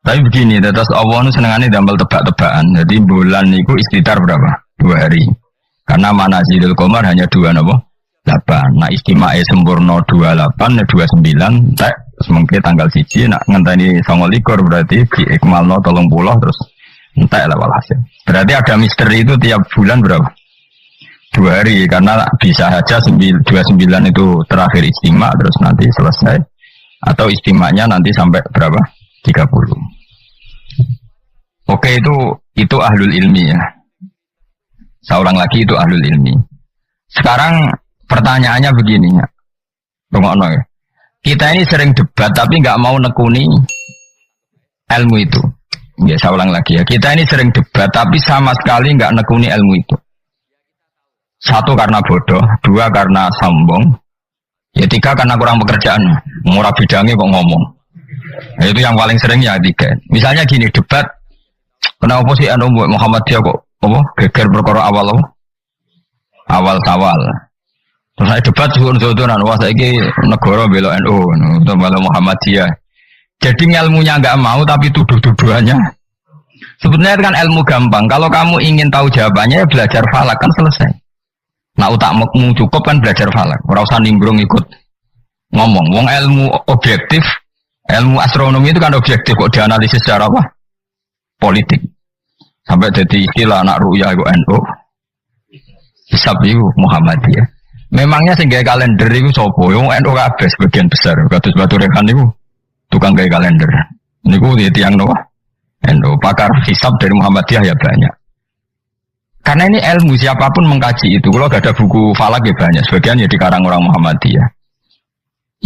Tapi begini, terus Allah itu senengannya damel tebak-tebakan. Jadi bulan itu istitar berapa? 2 hari. Karena manazilul qamar hanya 2 apa? 8. Nah istima'e sempurna 28, 29, tak semengke tanggal 1, nak ngenteni 29 berarti di ikmalno 30 terus entek lah walhasil. Berarti ada misteri itu tiap bulan berapa? 2 hari, karena bisa saja 29 itu terakhir istimak terus nanti selesai. Atau istimanya nanti sampai berapa? 30. Oke, itu ahlul ilmi ya. Seorang lagi itu ahlul ilmi. Sekarang pertanyaannya begini ya. Rungokno ya. Kita ini sering debat tapi nggak mau nekuni ilmu itu. Ya, saya ulang lagi ya. Kita ini sering debat tapi sama sekali nggak nekuni ilmu itu. 1 karena bodoh, 2 karena sombong, ya 3 karena kurang pekerjaan. Murah bidangnya kok ngomong. Nah, itu yang paling sering ya 3. Misalnya gini, debat, kenapa sih Muhammadiyah kok geger perkara awal Sawal. Terus saya debat suhun-suhunan, wah saiki negara bela NU atau bela Muhammadiyah. Jadi ilmunya nggak mau tapi tuduh-tuduhannya. Sebenarnya kan ilmu gampang. Kalau kamu ingin tahu jawabannya ya belajar falak kan selesai. Nah utakmu cukup kan belajar falak. Ora usah nimbrung ikut ngomong. Wong ilmu objektif, ilmu astronomi itu kan objektif kok dianalisis secara apa? Politik. Sampai jadi istilah anak ru'yah itu NU. Hisab itu Muhammadiyah. Memangnya sing gawe kalender iku sapa? Wong NU kabeh sebagian besar. Kados Batu Rekan niku tukang gawe kalender. Niku tiyang napa? NU. Pakar hisab dari Muhammadiyah ya banyak. Karena ini ilmu siapapun mengkaji itu. Kalau gak ada buku falak ya banyak. Sebagian ya dikarang orang Muhammadiyah.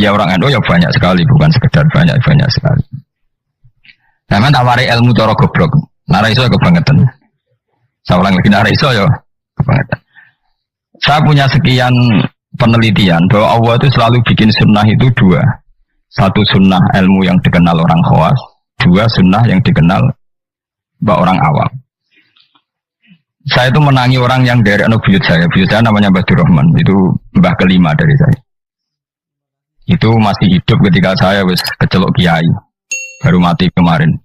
Ya orang NU ya banyak sekali. Bukan sekedar banyak sekali. Nah, tak wari ilmu cara goblok. Nara iso kebangetan. Saya ulang lagi, nara iso ya kebangetan. Saya punya sekian penelitian bahwa Allah itu selalu bikin sunnah itu 2. 1 sunnah ilmu yang dikenal orang khawas. 2 sunnah yang dikenal orang awam. Saya itu menangi orang yang dari buyut saya. Buyut saya namanya Mbah Durrahman. Itu mbah kelima dari saya. Itu masih hidup ketika saya wis kecelok kiai. Baru mati kemarin.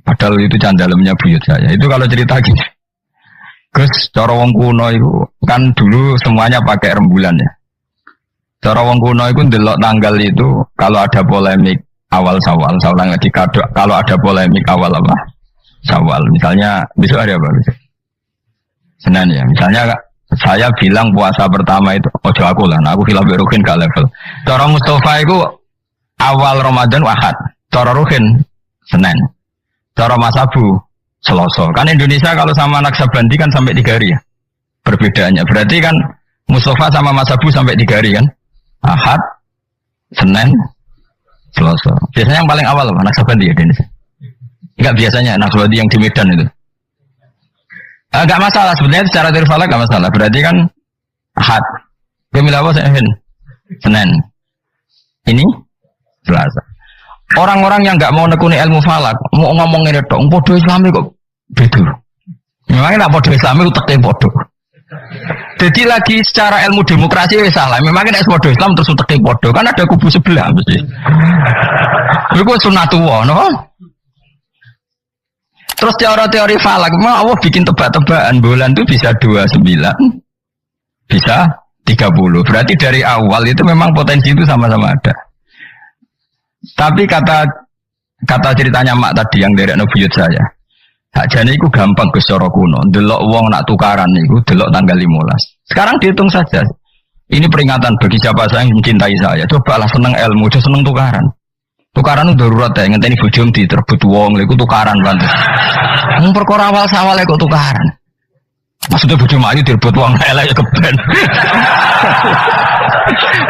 Padahal itu candalemnya buyut saya. Itu kalau cerita gini. Gus, cara wong kuno itu kan dulu semuanya pakai rembulan ya. Cara wong kuno itu ndelok tanggal itu kalau ada polemik awal Sawal, saya ulang lagi, kalau ada polemik awal apa? Sawal. Misalnya besok hari apa besok? Senin ya. Misalnya saya bilang puasa pertama itu ojo aku lah, nah aku khilaf Ruhin gak level. Cara Mustafa itu awal Ramadan Ahad, cara Ruhin Senin, cara Mas Abu Selasa. Kan Indonesia kalau sama Naksabandi kan sampai 3 hari ya perbedaannya. Berarti kan Mustafa sama Mas Abu sampai 3 hari kan? Ahad, Senin, Selasa. Biasanya yang paling awal apa? Naksabandi ya Indonesia. Enggak biasanya Naksabandi yang di Medan itu. Enggak masalah sebenarnya secara teori falak enggak masalah. Berarti kan Ahad. Kemil apa Senin. Ini Selasa. Orang-orang yang enggak mau nekuni ilmu falak, mau ngomong ngene tok, podo Islami kok beda. Memangnya nak podo Islami uteke podo. Jadi lagi secara ilmu demokrasi wis salah. Memangnya nek podo Islam terus uteke podo, kan ada kubu sebelah mesti. Iku sunatullah, no? Terus teori falak, mau Allah bikin tebak-tebakan bulan itu bisa 29, bisa 30. Berarti dari awal itu memang potensi itu sama-sama ada. Tapi kata ceritanya mak tadi yang dari buyut saya, sakjane iku gampang Gus cara kuno. Delok wong nak tukaran niku delok tanggal 15. Sekarang dihitung saja. Ini peringatan bagi siapa saya yang mencintai saya. Cobalah seneng ilmu, aja seneng tukaran. Tukaran itu darurat ya, ngenteni bojom diterbut wong lha iku tukaran pantes. Wong perkara awal sawal kok tukaran. Maksudnya bojom ayu direbut wong elek ya keben.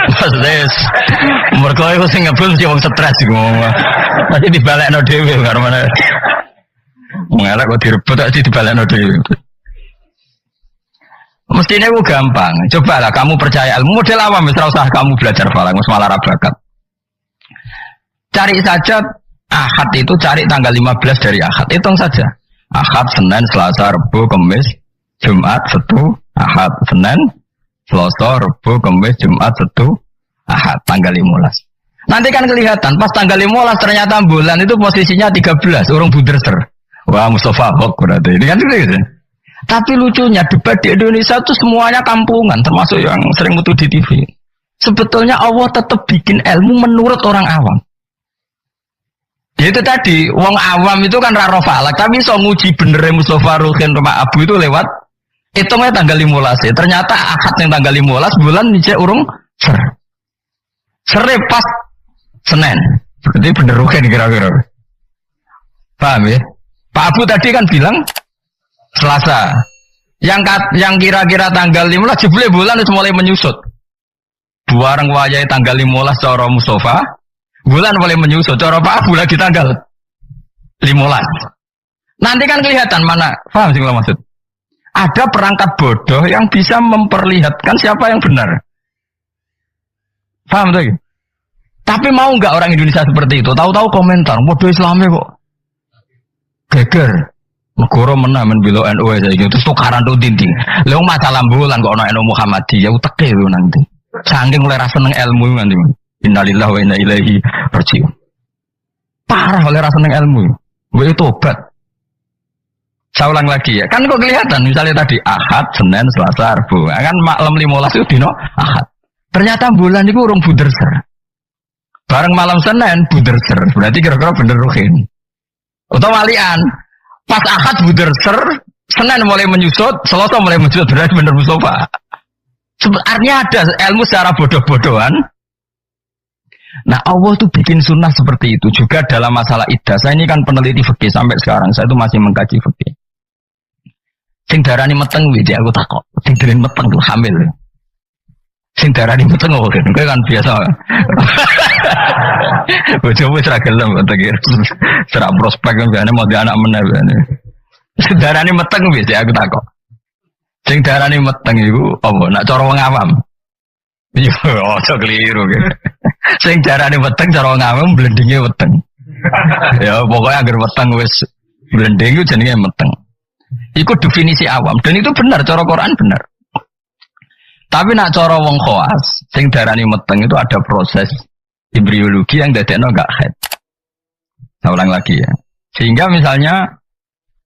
Maksudnya mergo iku sing ngebul mesti wong stres iku. Pasti dibalekno dhewe karo mana. Wong elek kok direbut kok dibalekno dhewe. Mestinya itu gampang. Cobalah kamu percaya ilmu model awam, misal usah kamu belajar falak, malah rabakat. Cari saja Ahad itu, cari tanggal 15 dari Ahad, hitung saja. Ahad, Senin, Selasa, Rabu, Kamis, Jumat, Sabtu, Ahad, Senin, Selasa, Rabu, Kamis, Jumat, Sabtu, Ahad. Ahad, tanggal 15. Nanti kan kelihatan, pas tanggal 15 ternyata bulan itu posisinya 13, urung buderser. Wah, Mustafa Hok berarti. Ini kan gitu. Tapi lucunya, debat di Indonesia itu semuanya kampungan, termasuk yang sering mutu di TV. Sebetulnya Allah tetap bikin ilmu menurut orang awam. Itu tadi, wong awam itu kan raro falak, tapi so nguji bener Mustafa Ruhin Rumah Abu itu lewat hitungnya tanggal 15. Ternyata Ahad yang tanggal 15 bulan dicek urung ser. Sere pas Senin. Berarti bener Ruhin kira-kira. Paham ya? Pak Abu tadi kan bilang Selasa. Yang kira-kira tanggal 15 jebule bulan itu mulai menyusut. Buareng wayahe tanggal 15 cara Mustafa, bulan mulai menyusut. Cara Pak Abu lagi tanggal 15. Nanti kan kelihatan mana, paham sih maksud? Ada perangkat bodoh yang bisa memperlihatkan siapa yang benar. Paham tuh? Tapi mau nggak orang Indonesia seperti itu? Tahu-tahu komentar, bodoh Islamnya kok geger. Negara menang membelo NU aja gitu. Terus tukaran tuh dinding. Lalu masalah bulan kok ono NU Muhammadiyah uteke lu nanti. Saking mulai rasa seneng ilmu nanti. Innalillahi wa inna ilaihi raji'un. Parah oleh rasa seneng ilmu. Gue tobat. Saya ulang lagi ya. Kan kok kelihatan misalnya tadi Ahad, Senin, Selasa, Rabu. Kan malam 15 itu dino Ahad. Ternyata bulan itu urung buderser. Bareng malam Senin buderser. Berarti kira-kira bener Ruhin. Atau walian. Pas Ahad buderser, Senin mulai menyusut, Selasa mulai menyusut. Berarti bener Mustafa. Artinya ada ilmu secara bodoh-bodohan. Nah Allah tuh bikin sunnah seperti itu juga dalam masalah iddah. Saya ini kan peneliti fikih sampai sekarang. Saya itu masih mengkaji fikih. Sing darani meteng widi aku takok. Sing darani meteng tuh hamil. Sing darani meteng kok kan biasa. Bojomu ora gelem kok kira. Serak prospek kan jane mau di anak meneh jane. Sing darani meteng widi aku takok. Sing darani meteng iku apa? Nak cara wong awam. Iya, aja keliru gitu. Sing darani meteng cara wong awam blendinge weteng. Ya pokoknya agar weteng wis blending iku jenenge meteng. Iku definisi awam dan itu benar cara Quran benar. Tapi nak cara wong khawas, sing darani meteng itu ada proses embriologi yang dadekno gak haid. Saya ulang lagi ya. Sehingga misalnya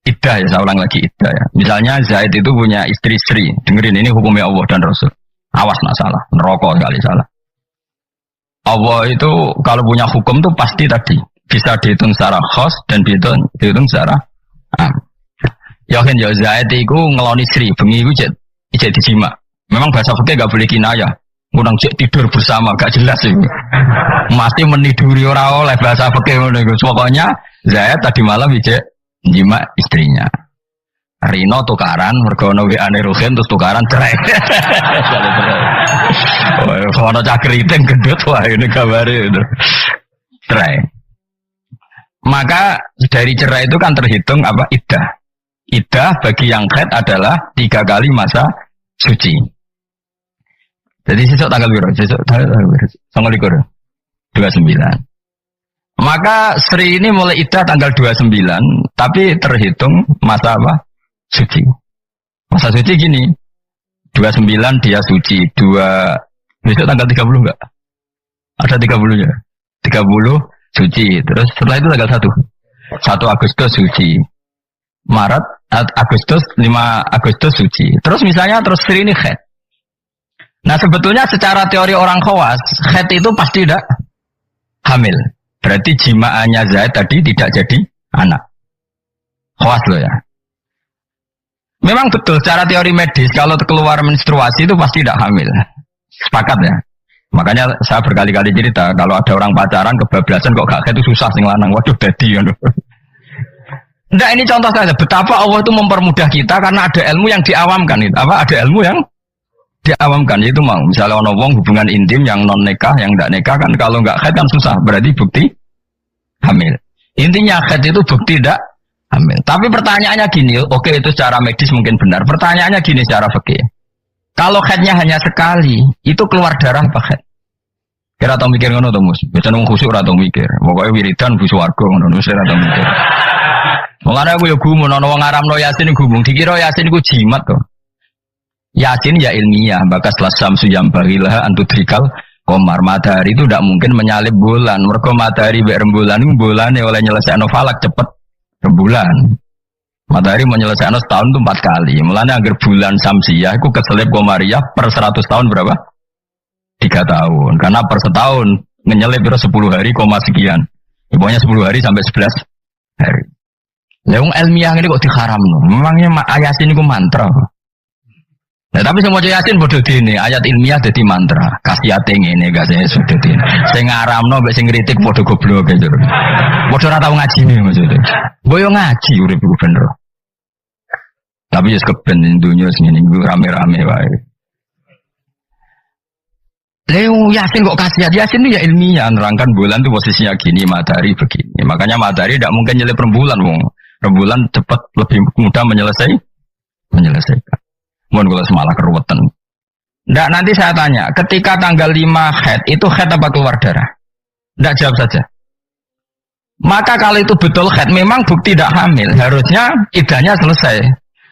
iddah ya, saya ulang lagi iddah ya. Misalnya Zaid itu punya istri Sri. Dengerin ini hukumnya Allah dan Rasul. Awas nak salah, neraka sekali salah. Allah itu kalau punya hukum tuh pasti tadi bisa dihitung secara khos dan dihitung secara yakin ya Zaid itu ngeloni Sri, bengi itu ijek dijima. Memang bahasa fikih gak boleh kinayah. Ngundang cek tidur bersama gak jelas itu. Mesti meniduri orang oleh bahasa fikih ngono iku. Pokoknya Zaid tadi malam ijek jima istrinya. Rino tukaran, mergo ono WA-ne Ruhin terus tukaran cerai. Oh, ono cah keriting gendut wah ini kabare itu. Cerai. Maka dari cerai itu kan terhitung apa iddah. Iddah bagi yang haid adalah 3 kali masa suci. Jadi sesuk tanggal berapa? Sesuk tanggal 29. Maka Sri ini mulai iddah tanggal 29, tapi terhitung masa apa? Suci. Masa suci gini. 29 dia suci, besok tanggal 30 enggak? Ada 30-nya. 30 suci. Terus setelah itu tanggal 1. 1 Agustus suci. Maret, Agustus, 5 Agustus suci. Terus misalnya terus Sri ini haid. Nah sebetulnya secara teori orang khawas, haid itu pasti tidak hamil. Berarti jimaannya Zaid tadi tidak jadi anak. Khawas loh ya. Memang betul secara teori medis kalau keluar menstruasi itu pasti tidak hamil. Sepakat ya. Makanya saya berkali-kali cerita kalau ada orang pacaran kebablasan kok gak haid itu susah sing lanang. Waduh dadi ngono. Nggak, ini contoh saja betapa Allah itu mempermudah kita karena ada ilmu yang diawamkan itu. Apa ada ilmu yang diawamkan itu mau misalnya ono wong hubungan intim yang non nikah yang enggak nikah kan kalau enggak haid kan susah berarti bukti hamil. Intinya haid itu bukti tidak hamil. Tapi pertanyaannya gini, oke itu secara medis mungkin benar. Pertanyaannya gini secara fikih. Kalau haidnya hanya sekali, itu keluar darah apa haid? Kira tau mikir ngono to Mus. Biasane wong khusuk ora tau mikir. Pokoke wiridan bu swarga ngono wis ora tau mikir. Mulane aku ya gumun ana wong ngaramno Yasin gumung dikira Yasin iku jimat to. Yasin ya ilmiah, bakas lasam suyam bagilah antudrikal komar. Matahari itu tidak mungkin menyalip bulan. Mergo matahari mbek rembulan itu bulan oleh nyelesaikno falak cepet rembulan. Matahari mau nyelesaikno setahun itu 4 kali. Mulanya agar bulan Samsiah itu keselip komariah per 100 tahun berapa? 3 tahun. Karena per setahun ngenyelip 10 hari koma sekian. Pokoknya 10 hari sampai 11 hari. Leung ilmiah ini kok diharamno. Memangnya Yasin itu mantra. Nah, tapi semua Yasin bodoh dene, ayat ilmiah dadi mantra. Khasiate ngene gak saya sudah dene. Sing ngaramno mbek sing kritik padha goblok gitu. Padha ora tau ngaji nih maksudnya. Boyo ngaji urip iku bener. Tapi wis keben dunya sing ngene rame-rame wae. Leo Yasin kok khasiat? Yasin itu ya ilmiah, nerangkan bulan itu posisinya gini, matahari begini. Makanya matahari tidak mungkin nyelip rembulan, wong. Rembulan cepat lebih mudah menyelesaikan. Mohon kalau semalah keruwetan. Nggak, nanti saya tanya, ketika tanggal 5 haid, itu haid apa keluar darah? Nggak, jawab saja. Maka kalau itu betul haid, memang bukti tidak hamil. Harusnya iddahnya selesai.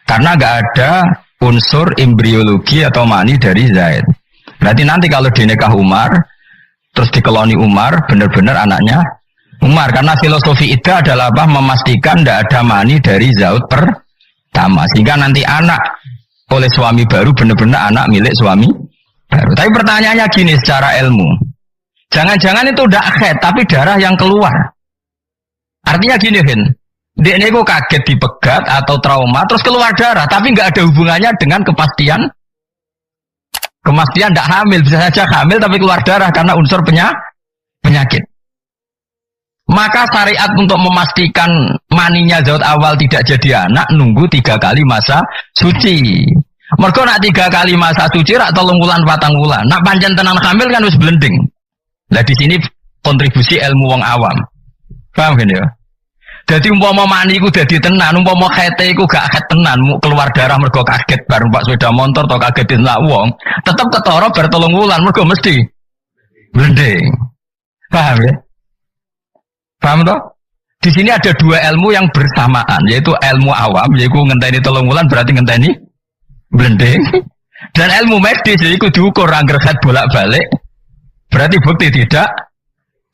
Karena nggak ada unsur embriologi atau mani dari Zaid. Berarti nanti kalau dinikah Umar, terus dikeloni Umar, benar-benar anaknya Umar. Karena filosofi iddah adalah apa? Memastikan tidak ada mani dari Zaud pertama. Sehingga nanti anak oleh suami baru benar-benar anak milik suami baru. Tapi pertanyaannya gini secara ilmu. Jangan-jangan itu tidak haid, tapi darah yang keluar. Artinya gini, Hen. Dia ini kok kaget dipegat atau trauma, terus keluar darah, tapi nggak ada hubungannya dengan kepastian tidak hamil. Bisa saja hamil tapi keluar darah karena unsur penyakit. Maka syariat untuk memastikan maninya Zaud awal tidak jadi anak, nunggu 3 kali masa suci. Mergo nak 3 kali masa suci rak 3 wulan 4 wulan. Nak pancen tenan hamil kan wis blending. Lah di sini kontribusi ilmu wong awam. Paham kan ya? Jadi umpama mani iku dadi tenan, umpama khete iku gak khet tenan, keluar darah mergo kaget bar numpak sepeda motor atau kaget diselak wong, tetep ketara bar 3 wulan mergo mesti blending. Paham ya? Paham toh? Di sini ada 2 ilmu yang bersamaan, yaitu ilmu awam, yaitu ngenteni 3 wulan berarti ngenteni blending, dan ilmu medis yaitu diukur angger khat bolak-balik, berarti bukti tidak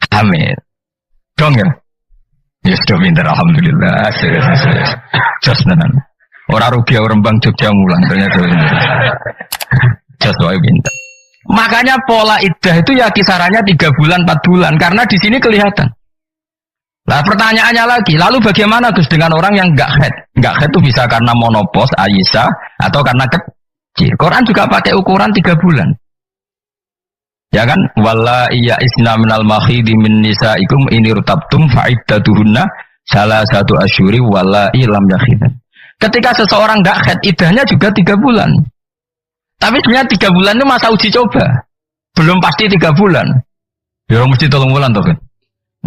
hamil. Dong ya? Ya sudah pinter, alhamdulillah. Just tenan. Ora rugi Rembang Jogja mulang ternyata. Just wae pinter. Makanya pola iddah itu ya kisarannya 3 bulan 4 bulan karena di sini kelihatan. Nah pertanyaannya lagi, lalu bagaimana Gus dengan orang yang enggak haid? Enggak haid itu bisa karena monopos, Aisyah, atau karena kecil. Quran juga pakai ukuran 3 bulan. Ya kan? Walla iya isna minal makhidi min nisaikum ini rutabtum fa'iddatuhunna salah satu asyuri walla ilam yakhidan. Ketika seseorang enggak haid, iddahnya juga 3 bulan. Tapi sebenarnya 3 bulan itu masa uji coba. Belum pasti 3 bulan. Ya mesti 3 bulan toh kan?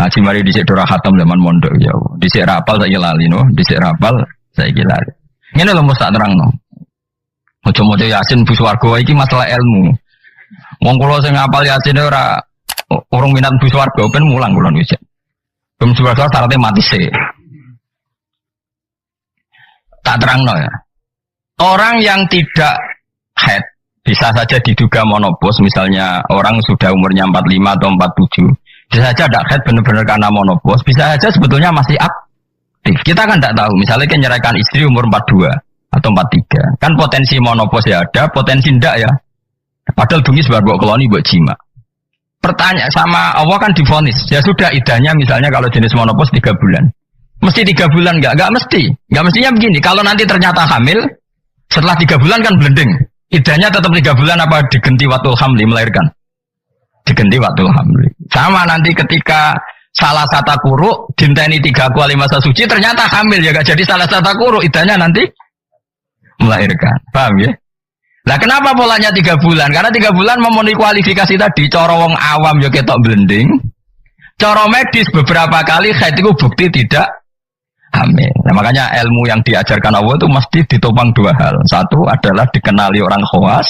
Ngaji mari dhisik dora khatam zaman mondok ya. Dhisik rapal saiki lali no, dhisik rapal saiki lali. Ngene lho mesti tak terangno. Moco-moco Yasin bu swarga iki masalah ilmu. Wong kula sing ngapal Yasin ora urung minat bu swarga ben mulang kula wis. Bu swarga syaratnya mati sih. Tak terangno ya. Orang yang tidak haid bisa saja diduga monopos, misalnya orang sudah umurnya 45 atau 47. Bisa saja tidak haid benar-benar karena monopos, bisa saja sebetulnya masih aktif. Kita kan tidak tahu, misalnya kan nyerahkan istri umur 42 atau 43. Kan potensi monopos ya ada, potensi tidak ya. Padahal bungis baru buat koloni buat jima. Pertanyaan sama Allah kan divonis, ya sudah iddahnya misalnya kalau jenis monopos 3 bulan. Mesti 3 bulan enggak mesti. Enggak mestinya begini, kalau nanti ternyata hamil, setelah 3 bulan kan blending. Iddahnya tetap 3 bulan apa digenti waktu hamil melahirkan? Digenti waktu hamil. Sama nanti ketika salah satu kuruk dinteni 3 kali masa suci ternyata hamil ya gak jadi salah satu kuruk, iddahnya nanti melahirkan. Paham ya? Nah kenapa polanya 3 bulan? Karena 3 bulan memenuhi kualifikasi tadi. Cara wong awam ya ketok blending. Cara medis beberapa kali haid itu bukti tidak hamil. Nah makanya ilmu yang diajarkan Allah itu mesti ditopang 2 hal. 1 adalah dikenali orang khawas.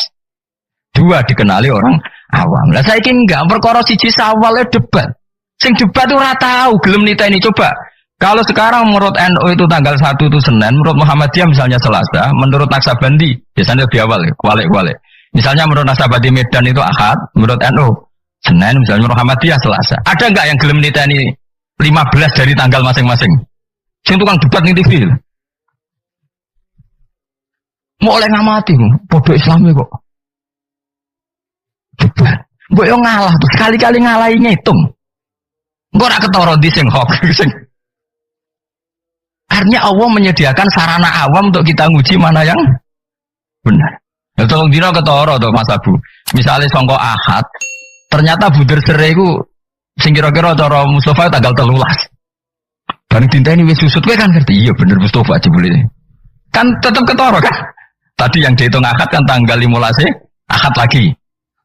2 dikenali orang awam. Lah saiki enggak perkara siji sawale debat. Sing debat ora tahu gelem niteni coba. Kalau sekarang menurut NU itu tanggal 1 itu Senin, menurut Muhammadiyah misalnya Selasa, menurut Naksabandi biasanya lebih awal, kualik-kualik. Misalnya menurut Naksabandi Medan itu Ahad, menurut NU Senin misalnya Muhammadiyah Selasa. Ada enggak yang gelem niteni 15 dari tanggal masing-masing? Sing tukang debat ning TV. Mau oleh ngamati, bodoh Islami kok. Debat. Mbok yo ngalah tuh sekali-kali ngalahi ngitung. Engko ora ketara di sing hoax sing. Artinya Allah menyediakan sarana awam untuk kita nguji mana yang benar. Ya tolong dina ketara to Mas Abu. Misale sangka Ahad, ternyata buder sere iku sing kira-kira cara Mustafa tanggal 13. Bareng dinteni wis susut kowe kan ngerti. Iya bener Mustafa jebule. Kan tetep ketara kan? Tadi yang dihitung Ahad kan tanggal 15 Ahad lagi.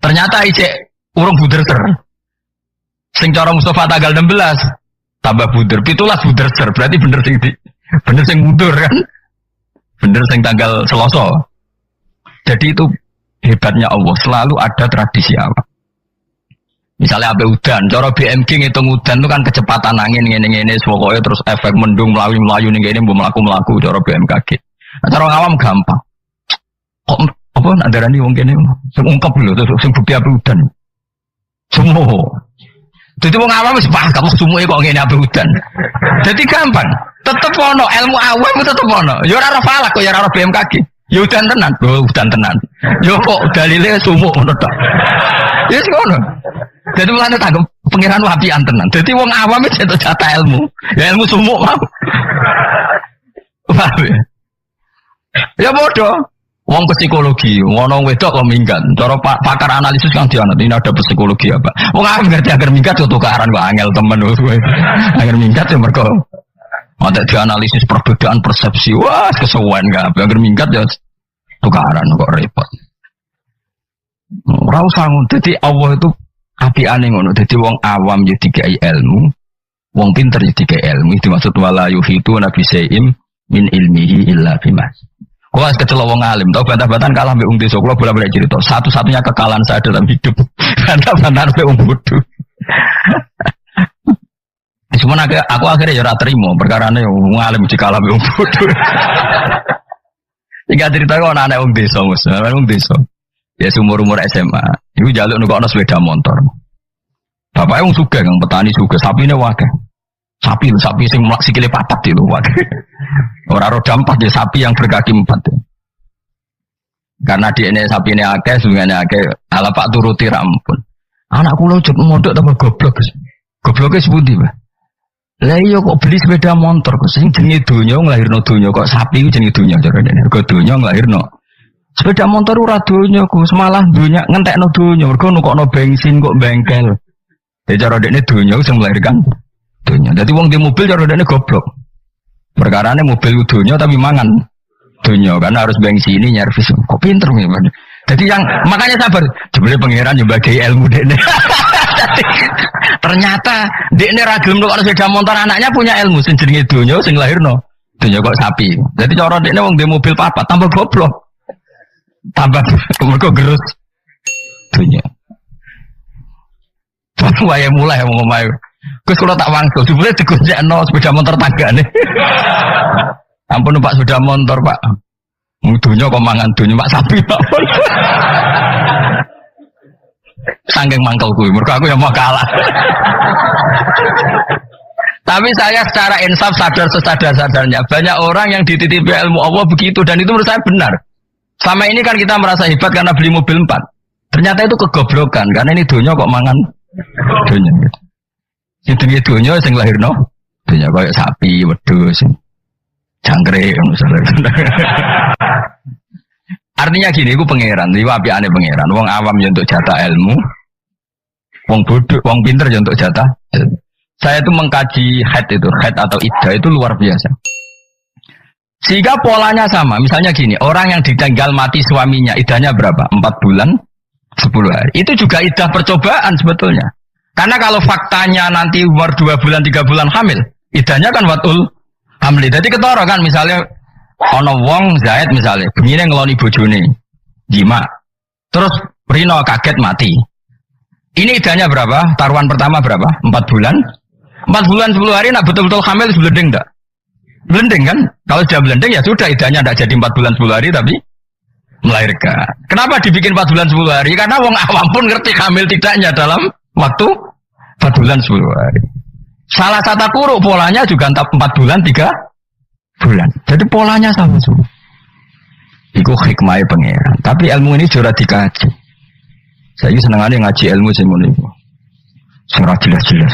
Ternyata ijek urung buder ser. Sing cara Mustafa tanggal 16 tambah buder 17 buder ser. Berarti bener sing mundur kan? Bener sing tanggal Selasa. Jadi itu hebatnya Allah, selalu ada tradisi awal. Misalnya apa udan, cara BMG ngitung udan itu kan kecepatan angin ngene-ngene pokoknya terus efek mendung melayu ning kene mbok mlaku-mlaku cara BMKG. Nah, cara awam gampang. Kok apa ndarani wong kene sing ungkap lho terus sing bukti apa udan. Semua. Jadi wong awam wis paham kok sumuke kok ngene apa udan. Jadi gampang. Tetep ono ilmu awam tetep ono. Ya ora falak kok ya ora BMKG. Ya udan tenan, udan tenan. Ya kok dalile sumuk ngono tok. Ya wis ngono. Dadi mulane tak pengiran wapian tenan. Dadi wong awam wis entuk jatah ilmu. Ya ilmu sumuk mau. Paham ya? Ya bodoh. Wong psikologi, ngono wedok kok minggat. Cara pakar analisis kan dianut ini ada psikologi apa. Wong awam ngerti agar minggat yo tukaran kok angel temen kowe. Agar minggat yo mergo ada dianalisis perbedaan persepsi, wah kesuwen gak, agar minggat ya tukaran kok repot. Ora usah ngono. Dadi Allah itu apiane ngono. Dadi wong awam ya dikai ilmu, wong pinter ya dikai ilmu. Itu maksud wala yuhitu nabi saim min ilmihi illa bima. Kok kecelok wong alim, tau bantah-bantahan kalah mbek wong desa. Kula bolak-balik cerita, satu-satunya kekalahan saya dalam hidup bantah-bantahan mbek wong bodoh. Cuma aku akhirnya ya ora terima perkarane wong alim dikalah wong bodoh. Iki cerita kok ana wong desa, Mas. Wong desa. Ya umur SMA. Iku njaluk nukokno sepeda motor. Bapake wong sugih, kang petani sugih, sapine wae. Sapi sing sikile papat itu wae. Ora roda 4 ya sapi yang berkaki 4. Karena DNA sapine akeh, sungane akeh, ala Pak turuti ra ampun. Anak kula juk mondok tambah goblok. Gobloke sepundi, Pak? Lah iya kok beli sepeda motor kok sing jenenge donya nglahirno donya kok sapi ku jenenge donya carane. Mergo donya nglahirno. Sepeda motor ora donya ku, semalah donya ngentekno donya mergo nukokno bensin kok bengkel. Dadi cara dekne donya sing melahirkan donya. Dadi wong di mobil cara dekne goblok. Perkarane mobil donya tapi mangan donya karena harus bensin ini nyervis. Kok pinter memang. Jadi yang makanya sabar, jebule pangeran yo bagi ilmu dekne. Ternyata dekne ra gelem kok sepeda motor anaknya punya ilmu sing jenenge donya sing lahirno. Donya kok sapi. Jadi cara dekne wong di mobil papat tambah goblok. Tambah mergo gerus donya. Wae mulai wong omahe. Gus kula tak wangsul, jebule digonjekno sepeda motor tanggane. Ampun Pak sepeda motor, Pak. Donya kok mangan donya Pak sapi, Pak. Sangking mangkel kuwi, mergo aku yang mau kalah. Tapi saya secara insaf sadar sesadar-sadarnya banyak orang yang dititipi ilmu Allah begitu dan itu menurut saya benar. Selama ini kan kita merasa hebat karena beli mobil 4. Ternyata itu kegoblokan karena ini donya kok mangan donya. Jenenge donya sing lahirno donya koyo sapi, wedhus, jangkrik misalnya. Artinya gini, itu pangeran, itu apiane pangeran. Wong awam ya untuk jatah ilmu, wong bodoh, wong pinter ya untuk jatah ilmu. Saya itu mengkaji haid atau iddah itu luar biasa. Sehingga polanya sama. Misalnya gini, orang yang ditinggal mati suaminya, iddahnya berapa? 4 bulan, 10 hari. Itu juga iddah percobaan sebetulnya. Karena kalau faktanya nanti umur 2 bulan, 3 bulan hamil, iddahnya kan watul hamli. Jadi ketara kan misalnya ono wong Zaid misalnya, begini ngeloni bojone, jima, terus Rino kaget mati. Ini idahnya berapa? Taruhan pertama berapa? 4 bulan. 4 bulan 10 hari, nak betul-betul hamil blending enggak? Blending kan? Kalau sudah blending ya sudah idahnya enggak jadi 4 bulan 10 hari tapi melahirkan. Kenapa dibikin 4 bulan 10 hari? Karena wong awam pun ngerti hamil tidaknya dalam waktu 4 bulan 10 hari. Salah satu kuruk polanya juga 4 bulan 3 bulan. Jadi polanya sama semua. Iku hikmahnya pangeran. Tapi ilmu ini sudah dikaji. Saya senengannya ngaji ilmu sing ngono iku. Sing ora jelas-jelas.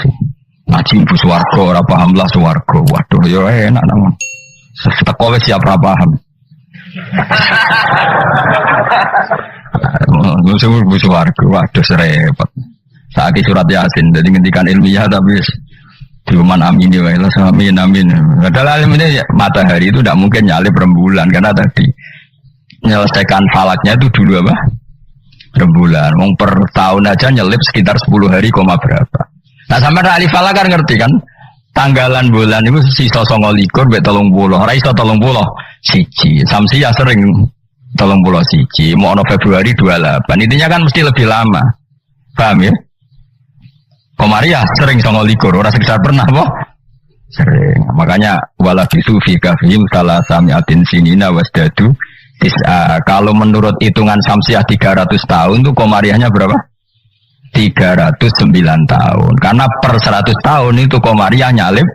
Ngaji ibu swarga ora paham lah swarga. Waduh ya enak nang. Seteko wis siap ora paham. Musuh ibu swarga waduh serepet. Saiki surat Yasin jadi ngendikan ilmiah tapi diuman amin ya Allah amin amin. Padahal ini matahari itu tidak mungkin nyalip rembulan karena tadi menyelesaikan falaknya itu dulu apa? Rembulan. Wong per tahun aja nyelip sekitar 10 hari koma berapa. Nah sampai ahli falak kan ngerti kan? Tanggalan bulan itu sisa 29 mbek 30. Ora iso 30 siji. Samsi ya sering 30 siji. Mau ono Februari 28. Intinya kan mesti lebih lama. Paham ya? Komaria sering 29, orang sekitar pernah boh? Sering. Makanya wala bisu fi kafihim salah samiatin sinina wasdadu. Kalau menurut hitungan Samsiah 300 tahun tuh komariahnya berapa? 309 tahun. Karena per 100 tahun itu komariah nyalip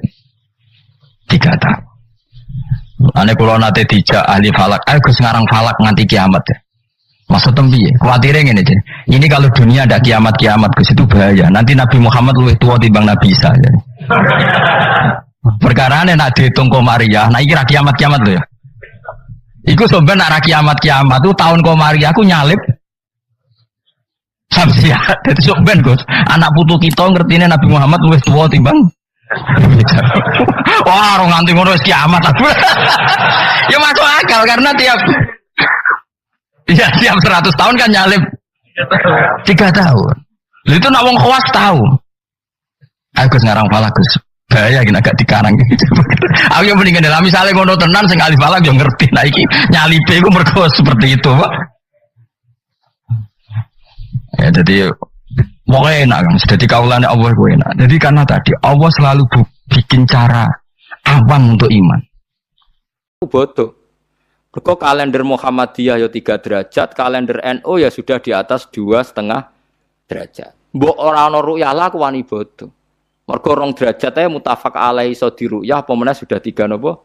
3 tahun. Ane kula nate dijak ahli falak, ayo Gus ngarang falak nganti kiamat ya. Maksud piye? Kuwatirnya ngene aja. Ini kalau dunia ada kiamat-kiamat ke situ bahaya. Nanti Nabi Muhammad luwih tua timbang Nabi Isa. Ya. Perkarane nak dihitung komariah, nah iki ra kiamat-kiamat lho ya. Iku sampeyan nak ra kiamat-kiamat tuh tahun komariah aku nyalip Samsiah. Dadi sampeyan Gus, anak putu kita ngertine Nabi Muhammad luwih tua timbang wah, orang nganti ngono wis kiamat. Ya masuk akal karena tiap 100 tahun kan nyalip 3 tahun. Itu nak wong khawas tahu. Aku ngarang falak Gus. Bahaya gini agak dikarang gitu. Aku yang mendingan dalam misalnya ngono tenan sing ahli falak yo ngerti. Nah iki nyalipe iku mergo seperti itu, Pak. Ya jadi pokoknya enak kan. Jadi kaulane Allah ku enak. Jadi karena tadi Allah selalu bikin cara awam untuk iman. Bodoh. Kok kalender Muhammadiyah ya 3 derajat, kalender NU ya sudah di atas 2,5 derajat. Mbok ora ana ru'yah lah ku wani bodoh. Mergo 2 derajat ae mutafaq alaihi iso diru'yah apa meneh sudah 3 napa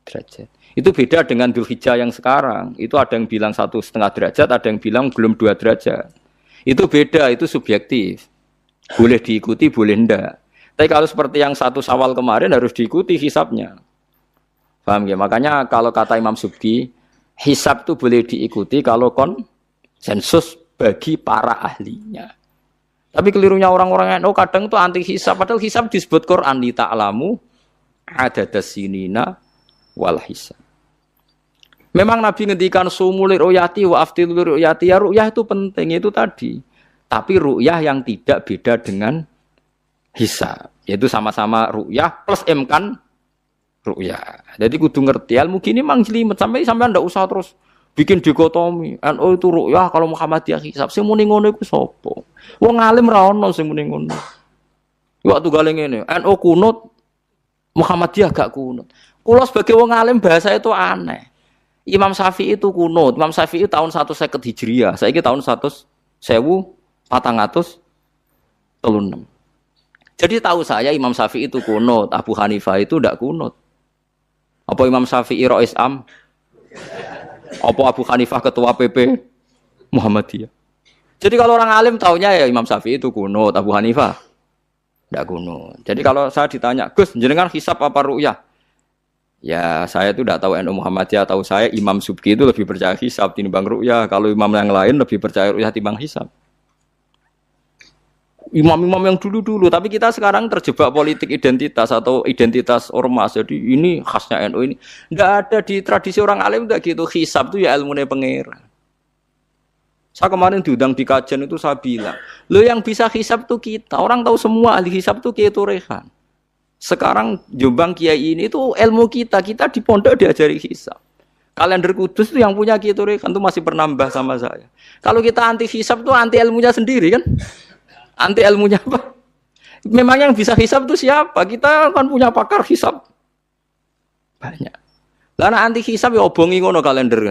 derajat. Itu beda dengan Dzulhijjah yang sekarang. Itu ada yang bilang 1,5 derajat, ada yang bilang belum 2 derajat. Itu beda, itu subjektif. Boleh diikuti, boleh ndak. Tapi kalau seperti yang 1 Syawal kemarin harus diikuti hisabnya. Paham ya? Makanya kalau kata Imam Subki, hisab itu boleh diikuti kalau konsensus bagi para ahlinya. Tapi kelirunya orang-orang NU kadang itu anti hisab. Padahal hisab disebut Quran li ta'lamu adadas sinina wal hisab. Memang Nabi ngendikan sumul ru'yati wa aftil ru'yati. Ya ru'yah itu penting itu tadi. Tapi ru'yah yang tidak beda dengan hisab. Yaitu sama-sama ru'yah plus imkan ru'yah. Jadi kudu ngerti ilmu gini mang jelimet sampai ndak usah terus bikin dikotomi. NU itu ru'yah kalau Muhammadiyah hisab. Sing muni ngono iku sapa? Wong alim ra ono sing muni ngono. Waktu gale ngene, NU kunut Muhammadiyah gak kunut. Kula sebagai wong alim bahasa itu aneh. Imam Syafi'i itu kunut. Imam Syafi'i tahun 150 Hijriah. Saiki tahun 1436. Jadi tahu saya Imam Syafi'i itu kunut, Abu Hanifah itu tidak kunut. Apa Imam Syafi'i Rais Am? Apa Abu Hanifah ketua PP Muhammadiyah? Jadi kalau orang alim taunya ya Imam Syafi'i itu kunut, Abu Hanifah tidak kunut. Jadi kalau saya ditanya, Gus, jenengan hisab apa ru'yah? Ya saya itu tidak tahu NU Muhammadiyah, tahu saya Imam Subki itu lebih percaya hisab timbang ru'yah. Kalau imam yang lain lebih percaya ru'yah timbang hisab. Imam-imam yang dulu-dulu, tapi kita sekarang terjebak politik identitas atau identitas ormas. Jadi ini khasnya NU ini. Tidak ada di tradisi orang alim tidak gitu. Hisab itu ya ilmunya pangeran. Saya kemarin diundang di kajian itu saya bilang, lo yang bisa hisab itu kita. Orang tahu semua ahli hisab itu Kiai Turehan. Sekarang Jombang Kiai ini itu ilmu kita di pondok diajari hisab. Kalender Kudus itu yang punya Kiai Turehan itu masih penambah sama saya. Kalau kita anti hisab itu anti ilmunya sendiri kan? Anti ilmunya apa? Memang yang bisa hisab itu siapa? Kita kan punya pakar hisab banyak. Karena anti hisab ya obongi ngono kalender.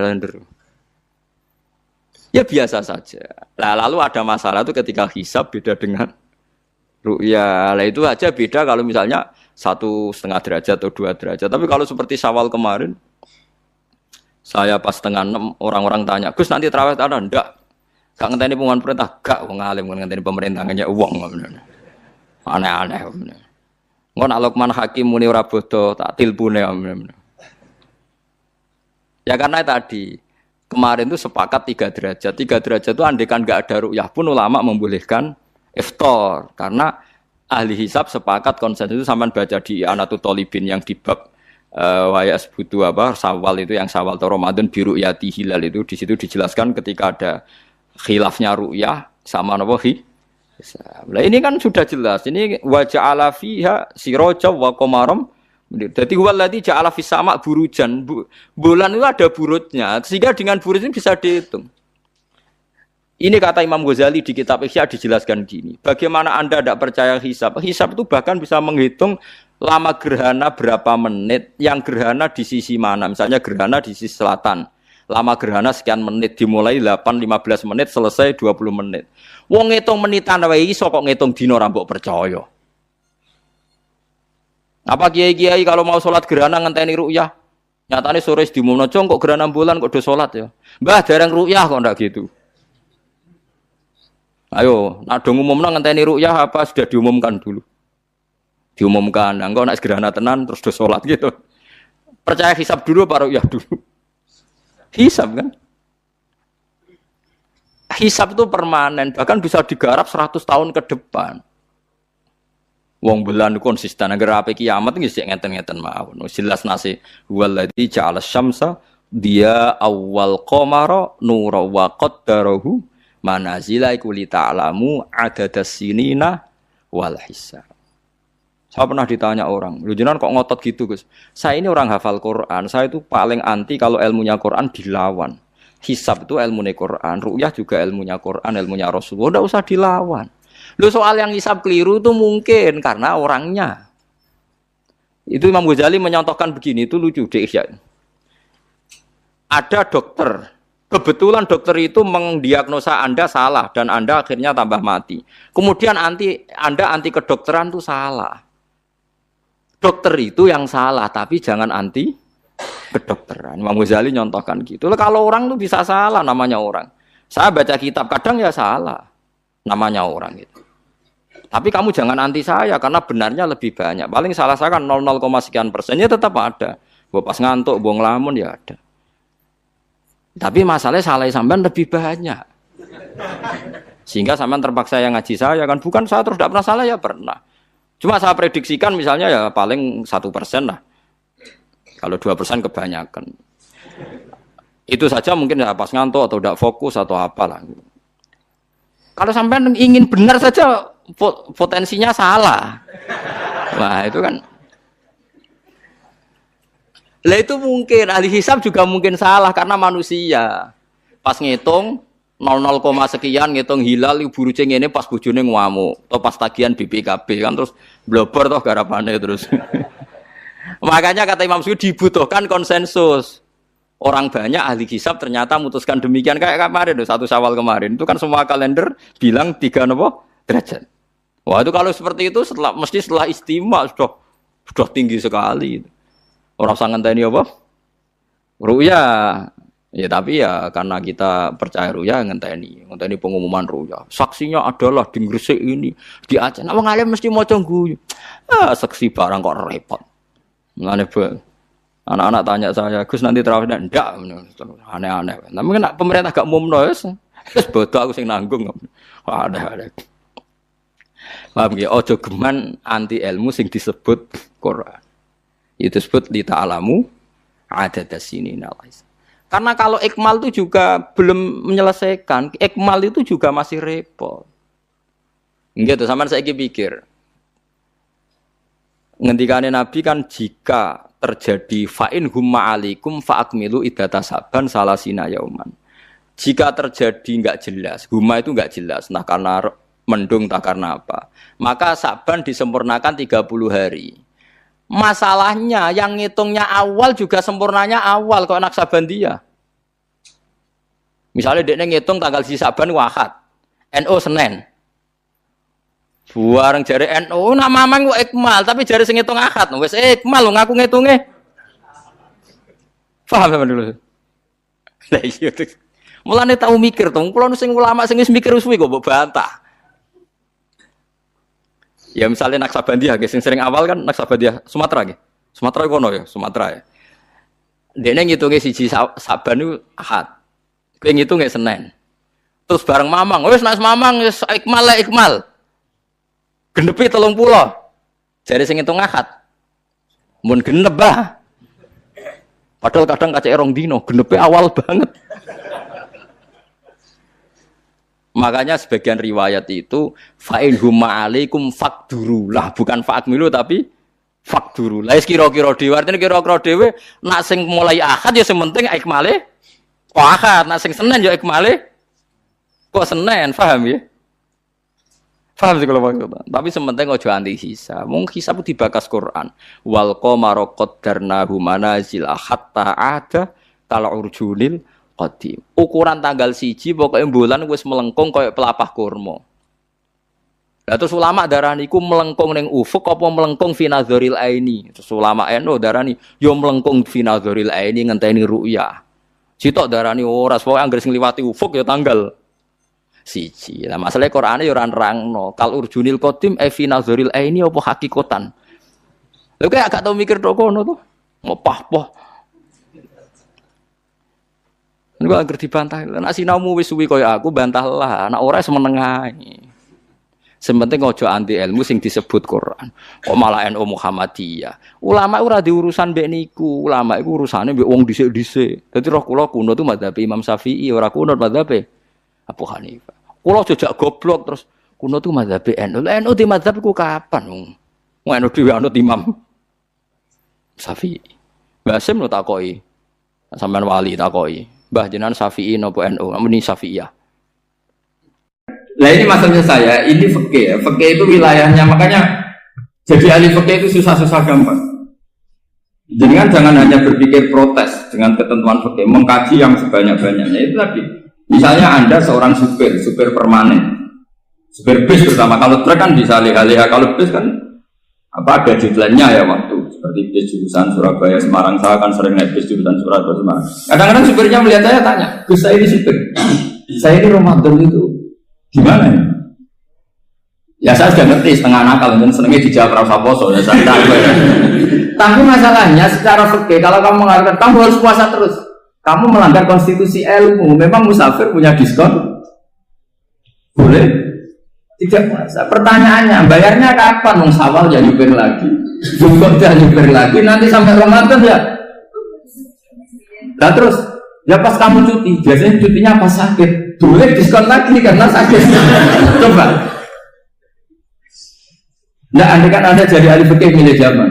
Ya biasa saja. Lalu ada masalah itu ketika hisab beda dengan ru'ya. Lah itu aja beda kalau misalnya 1,5 derajat atau 2 derajat. Tapi kalau seperti Syawal kemarin, saya pas setengah 6 orang-orang tanya, Gus nanti terawih ada ndak? Gak ngenteni pengumuman perintah, gak wong alim ngenteni pemerintah ngene wong. Aneh-aneh. Ngon Alokman Hakim muni ora bodo tak tilpune. Ya karena tadi kemarin itu sepakat 3 derajat. 3 derajat itu andekan enggak ada ru'yah pun ulama membolehkan iftar karena ahli hisab sepakat konsensus itu sampean baca di Anatut Thalibin yang di bab wayas butuh apa Syawal itu yang Syawal atau Ramadan biru yati hilal itu di situ dijelaskan ketika ada khilafnya ru'yah sama napa Nah ini kan sudah jelas. Ini wa ja'ala fiha siraja wa qamaram. Jadi waladzi ja'ala fis sama' burujan. Bulan itu ada burutnya. Sehingga dengan burut ini bisa dihitung. Ini kata Imam Ghazali di kitab Ihya dijelaskan gini. Bagaimana Anda tidak percaya hisab? Hisab itu bahkan bisa menghitung lama gerhana berapa menit, yang gerhana di sisi mana. Misalnya gerhana di sisi selatan. Lama gerhana sekian menit, dimulai 8-15 menit, selesai 20 menit. Wong ngitung menitan wae iso kok ngitung dina ora mbok percaya. Apa kiai-kiai kalau mau sholat gerhana ngenteni ru'yah? Nyatane sore diumumno kok gerhana bulan kok do sholat ya. Mbah dereng ru'yah kok ndak gitu. Ayo, nak do ngumumno ngenteni ru'yah apa sudah diumumkan dulu? Diumumkan, engko nek gerhana tenan terus do sholat gitu. Percaya hisab dulu apa ru'yah dulu? Hisab kan? Hisab itu permanen, bahkan bisa digarap 100 tahun ke depan. Wong bulan konsisten agar apa kiamat nggih sik ngeten-ngeten mawon. Jelas nasi waladzi ja'ala syamsa dia awal qamara nura wa qaddarahu manazila iku li ta'lamu adadas sinina wal hisab. Saya pernah ditanya orang, lu jenengan kok ngotot gitu Gus? Saya ini orang hafal Quran, saya itu paling anti kalau ilmunya Quran dilawan. Hisab itu ilmunya Quran, ru'yah juga ilmunya Quran, ilmunya Rasulullah, tidak usah dilawan. Lu soal yang hisab keliru itu mungkin karena orangnya. Itu Imam Ghazali menyontohkan begini, itu lucu deh. Ada dokter, kebetulan dokter itu mendiagnosa Anda salah dan Anda akhirnya tambah mati. Kemudian Anda anti kedokteran itu salah. Dokter itu yang salah, tapi jangan anti kedokteran. Imam Ghazali nyontohkan gitu. Kalau orang itu bisa salah, namanya orang. Saya baca kitab, kadang ya salah, namanya orang gitu. Tapi kamu jangan anti saya, karena benarnya lebih banyak. Paling salah saya kan 0, sekian persennya tetap ada. Gua pas ngantuk, gua ngelamun ya ada. Tapi masalahnya salah sampean lebih banyak. Sehingga sampean terpaksa yang ngaji saya kan, bukan saya terus tidak pernah salah ya pernah. Cuma saya prediksikan misalnya ya paling 1% lah. Kalau 2% kebanyakan. Itu saja mungkin ya pas ngantuk atau tidak fokus atau apalah. Kalau sampai ingin benar saja potensinya salah. Wah itu kan. Lah itu mungkin ahli hisab juga mungkin salah karena manusia. Pas ngitung 0, sekian ngitung hilal buru ceng ini pas bojone ngamuk atau pas tagihan BPKB kan terus blobor toh garapane terus. Makanya kata Imam Suyuti dibutuhkan konsensus. Orang banyak ahli hisab ternyata memutuskan demikian kayak kemarin 1 Syawal kemarin itu kan semua kalender bilang 3 derajat. Wah itu kalau seperti itu mesti setelah istimewa sudah tinggi sekali. Orang usah ngenteni apa? Ru'yah. Ya tapi ya karena kita percaya ru'yah ngenteni pengumuman ru'yah. Saksinya adalah di Gresik ini, di Aceh. Nah, wong alim mesti maca guyu. Saksi barang kok repot. Mulane anak-anak tanya saya, Gus nanti terawih ndak? Aneh-aneh. Tapi kan pemerintah gak umumno wis bodoh aku sing nanggung. Ada. Paham nggih? Aja geman anti ilmu sing disebut Quran. Itu disebut li ta'lamu adadas sinina. Karena kalau ikmal itu juga belum menyelesaikan, ikmal itu juga masih repot. Gitu, sampean saiki pikir. Ngendikane Nabi kan jika terjadi fa'in humma alaikum fa'akmilu iddata saban salasina yauman. Jika terjadi enggak jelas, humma itu enggak jelas, nah karena mendung tak karena apa. Maka saban disempurnakan 30 hari. Masalahnya yang ngitungnya awal juga sempurnanya awal kok anak Sabandia. Misalnya dia ngitung tanggal si Saban Ahad, NO Senin. Buareng jare NU nak mamang kok ikmal, tapi jare sing ngitung akad wis ikmal lho ngaku ngitunge. Paham sampean dulu. Lah iya. Mulane tau mikir to, kula sing ulama sing wis mikir suwi kok mbok bantah. Ya misalnya Naksabandia sing sering awal kan Naksabandia Sumatera nggih. Sumatera kono ya, Sumatera ya. Dene ngitunge siji Saban niku Ahad. Kowe ngitunge Senin. Terus bareng mamang, wis nek mamang wis ikmal. Genepi 30. Jare sing ngitung akad. Mun genep bah. Padahal kadang kacek rong dino, genepi awal banget. Makanya sebagian riwayat itu fa'in huma alaikum fakduru lah, bukan fa'akmilu tapi fakduru. Lah kira-kira dhewe artine kira-kira dhewe nak sing mulai akad ya sing penting ikmale kok akad, nak sing Senin ya ikmale kok Senin, paham ya? Paham sih kalau maksudnya. Tapi sementing ojo anti hisab. Mung hisab dibakas Quran. Wal qamara qaddarnahu manazil hatta ada kala urjunil qadim. Ukuran tanggal 1 pokoke bulan wis melengkung koyo pelapah kurma. Lah terus ulama darani iku melengkung ning ufuk apa melengkung fi nazaril aini. Terus ulama NU darani yo melengkung fi nazaril aini ngenteni ru'yah. Sitok darani ora pokoke anggere sing liwati ufuk ya tanggal siji. Lah masalah Qur'ane ya ora nerangno. Kal urjunil qadim fi nazaril aini apa hakikatan. Lha kok gak tau mikir tok kono to. Ngopah-poh. Niku anggere dibantah. Nek sinaumu wis suwi kaya aku bantahlah. Nek ora semeneng ae. Sementing ojo anti ilmu sing disebut Quran. Kok malah NU Muhammadiyah. Ulama ora diurusan mbek niku. Ulama iku urusane mbek wong dhisik-dhisik. Dadi roh kula kuno tu mazhab Imam Syafi'i ora kuno mazhab Abu Hanifah. Kulo jejak goblok terus kuno tu mazhab NU. Lah NU di mazhab ku kapan wong? Wong NU dhewe anut Imam Syafi'i. Mbah Sim lo takoki. Sampeyan wali takoki. Mbah jenengan Syafi'i napa NU? Muni Syafi'iyah. Lah ini maksudnya saya, ini fikih ya. Fikih itu wilayahnya, makanya jadi ahli fikih itu susah-susah gampang. Jangan hanya berpikir protes dengan ketentuan fikih, mengkaji yang sebanyak-banyaknya itu tadi. Misalnya Anda seorang supir permanen, supir bis terutama, kalau truk kan bisa lihat-lihat, kalau bis kan ada deadline-nya ya waktu, seperti bis jurusan Surabaya Semarang, saya kan sering naik bis jurusan Surabaya Semarang. Kadang-kadang supirnya melihat saya tanya, Gus saya ini supir, saya ini Ramadan itu gimana ya? Ya saya sudah ngerti setengah nakal, dan senangnya dijawab rasa poso ya saya tahu. Tapi masalahnya secara fikih kalau kamu mengatakan kamu harus puasa terus, kamu melanggar konstitusi ilmu. Memang musafir punya diskon? Boleh? Tidak puasa. Pertanyaannya, bayarnya kapan? Wong Syawal ya nyupir lagi, Jum'at ya nyupir lagi, nanti sampai Ramadan ya. Nah terus, ya pas kamu cuti, biasanya cutinya pas sakit, boleh diskon lagi karena sakit. Coba. Nah, andai kan Anda jadi ahli fikih milih zaman.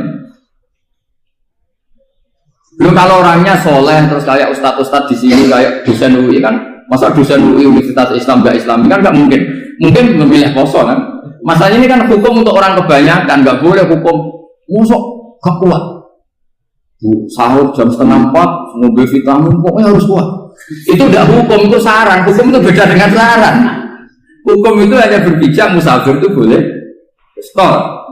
Lu kalau orangnya soleh terus kayak ustadz di sini kayak dosen UI kan, masa dosen UI Universitas Islam gak Islami kan nggak mungkin. Mungkin memilih poso kan. Masalahnya ini kan hukum untuk orang kebanyakan, nggak boleh hukum musuh gak kuat. Sahur jam 3:30 ngambil vitamin pokoknya harus kuat. Itu tidak hukum, itu saran. Hukum itu beda dengan saran. Hukum itu hanya berpijak musafir itu boleh stop.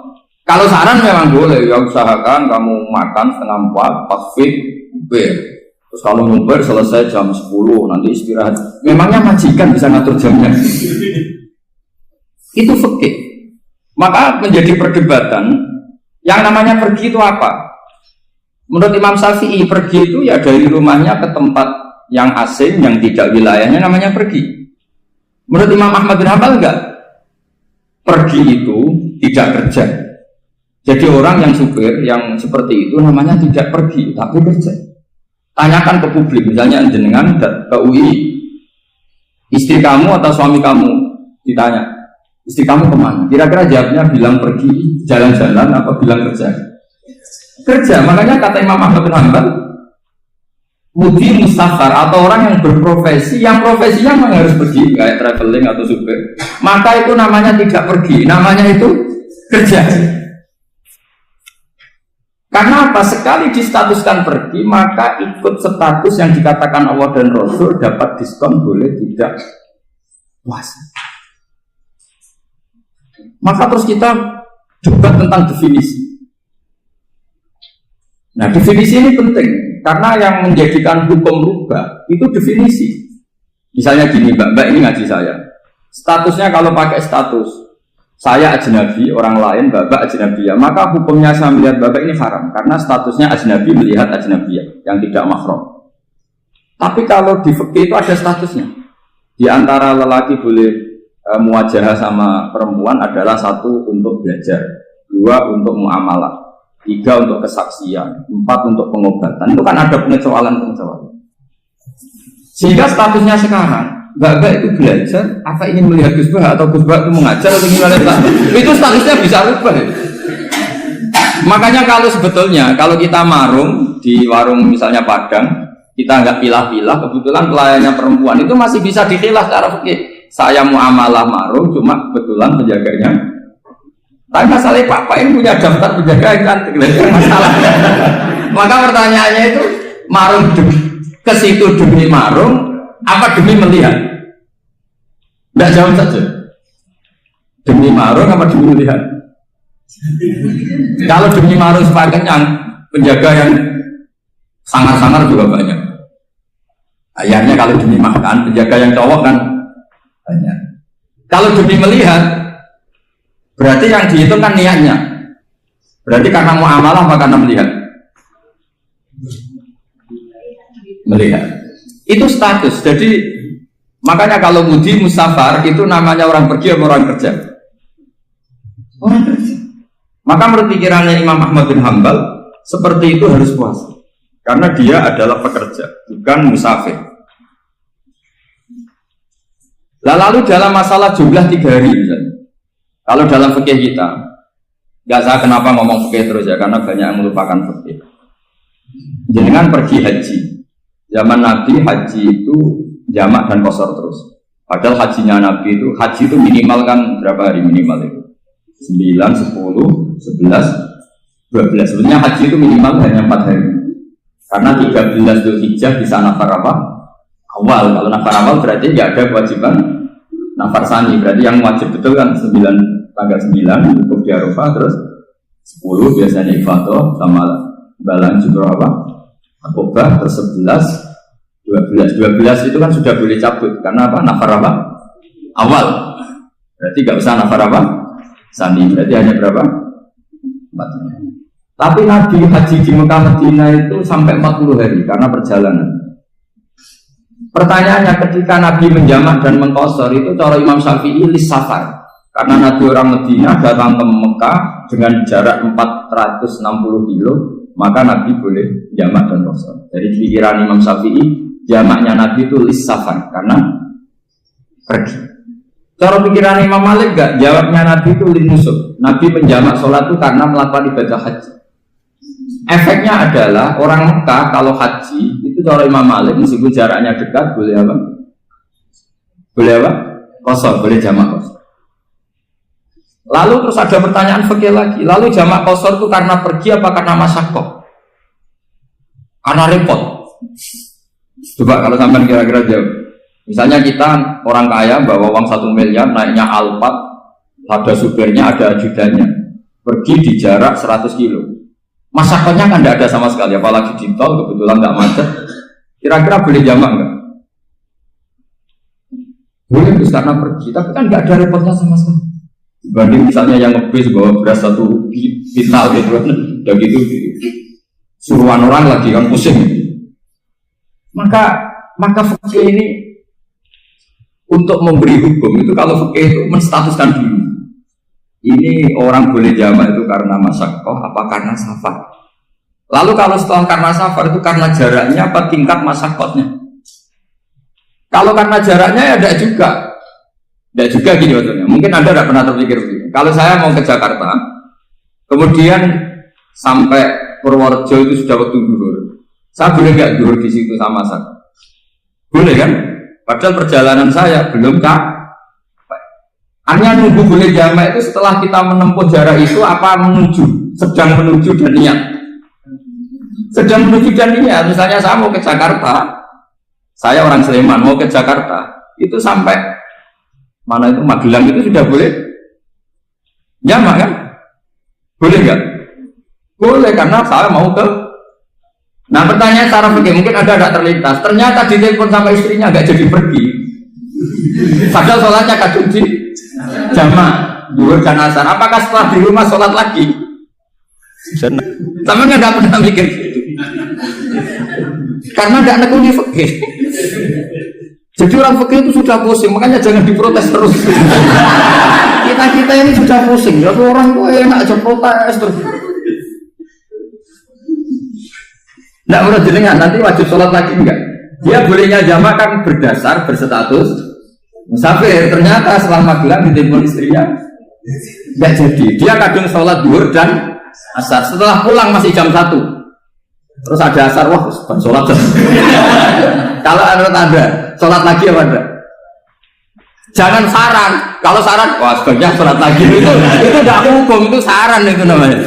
Kalau saran memang boleh, ya usahakan kamu makan 3:30 pas fit, terus kalau nyumpir selesai jam 10 nanti istirahat. Memangnya majikan bisa ngatur jamnya? Itu fikih. Maka menjadi perdebatan. Yang namanya pergi itu apa? Menurut Imam Syafi'i pergi itu ya dari rumahnya ke tempat yang asing yang tidak wilayahnya namanya pergi. Menurut Imam Ahmad bin Hanbal enggak. Pergi itu tidak kerja. Jadi orang yang supir yang seperti itu namanya tidak pergi tapi kerja. Tanyakan ke publik, misalnya jenengan ke UI, istri kamu atau suami kamu ditanya, istri kamu kemana? Kira-kira jawabnya bilang pergi jalan-jalan apa bilang kerja? Kerja. Makanya kata Imam Ahmad bin Hanbal, mudi mustafar atau orang yang berprofesi, yang profesinya memang harus pergi kayak traveling atau supir, maka itu namanya tidak pergi, namanya itu kerja. Karena apa? Sekali distatuskan pergi, maka ikut status yang dikatakan Allah dan Rasul dapat diskon boleh tidak puasa. Maka terus kita debat tentang definisi. Nah, definisi ini penting karena yang menjadikan hukum rubah itu definisi. Misalnya gini, Mbak ini ngaji saya. Statusnya kalau pakai status saya ajnabi, orang lain Bapak ajnabiyah, maka hukumnya saya melihat Bapak ini haram karena statusnya ajnabi melihat ajnabiyah yang tidak mahram. Tapi kalau di fikih itu ada statusnya. Di antara lelaki boleh muwajahah sama perempuan adalah 1 untuk belajar, 2 untuk muamalah, 3 untuk kesaksian, 4 untuk pengobatan. Itu kan ada pengecualian. Sehingga statusnya sekarang Bapak itu belajar, apa ingin melihat Gus Bah atau Gus Bah itu mengajar atau gimana? Itu statusnya bisa rubah. Makanya kalau sebetulnya kalau kita marung di warung misalnya Padang, kita nggak pilah-pilah, kebetulan pelayannya perempuan itu masih bisa dikhilaf secara fikih. Saya muamalah marung, cuma kebetulan penjaganya. Tapi masalahnya Pak yang punya daftar penjaga yang cantik, itu masalah. Maka pertanyaannya itu marung ke situ demi marung, apa demi melihat? Tidak jawab saja. Demi marung apa demi melihat? Kalau demi marung supaya kenyang, penjaga yang sangar-sangar juga banyak. Ayahnya kalau demi makan, penjaga yang cowok kan banyak. Kalau demi melihat, berarti yang dihitung kan niatnya. Berarti karena muamalah apa karena melihat? Melihat. Itu status. Jadi makanya kalau mudi musafar itu namanya orang pergi atau orang kerja? Orang kerja. Maka menurut pikirannya Imam Ahmad bin Hanbal seperti itu harus puasa. Karena dia adalah pekerja, bukan musafir. Lalu dalam masalah jumlah 3 hari misalnya. Kalau dalam fikih kita, nggak saya kenapa ngomong fikih terus ya, karena banyak yang melupakan fikih. Jenengan pergi haji. Zaman Nabi haji itu jamak dan qashar terus. Padahal hajinya Nabi itu minimal kan berapa hari minimal itu? 9, 10, 11, 12. Sebenarnya haji itu minimal hanya 4 hari. Karena 13 Dzulhijjah bisa nafar apa? Awal. Kalau nafar awal berarti nggak ada kewajiban nafar sani. Berarti yang wajib betul kan tanggal 9 untuk di Arafah, terus 10 biasanya ifadah sama balan jumroh apa? Akobah, terus 12 itu kan sudah boleh cabut karena apa? Nafar apa? Awal. Berarti nggak usah nafar apa? Sani. Berarti hanya berapa? 4. Tapi Nabi haji di Mekah Madinah itu sampai 40 hari karena perjalanan. Pertanyaannya ketika Nabi menjamak dan mengqashar itu cara Imam Syafi'i lis safar. Karena Nabi orang Madinah datang ke Mekah dengan jarak 460 kilo, maka Nabi boleh jamak dan qashar. Jadi pikiran Imam Syafi'i jamaknya Nabi itu lis safar karena pergi. Cara pikiran Imam Malik enggak, jawabnya Nabi itu lin nusuk. Nabi menjamak sholat itu karena melakukan ibadah haji. Efeknya adalah orang Mekah kalau haji itu cara Imam Malik meskipun jaraknya dekat boleh apa? Boleh apa? Qashar, boleh jamak qashar. Lalu terus ada pertanyaan fikih lagi. Lalu jamak qashar itu karena pergi apa karena masyaqqah? Karena repot. Coba kalau sampai kira-kira jawab. Misalnya kita orang kaya bawa uang 1 miliar naiknya Alphard, ada supirnya, ada ajudannya, pergi di jarak 100 kilo. Masyarakatnya kan tidak ada sama sekali, apalagi di tol kebetulan nggak macet. Kira-kira boleh jamak nggak? Boleh terus karena pergi, tapi kan nggak ada repotnya sama sekali. Dibanding misalnya yang ngebis bawa beras 1 kintal gitu, udah gitu suruhan orang lagi kan pusing. Maka fikih ini untuk memberi hukum itu kalau fikih itu menstatuskan dulu. Ini orang boleh jamak itu karena masyaqqah apa karena safar. Lalu kalau setelah karena safar itu karena jaraknya apa tingkat masyaqqahnya? Kalau karena jaraknya ya tidak juga. Tidak juga gini waktunya. Mungkin Anda tidak pernah terpikir begini. Kalau saya mau ke Jakarta, kemudian sampai Purworejo itu sudah waktu zuhur. Saya boleh nggak zuhur di situ sama saya? Boleh kan? Padahal perjalanan saya belum hanya nunggu boleh jamak itu setelah kita menempuh jarak itu apa menuju, sedang menuju dan niat. Sedang menuju dan niat. Misalnya saya mau ke Jakarta, saya orang Sleman mau ke Jakarta, itu sampai mana itu Magelang itu sudah boleh Jamak kan? Boleh nggak? Boleh karena saya mau ke. Nah pertanyaan secara fikih mungkin ada nggak terlintas. Ternyata ditelepon sama istrinya nggak jadi pergi. Padahal sholatnya kadung di jamak, zuhur dan asar. Apakah setelah di rumah sholat lagi? Sama nggak pernah mikir gitu. Karena nggak nekuni fikih. Jadi orang fikih itu sudah pusing, makanya jangan diprotes terus. Kita ini sudah pusing, ya orang kok enak aja protes terus. Nggak menurut jenengan nanti wajib sholat lagi enggak? Dia bolehnya jamak kan berdasar berstatus musafir. Ternyata setelah magelang ditelepon istrinya nggak jadi. Dia kadang sholat zuhur dan asar. Setelah pulang masih jam 1. Terus ada asar, wah bukan sholat. Kalau menurut Anda sholat lagi apa enggak? Jangan saran. Kalau saran, wah sebaiknya sholat lagi. Itu tidak hukum, itu saran itu namanya.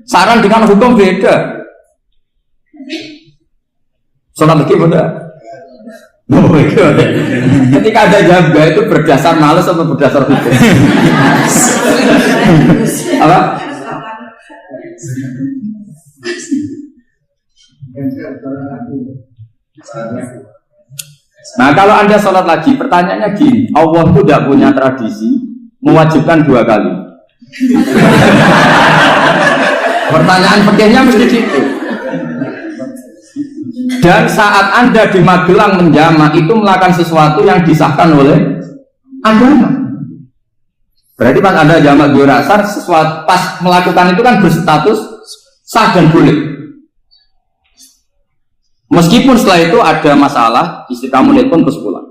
Saran dengan hukum beda. Sholat lagi beda. Ketika ada jaga itu berdasar malas atau berdasar hukum? Apa? Nah kalau Anda sholat lagi, pertanyaannya gini, Allah itu tidak punya tradisi mewajibkan 2 kali. Pertanyaan fikihnya mesti gitu. Dan saat Anda di Magelang menjamak itu melakukan sesuatu yang disahkan oleh agama. Berarti pas Anda jamak zuhur asar, sesuatu pas melakukan itu kan berstatus sah dan boleh. Meskipun setelah itu ada masalah, istri kamu telepon terus pulang.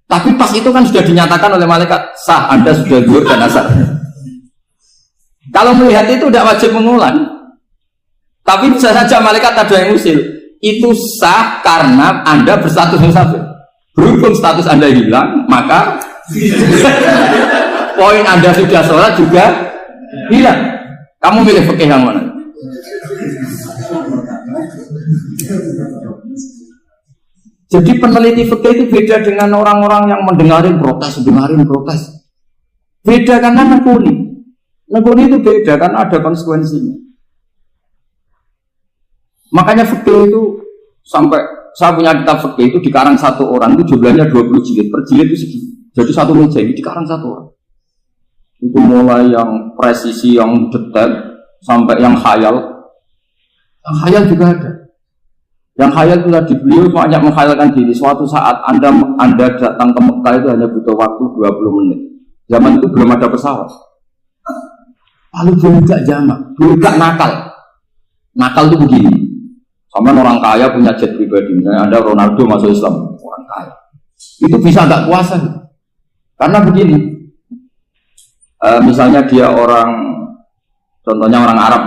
Tapi pas itu kan sudah dinyatakan oleh malaikat sah, Anda sudah zuhur dan asar. Kalau melihat itu tidak wajib mengulang. Tapi bisa saja malaikat ada yang usil. Itu sah karena Anda berstatus musafir. Berhubung status Anda hilang, maka poin Anda sudah sholat juga hilang. Kamu milih fikih yang mana? Jadi peneliti fikih itu beda dengan orang-orang yang mendengarin protes. Beda karena nekuni. Nekuni itu beda karena ada konsekuensinya. Makanya fikih itu sampai saya punya kitab fikih itu dikarang 1 orang itu jumlahnya 20 jilid. Per jilid itu segini. Jadi 1 meja ini dikarang 1 orang. Itu mulai yang presisi, yang detail sampai yang khayal. Yang khayal juga ada. Yang khayal itu tadi beliau banyak menghayalkan diri. Suatu saat Anda datang ke Mekah itu hanya butuh waktu 20 menit. Zaman itu belum ada pesawat. Lalu belum gak jamak, belum gak nakal. Nakal itu begini. Sama orang kaya punya jet pribadi. Misalnya Anda Ronaldo masuk Islam, orang kaya. Itu bisa gak puasa. Karena begini. Misalnya dia contohnya orang Arab.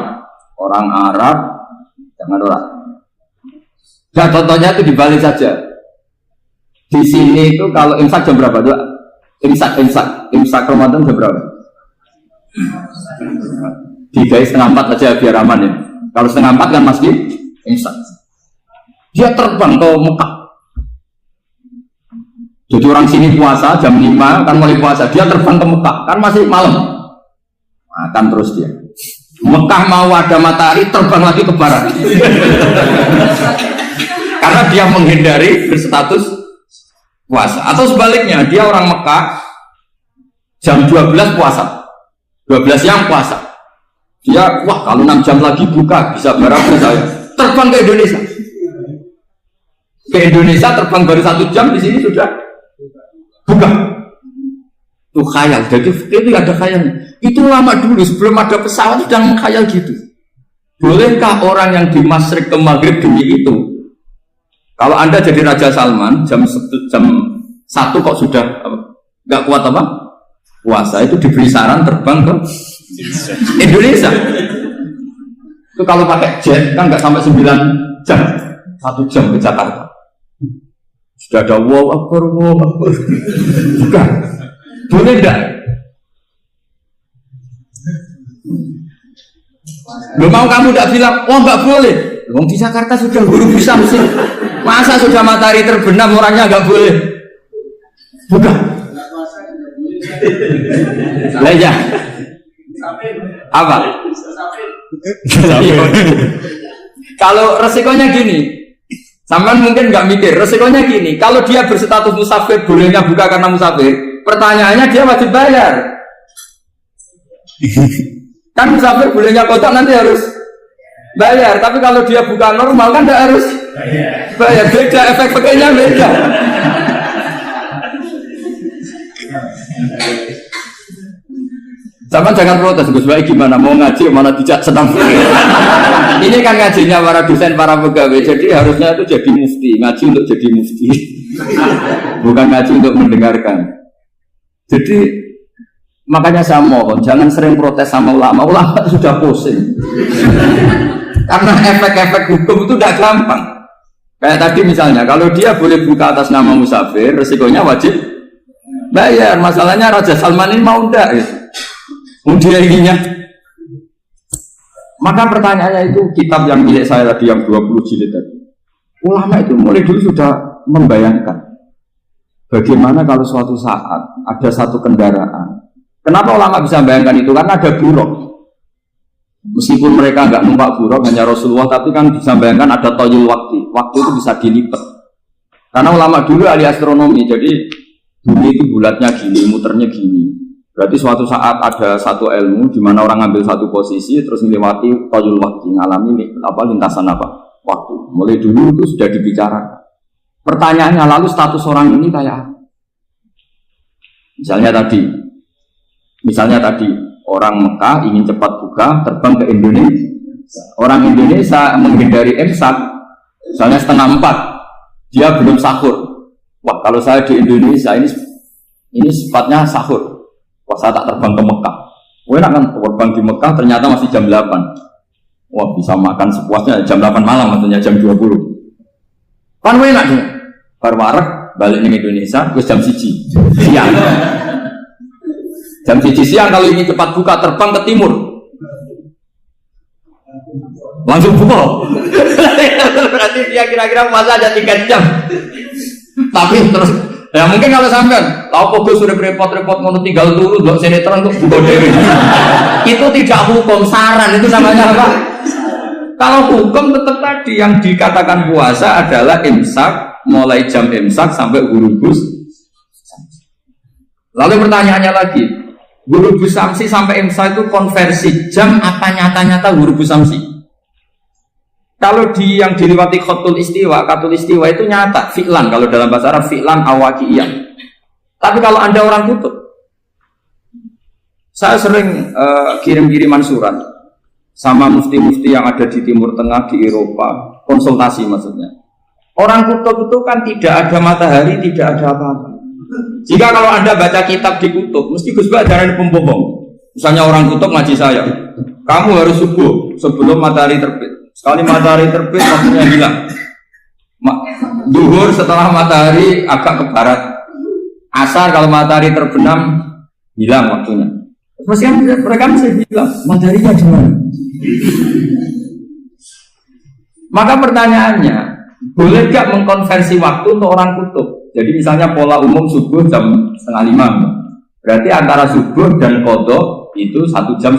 Orang Arab, jangan orang. Nah, contohnya itu dibalik saja. Di sini itu kalau imsak jam berapa? Imsak Ramadan jam berapa? 3:30 aja biar aman ya. Kalau 3:30 kan masih imsak. Dia terbang ke Mekah. Jadi orang sini puasa jam 5 kan mulai puasa. Dia terbang ke Mekah kan masih malam. Makan terus dia. Mekah mau ada matahari terbang lagi ke barat. Karena dia menghindari berstatus puasa. Atau sebaliknya, dia orang Mekah jam 12 puasa. 12 siang puasa. Dia, wah kalau 6 jam lagi buka, bisa berapa saya. Terbang ke Indonesia. Ke Indonesia terbang baru 1 jam, di sini sudah buka. Itu khayal. Jadi itu ada khayalnya. Itu lama dulu, sebelum ada pesawat sudah mengkhayal gitu. Bolehkah orang yang di Masyrik ke Maghrib demi itu? Kalau Anda jadi Raja Salman, jam 1 kok sudah nggak kuat apa? Puasa, itu diberi saran terbang ke Indonesia. Itu kalau pakai jet kan nggak sampai 9 jam, 1 jam ke Jakarta. Sudah ada wow akbar. Bukan, boleh enggak? Belum mau kamu tidak bilang, oh nggak boleh. Wong di Jakarta sudah guru bisa mesin. Masa sudah matahari terbenam orangnya nggak boleh? Bukan. Lah ya. Apa? Kalau resikonya gini, sampean mungkin nggak mikir, resikonya gini, kalau dia berstatus musafir, bolehnya buka karena musafir, pertanyaannya dia wajib bayar. Kan musafir bolehnya kotak nanti harus bayar, tapi kalau dia buka normal kan tidak harus bayar, beda efek-efeknya beda. Sama jangan protes, Gus Baik gimana mau ngaji, mana tidak senang. Ini kan ngajinya para dosen, para pegawai, jadi harusnya itu jadi mufti, ngaji untuk jadi mufti, bukan ngaji untuk mendengarkan. Jadi makanya saya mohon jangan sering protes sama ulama, ulama sudah pusing. Karena efek-efek hukum itu tidak gampang. Kayak tadi misalnya, kalau dia boleh buka atas nama musafir, resikonya wajib bayar. Masalahnya Raja Salman ini mau enggak gitu. Dia inginnya. Maka pertanyaannya itu kitab yang milik saya tadi yang 20 jilid tadi. Ulama itu mulai dulu sudah membayangkan bagaimana kalau suatu saat ada satu kendaraan. Kenapa ulama bisa membayangkan itu? Karena ada buruk. Meskipun mereka enggak numpak buruk, hanya Rasulullah, tapi kan bisa membayangkan ada toyul waktu. Waktu itu bisa dilipat. Karena ulama dulu ahli astronomi, jadi bumi itu bulatnya gini, muternya gini. Berarti suatu saat ada satu ilmu di mana orang ngambil satu posisi terus melewati toyul waktu, ngalami lintasan waktu. Mulai dulu itu sudah dibicarakan. Pertanyaannya lalu status orang ini kayak apa? Misalnya tadi orang Mekah ingin cepat buka terbang ke Indonesia. Orang Indonesia menghindari imsak, misalnya 3:30, dia belum sahur. Wah, kalau saya di Indonesia ini sifatnya sahur. Wah, saya tak terbang ke Mekah. Wah, enak kan terbang di Mekah ternyata masih jam 8. Wah, bisa makan sepuasnya jam 8 malam, maksudnya jam 20. Kan enak nih. Barwarek balik ke Indonesia terus jam 1 siang. Jam 1 siang kalau ingin cepat buka terbang ke timur. Langsung buka. Berarti dia kira-kira puasa aja 3 jam. Tapi terus ya mungkin kalau sampean tahu kok sudah repot-repot ngono tinggal turu ndok sinetron untuk buka dhewe. Itu tidak hukum, saran itu namanya apa? Kalau hukum tetap tadi yang dikatakan puasa adalah imsak, mulai jam imsak sampai ghurubus. Lalu pertanyaannya lagi, ghurubus samsi sampai imsak itu konversi jam apa nyata-nyata ghurubus samsi? Kalau yang diliwati khatul istiwa itu nyata, fi'lan, kalau dalam bahasa Arab fi'lan awaqiyah. Tapi kalau Anda orang kutub, saya sering kirim-kiriman surat sama mufti-mufti yang ada di Timur Tengah, di Eropa, konsultasi maksudnya. Orang kutub itu kan tidak ada matahari, tidak ada apa-apa. Jika kalau Anda baca kitab di kutub, mesti Gus Bah jangan pembohong. Misalnya orang kutub ngaji saya, kamu harus subuh sebelum matahari terbit. Sekali matahari terbit waktunya hilang. Duhur setelah matahari agak ke barat. Asar kalau matahari terbenam hilang waktunya. Terus mereka bisa bilang mataharinya di mana? Maka pertanyaannya, boleh gak mengkonversi waktu untuk orang kutub? Jadi misalnya pola umum subuh jam 4:30. Berarti antara subuh dan qadha itu 1,5 jam.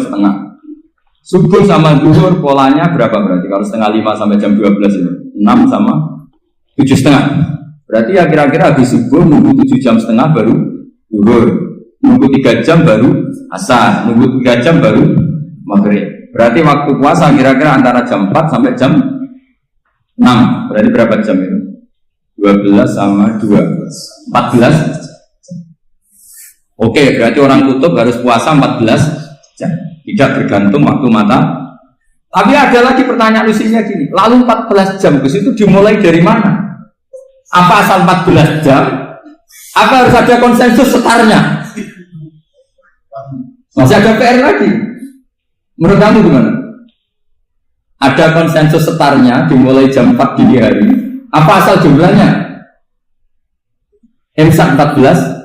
Subuh sama zuhur polanya berapa berarti? Kalau 4:30 sampai jam 12 itu 6 sama 7,5. Berarti ya kira-kira habis subuh nunggu 7,5 jam baru zuhur, nunggu 3 jam baru asar, nunggu 3 jam baru maghrib. Berarti waktu puasa kira-kira antara jam 4 sampai jam 6. Berarti berapa jam itu? 12 sama 2 14. Oke, berarti orang kutub harus puasa 14 jam. Tidak bergantung waktu mata. Tapi ada lagi pertanyaan lucunya gini, lalu 14 jam ke situ dimulai dari mana? Apa asal 14 jam? Apa harus ada konsensus setarnya? Masih ada PR lagi. Menurut kamu gimana? Ada konsensus setarnya dimulai jam 4 dini hari. Apa asal jumlahnya? Imsak 14.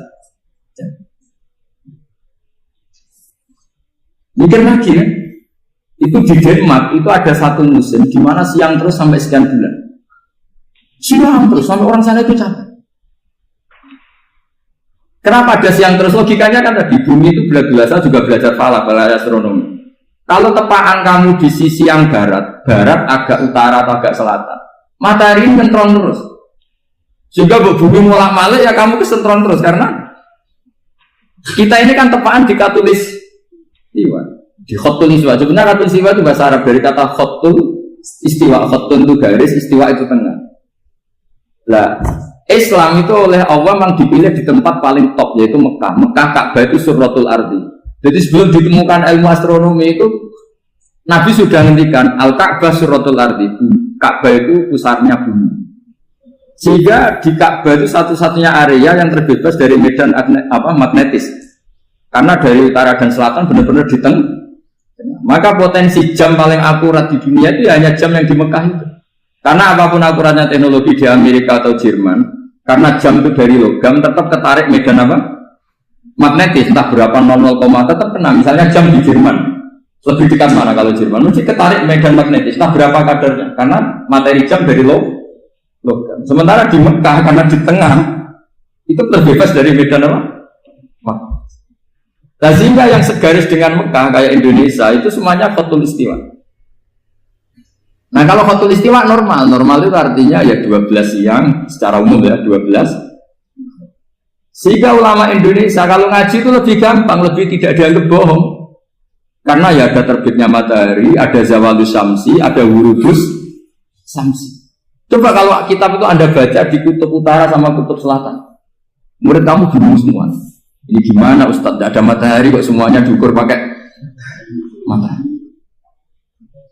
Mikir lagi ya, itu di Denmark itu ada satu musim di mana siang terus sampai sekian bulan. Siang terus sampai orang sana itu capek. Kenapa ada siang terus? Logikanya kan tadi bumi itu biasa juga belajar falak, belajar astronomi. Kalau tepaan kamu di sisi yang barat agak utara atau agak selatan, matahari ini sentron terus. Sehingga bumi mulak-malik ya kamu kesentron terus karena kita ini kan tepaan di katulis istiwa. Di khotul istiwa. Sebenarnya khotul istiwa itu bahasa Arab dari kata khotul istiwa. Khotul itu garis, istiwa itu tengah. Lah, Islam itu oleh Allah memang dipilih di tempat paling top yaitu Mekah. Mekah Ka'bah itu suratul ardi. Jadi sebelum ditemukan ilmu astronomi itu Nabi sudah ngendikan Al-Ka'bah suratul ardi. Ka'bah itu pusarnya bumi. Sehingga di Ka'bah itu satu-satunya area yang terbebas dari medan magnetis. Karena dari utara dan selatan benar-benar di tengah. Maka potensi jam paling akurat di dunia itu hanya jam yang di Mekah itu. Karena apapun akuratnya teknologi di Amerika atau Jerman, karena jam itu dari logam tetap ketarik medan apa? Magnetis, entah berapa 00, tetap kena. Misalnya jam di Jerman, lebih dekat mana kalau Jerman? Mesti ketarik medan magnetis, entah berapa kadarnya. Karena materi jam dari logam. Sementara di Mekah, karena di tengah, itu terbebas dari medan apa? Nah, sehingga yang segaris dengan Mekah kayak Indonesia itu semuanya khotul istiwa. Nah kalau khotul istiwa normal itu artinya ya 12 siang secara umum ya 12. Sehingga ulama Indonesia kalau ngaji itu lebih gampang, lebih tidak dianggap bohong. Karena ya ada terbitnya matahari, ada zawalus syamsi, ada wurudus syamsi. Coba kalau kitab itu Anda baca di kutub utara sama kutub selatan, murid kamu bingung semua. Ini gimana Ustadz? Tidak ada matahari kok semuanya diukur pakai matahari.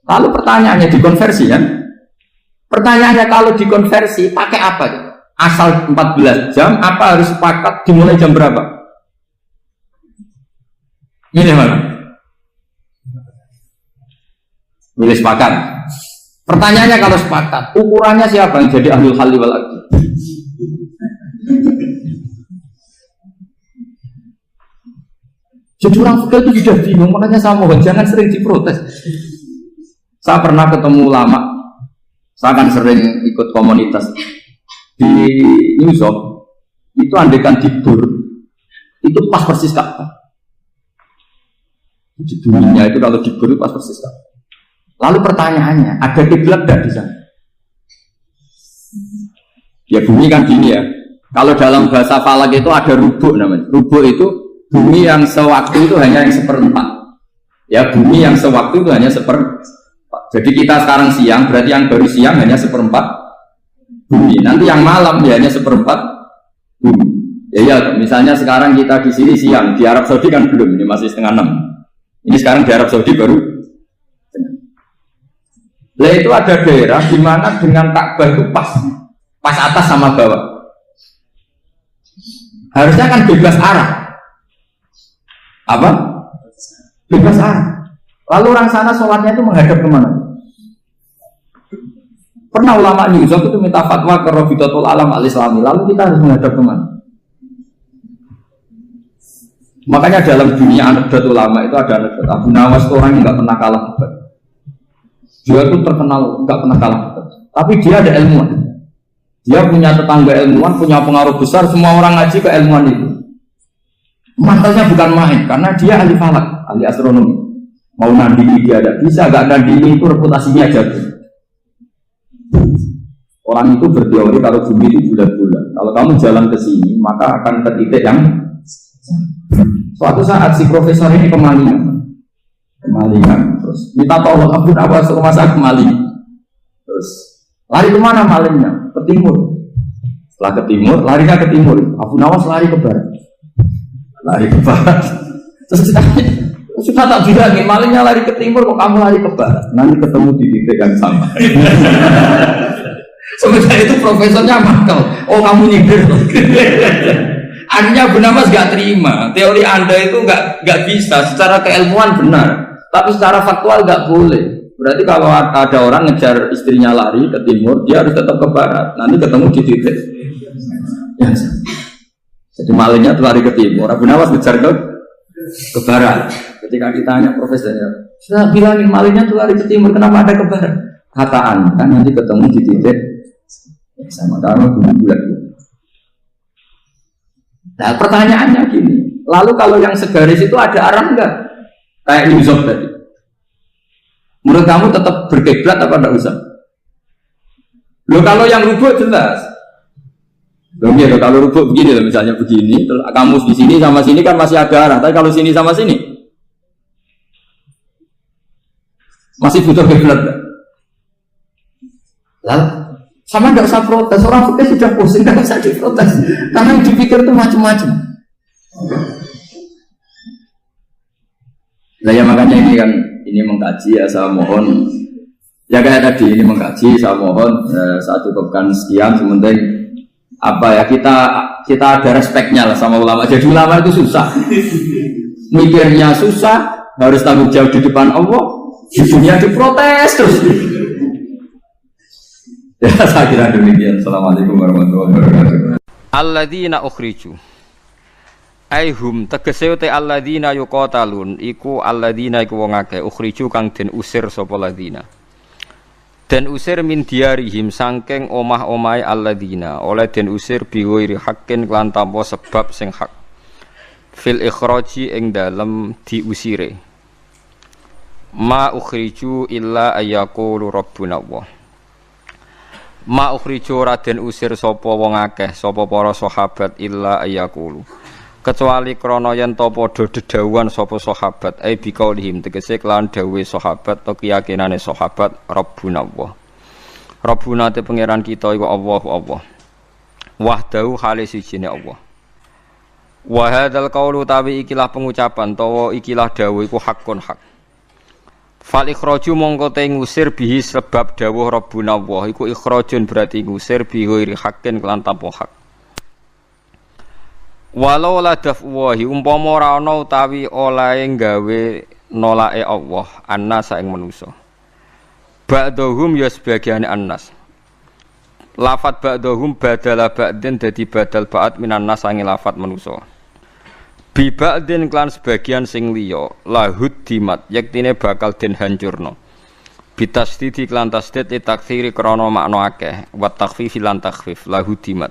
Lalu pertanyaannya dikonversi kan? Pertanyaannya kalau dikonversi pakai apa? Asal 14 jam, apa harus sepakat dimulai jam berapa? Milih mana? Milih sepakat. Pertanyaannya kalau sepakat, ukurannya siapa yang jadi ahlul halli wal aqdi? Jadi orang fikih itu sudah bingung, makanya saya mohon jangan sering diprotes. Saya pernah ketemu ulama, saya kan sering ikut komunitas di New York, itu andekan tidur, itu pas persis Ka'bah. Di dunia itu kalau tidur itu pas persis Ka'bah. Lalu pertanyaannya, ada kiblat tidak di sana? Ya bumi kan gini ya, kalau dalam bahasa falak itu ada rubuk namanya. Rubuk itu bumi yang sewaktu itu hanya yang seperempat. Ya bumi yang sewaktu itu hanya seperempat. Jadi kita sekarang siang, berarti yang baru siang hanya seperempat bumi. Nanti yang malam ya hanya seperempat bumi. Ya, misalnya sekarang kita di sini siang, di Arab Saudi kan belum, ini masih setengah 6. Ini sekarang di Arab Saudi baru. Lah itu ada daerah di mana dengan Ka'bah itu pas atas sama bawah. Harusnya kan bebas arah. Apa? Bebas arah. Lalu orang sana sholatnya itu menghadap kemana? Pernah ulama New York itu minta fatwa ke Rabitatul Alam al-Islami. Lalu kita harus menghadap kemana? Makanya dalam dunia anekdot ulama itu ada anekdot Abu Nawas itu orang yang nggak pernah kalah debat. Dia itu terkenal nggak pernah kalah debat. Tapi dia ada ilmuwan. Dia punya tetangga ilmuwan, punya pengaruh besar. Semua orang ngaji ke ilmuwan itu. Mantelnya bukan main, karena dia ahli falak, ahli astronomi. Mau nandingi dia ada bisa, gak nandingi itu reputasinya jatuh. Orang itu berteori kalau bumi itu bulat-bulat. Kalau kamu jalan ke sini, maka akan ke titik yang suatu saat si profesor ini kemalingan, terus minta tolong Abu Nawas rumah saya kemalingan. Terus lari kemana malingnya? Ke timur. Setelah ke timur, larinya ke timur. Abu Nawas lari ke barat. Terus sudah tak bilangin, malingnya lari ke timur, kok kamu lari ke barat? Nanti ketemu di titik yang sama. Sementara itu profesornya makal. Oh kamu nyindir. Akhirnya Abu Nawas gak terima. Teori Anda itu gak bisa. Secara keilmuan benar, tapi secara faktual gak boleh. Berarti kalau ada orang ngejar istrinya lari ke timur, dia harus tetap ke barat. Nanti ketemu di titik. Ya, jadi malingnya tuh lari ke timur. Abu Nawas ngejar ke barat. Ketika ditanya profesornya, saya bilangin malingnya tuh lari ke timur, kenapa ada ke barat? Kata Anda kan nanti ketemu di titik sama kamu bulat. Nah pertanyaannya gini, lalu kalau yang segaris itu ada arah enggak? Kayak Yusuf tadi. Menurut kamu tetap berkiblat apa enggak usah? Loh kalau yang rubuh jelas. Loh gitu, kalau rubuh begini loh, misalnya begini, terus kamu di sini sama sini kan masih ada arah, tapi kalau sini sama sini masih butuh kiblat. Lalu sama enggak usah protes, orang fikih sudah pusing, enggak usah diprotes. Karena yang dipikir itu macam-macam. Nah ya makanya ini mengkaji ya, saya mohon ya kayak tadi ini mengkaji, saya mohon saya cukupkan sekian, sementing apa ya kita ada respeknya lah sama ulama. Jadi ulama itu susah, mikirnya susah, harus tanggung jawab di depan Allah, di dunia diprotes terus. Ya saya kira demikian. Assalamualaikum warahmatullahi wabarakatuh. Alladzina ukhriju aihum tegese te alladzina yuqatalun iku alladzina iku wong akeh ukhriju kang den usir sapa alladzina den usir min diarihim saking omah-omahe alladzina oleh den usir biwiri hakin lan tanpa sebab sing hak fil ikhraji ing dalem diusire ma ukhriju illa ayyaqulu rabbuna Allah ma ukhriju raden usir sapa wong akeh sapa para sahabat illa ayyaqulu kecuali krana yen ta padha dedhawuhan sapa sahabat ai biqaulihim tegese kelan dawuhe sahabat to keyakinane sahabat rabbuna Allah rabbuna te pangeran kita iku Allah wahdahu hale sijine Allah wa hadzal qaulu tawi ikilah pengucapan tawa ikilah dawuh iku hakun hak fal ikhraju mongko te ngusir bihi sebab dawuh rabbuna Allah iku ikhrajun berarti ngusir bi ghairi hakin kelan tanpa hak walau la dafwahi umpama ora ana utawi olahe gawe nolake Allah annas ing manusa ba'dhum ya sebagian annas lafat ba'dhum badala ba'din dadi badal ba'd minan nas sange lafat manusa bi ba'din klan sebagian sing liya lahud dimat yektine bakal den hancurna bitasdidi klan tasdid takthiri krana makna akeh wa takhfif lan takhfif lahud dimat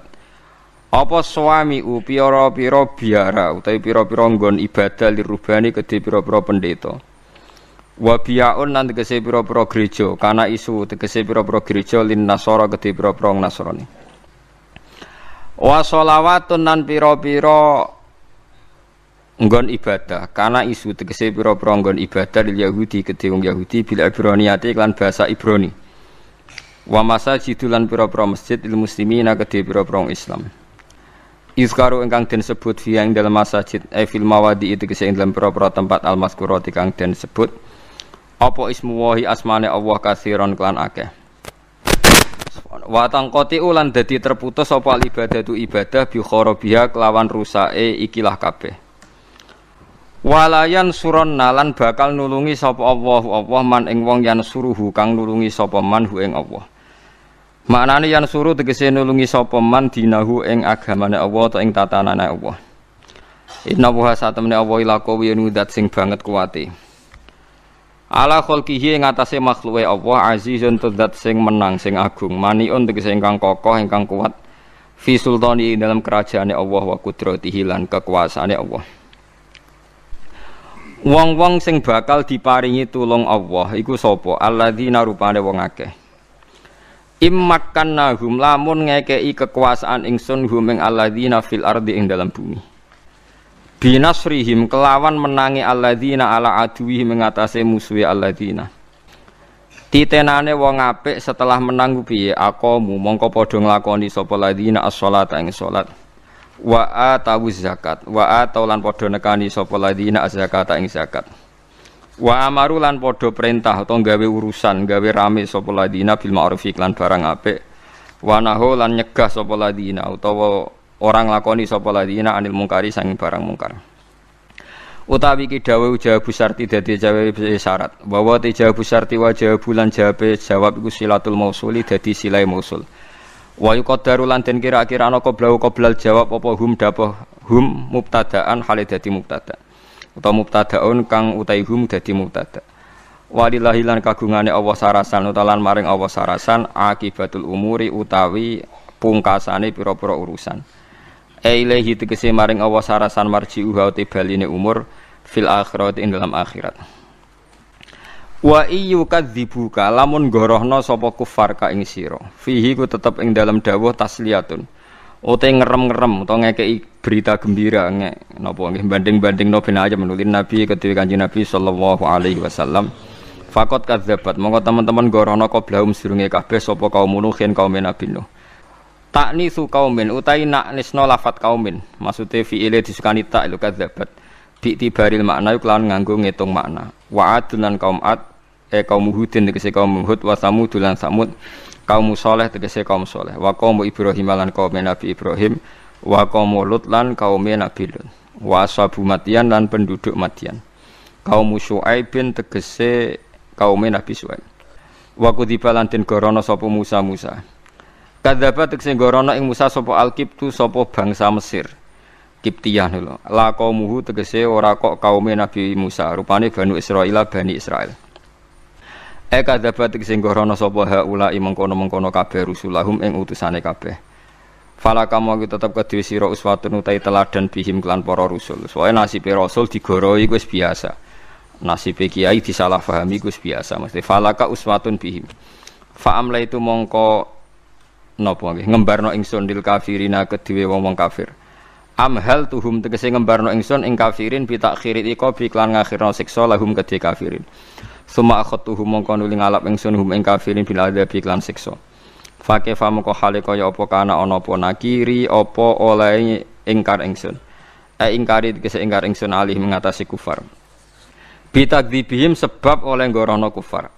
apa suami pira-pira biara utawi pira-pira nggon ibadah lirubani kedhe pira-pira pendeta wa biyaun lan tegese pira-pira gereja kana isu tegese pira-pira gereja lin nasara kedhe pira-pira nasrani wa sholawatun lan pira-pira nggon ibadah kana isu tegese pira-pira nggon ibadah lil Yahudi kedhe wong Yahudi bil ibraniyati lan bahasa Ibrani wa masajidul lan pira-pira masjid lil muslimina kedhe pira-pira Islam Izkaru ingkang den sebut fi ing dalam masjid fil mawadi itu kese ing dalam pira-pira tempat al-mazkurati kang den sebut apa ismu wahi asmane Allah katsiron kelan akeh wa tangqati ulan dadi terputus apa ibadatu ibadah bi kharabiha kelawan rusake ikilah kabeh walayan suron nalan bakal nulungi sapa Allah man ing wong yan suruhu kang nulungi sapa man hu ing Allah maknane yan suruh tegese nulungi sapa man dinahu ing agamane Allah ta ing tatanane Allah. Inna wa satamne Allah ila qawiyyun dat sing banget kuwate. Ala khalqihi ing atase makhluke Allah azizun dat sing menang sing agung maniun tegese ingkang kokoh ingkang kuat fi sultani dalam kerajaane Allah wa qudratihi lan kekuasaane Allah. Wong-wong sing bakal diparingi tulung Allah iku sapa? Alladzina rupane wong akeh. Immakannahum lamun ngekei kekuasaan ingsun hum ing alladzina fil ardi ing dalam bumi binasrihim kelawan menangi alladzina ala aduwihim ing atase musuhe alladzina titenane wong apik setelah menang piye aqamu mongko padha nglakoni sapa alladzina as-sholata ing salat wa atawuz zakat wa ataulan padha nekani sapa alladzina az-zakata ing zakat wa amaru lan padha perintah utawa gawe urusan gawe rame sapa ladina bil ma'ruf lan barang apik wa nahu lan nyegah sapa ladina utawa orang lakoni sapa ladina anil mungkari sanging barang mungkar utawi ki dawuh jawab syarti dadi jawab syarat bahwa te jawab syarti wa jawab lan jawab iku silatul mausuli dadi silai mausul wa yuqaddaru lan den kira-kira ana qoblal jawab apa hum dapah hum mubtadaan hale dadi mubtada utawa mubtadaun kang utaihum dadi mubtada walillahi lan kagungane Allah sarasan utalan maring Allah sarasan akibatul umuri utawi pungkasane pira-pira urusan Ilaihi tegese maring Allah sarasan marji'uha te baline umur fil akhirat ing dalam akhirat. Wa iyu kadzibuka lamun gorohna sapa kufar ka ing sira. Fihi ku tetep ing dalam dawuh tasliyatun. Ote ngerem-ngerem utawa ngekeki berita gembira napa nggih banding-bandingno ben aja menulin Nabi kedue Kanjeng Nabi sallallahu alaihi wasallam. Fakot kadzabat monggo teman-teman gorohna qablahum sedurunge kabeh sapa kaum Nuhin kaum Nabi Nuh. Taknisu kaumin utai naknisno lafat kaumin. Maksude fi'ile disukani tak lu kadzabat. Bi tibaril makna lan nganggo ngitung makna. Wa adlan kaum ad kaum Hudin tegese kaum Hud wa Samud lan Samud kaum Saleh tegese kaum Saleh wa kaum Ibrahim lan kaum Nabi Ibrahim wa kaum Lut lan kaum Nabi Lut wa ashabu Madyan lan penduduk Madyan kaum Syuaib tegese kaum Nabi Syuaib wa kudziba lan den gorono sapa Musa kadzdzaba tegese gorono ing Musa sapa Al-Qibtu sapa bangsa Mesir Kiptiyah lho la kaumuhu tegese ora kok kaum Nabi Musa rupane Bani Israil kadzdzaba sing gorono sapa haula mengkono-mengkono kabeh rusulahum ing utusane kabeh. Fala kamu tetep kedhe sira uswatun utai teladan bihim kelan para rusul. Soale nasibe rasul digoroi wis biasa. Nasibe kiai disalahpahami wis biasa. Mesti falaka uswatun bihim. Fa amla itu mongko napa nggih ngembarno ingsun dil kafirina kedue wong kafir. Amhal tuhum tegese ngembarno ingsun ing kafirin bi takhirit iqabi kelan ngakhirno siksa lahum kedue kafirin. Suma akhatuhum mongko nuli ngalap ingsun hum ing kafirin bil adzabi lan siksa. Fa kaifa mongko hale kaya apa kana ana apa nakiri apa oleh ingkar ingsun. Ingkari tegese ingkar ingsun alih mengatasi kufar. Bi takdzibihim sebab oleh ngorono kufar.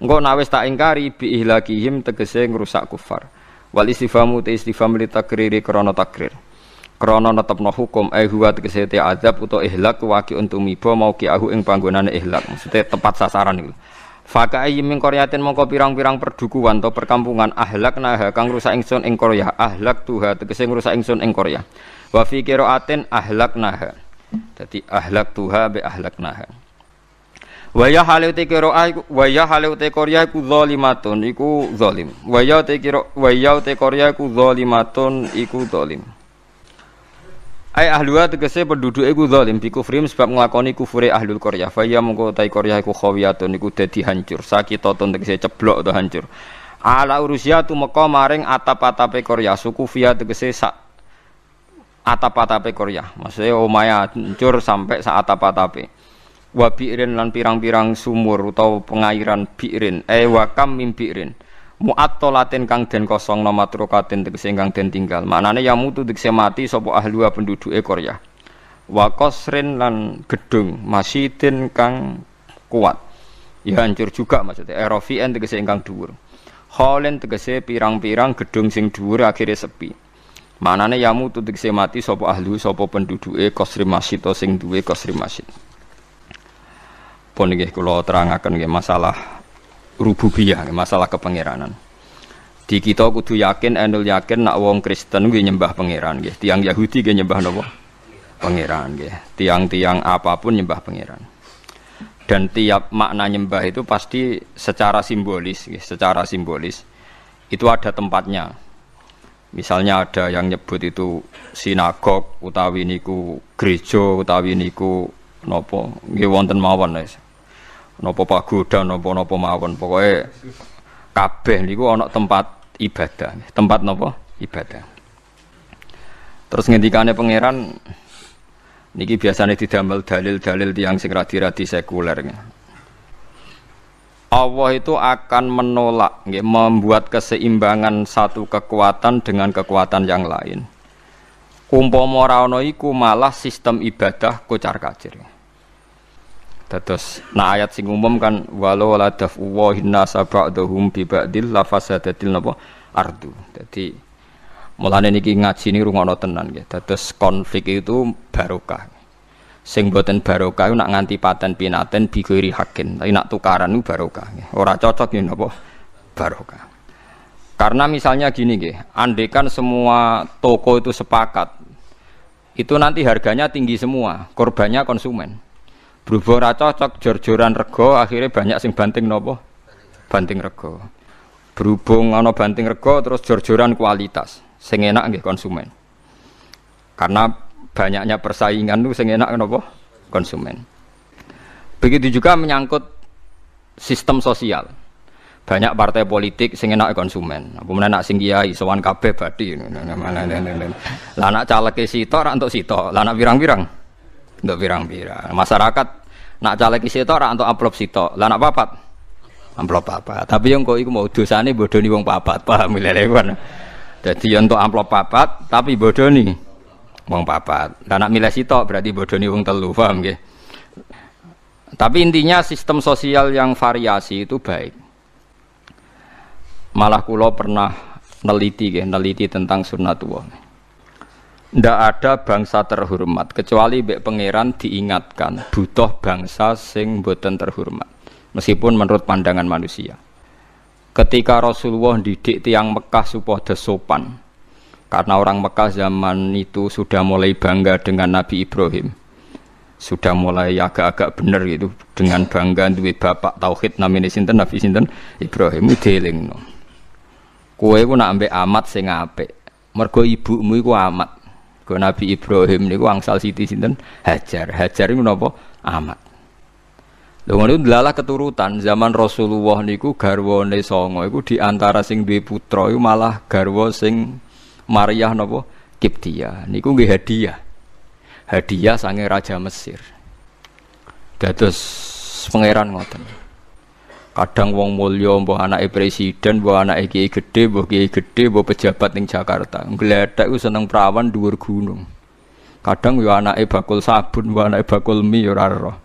Engko nawis tak ingkari bi ihlakihim tegese ngrusak kufar. Wal istifamu te istifham li takriri krana takrir. Krana netepno hukum huwa tegese te azab utawa ihlak waqi untumiba mau ki ahu ing panggonane ihlak maksude tepat sasaran iku fa ka'ayyi min qaryatin mongko pirang-pirang perdukuhan atau perkampungan ahlakna kang rusak ingsun ing Korea ahlak tuha tegese ngrusak ingsun ing Korea wa fi qiraatin ahlaknaha dadi ahlak tuha be ahlaknaha wa ya halute qiraah wa ya halute Korea iku zalimatun iku zalim wa ya te Korea iku zalimatun iku zalim. Ai ahluha tegese penduduk iku zalim bi kufrim sebab nglakoni kufure ahlul Qaryah. Fa ya mongko tai Qaryah iku khawiyatun iku dadi hancur. Sakitatun tegese ceblok utawa hancur. Ala urusia tumeka maring atap-atape Qaryah. Suku fiya tegese sak atap-atape Qaryah. Maksude omahe hancur sampai sak atap-atape. Wa bi'rin lan pirang-pirang sumur utawa pengairan bi'rin. Wa kam min bi'rin. Mu'attolatin kang den kosong nomatrukatin tegese kang den tinggal. Maknane ya mutu tegese mati sapa ahlua penduduke Korea. Wa qasrin lan gedung masjidin kang kuat. Ya hancur juga maksudnya. Rafi'an tegese ingkang dhuwur. Khalin tegese pirang-pirang gedung sing dhuwur akhire sepi. Maknane ya mutu tegese mati sapa ahlu sapa penduduke qasri masjid sing duwe qasri masjid. Pun nggih kula terangaken nggih masalah rububiyah, masalah kepangeranan. Di kita kudu yakin, enul yakin nak wong Kristen nggih nyembah pangeran nggih. Tiang Yahudi nggih nyembah napa? Pangeran nggih. Tiang-tiang apapun nyembah pangeran. Dan tiap makna nyembah itu pasti secara simbolis nggih, secara simbolis. Itu ada tempatnya. Misalnya ada yang nyebut itu sinagog utawi niku gereja utawi niku napa nggih wonten mawon wis. Napa pagoda napa mawon pokoke kabeh niku ana tempat ibadah, tempat napa ibadah. Terus ngendikane pangeran niki biasane didamel dalil-dalil tiyang sing radi-radi sekuler. Allah itu akan menolak nggih, membuat keseimbangan satu kekuatan dengan kekuatan yang lain. Umpama ora ana iku malah sistem ibadah kocar-kacir. Dados nah ayat sing umum kan walau la dafu wa hinnasa ba'dhum bi ba'dil la fasadatil napa ardu. Dadi mulane niki ngaji ni rungokno tenan nggih. Dados konflik itu barokah. Sing boten barokah nak nganti paten pinaten bigori hakin. Tapi nak tukaran itu barokah nggih. Ora cocok yen napa barokah. Karena misalnya gini nggih, andekan semua toko itu sepakat itu nanti harganya tinggi semua, korbannya konsumen. Berhubung ora cocok jor-joran rego akhirnya banyak sing banting nopo banting rego. Berhubung ana banting rego terus jor-joran kualitas sing enak nggih konsumen. Karena banyaknya persaingan itu sing enak napa? Konsumen. Begitu juga menyangkut sistem sosial. Banyak partai politik sing enak konsumen. Apa meneh nak sing kiai sowan kabeh badhe. Lah nak caleg sitok ra entuk sitok. Lah nak pirang-pirang entuk pirang-pirang. Masyarakat nak caleg sitok ra entuk amplop sitok. Lah nak papat amplop papat. Tapi yang kok iku mau dosane bodoni wong papat. Paham lho kan. Dadi entuk amplop papat tapi bodoni wong papat. Lah nak milih sitok berarti bodoni wong telu. Paham nggih? Tapi intinya sistem sosial yang variasi itu baik. Malah kula pernah neliti tentang sunnatullah. Ndak ada bangsa terhormat kecuali mbek pangeran diingatkan butuh bangsa sing boten terhormat. Meskipun menurut pandangan manusia. Ketika Rasulullah didik tiang Mekah supaya sopan. Karena orang Mekah zaman itu sudah mulai bangga dengan Nabi Ibrahim. Sudah mulai agak-agak bener gitu dengan bangga duwe bapak tauhid namine sinten Nabi sinten Ibrahim delingno. Kowe ku nak ambek amat sing apik. Mergo ibumu iku amat. Go Nabi Ibrahim niku angsal siti sinten Hajar. Hajar iku napa? Amat. Lha ngono delalah keturutan zaman Rasulullah niku garwane songo iku di antara sing duwe putra iku malah garwa sing Maryah napa? Kiptiyah. Niku nggih hadiah. Hadiah sange Raja Mesir. Dados pangeran ngoten. Kadang wong mulya mbah anake presiden, mbah anake kiai gedhe, mbah pejabat ning Jakarta. Ngledhek ku seneng prawan dhuwur gunung. Kadang yo anake bakul sabun, mbah anake bakul mie ora roh.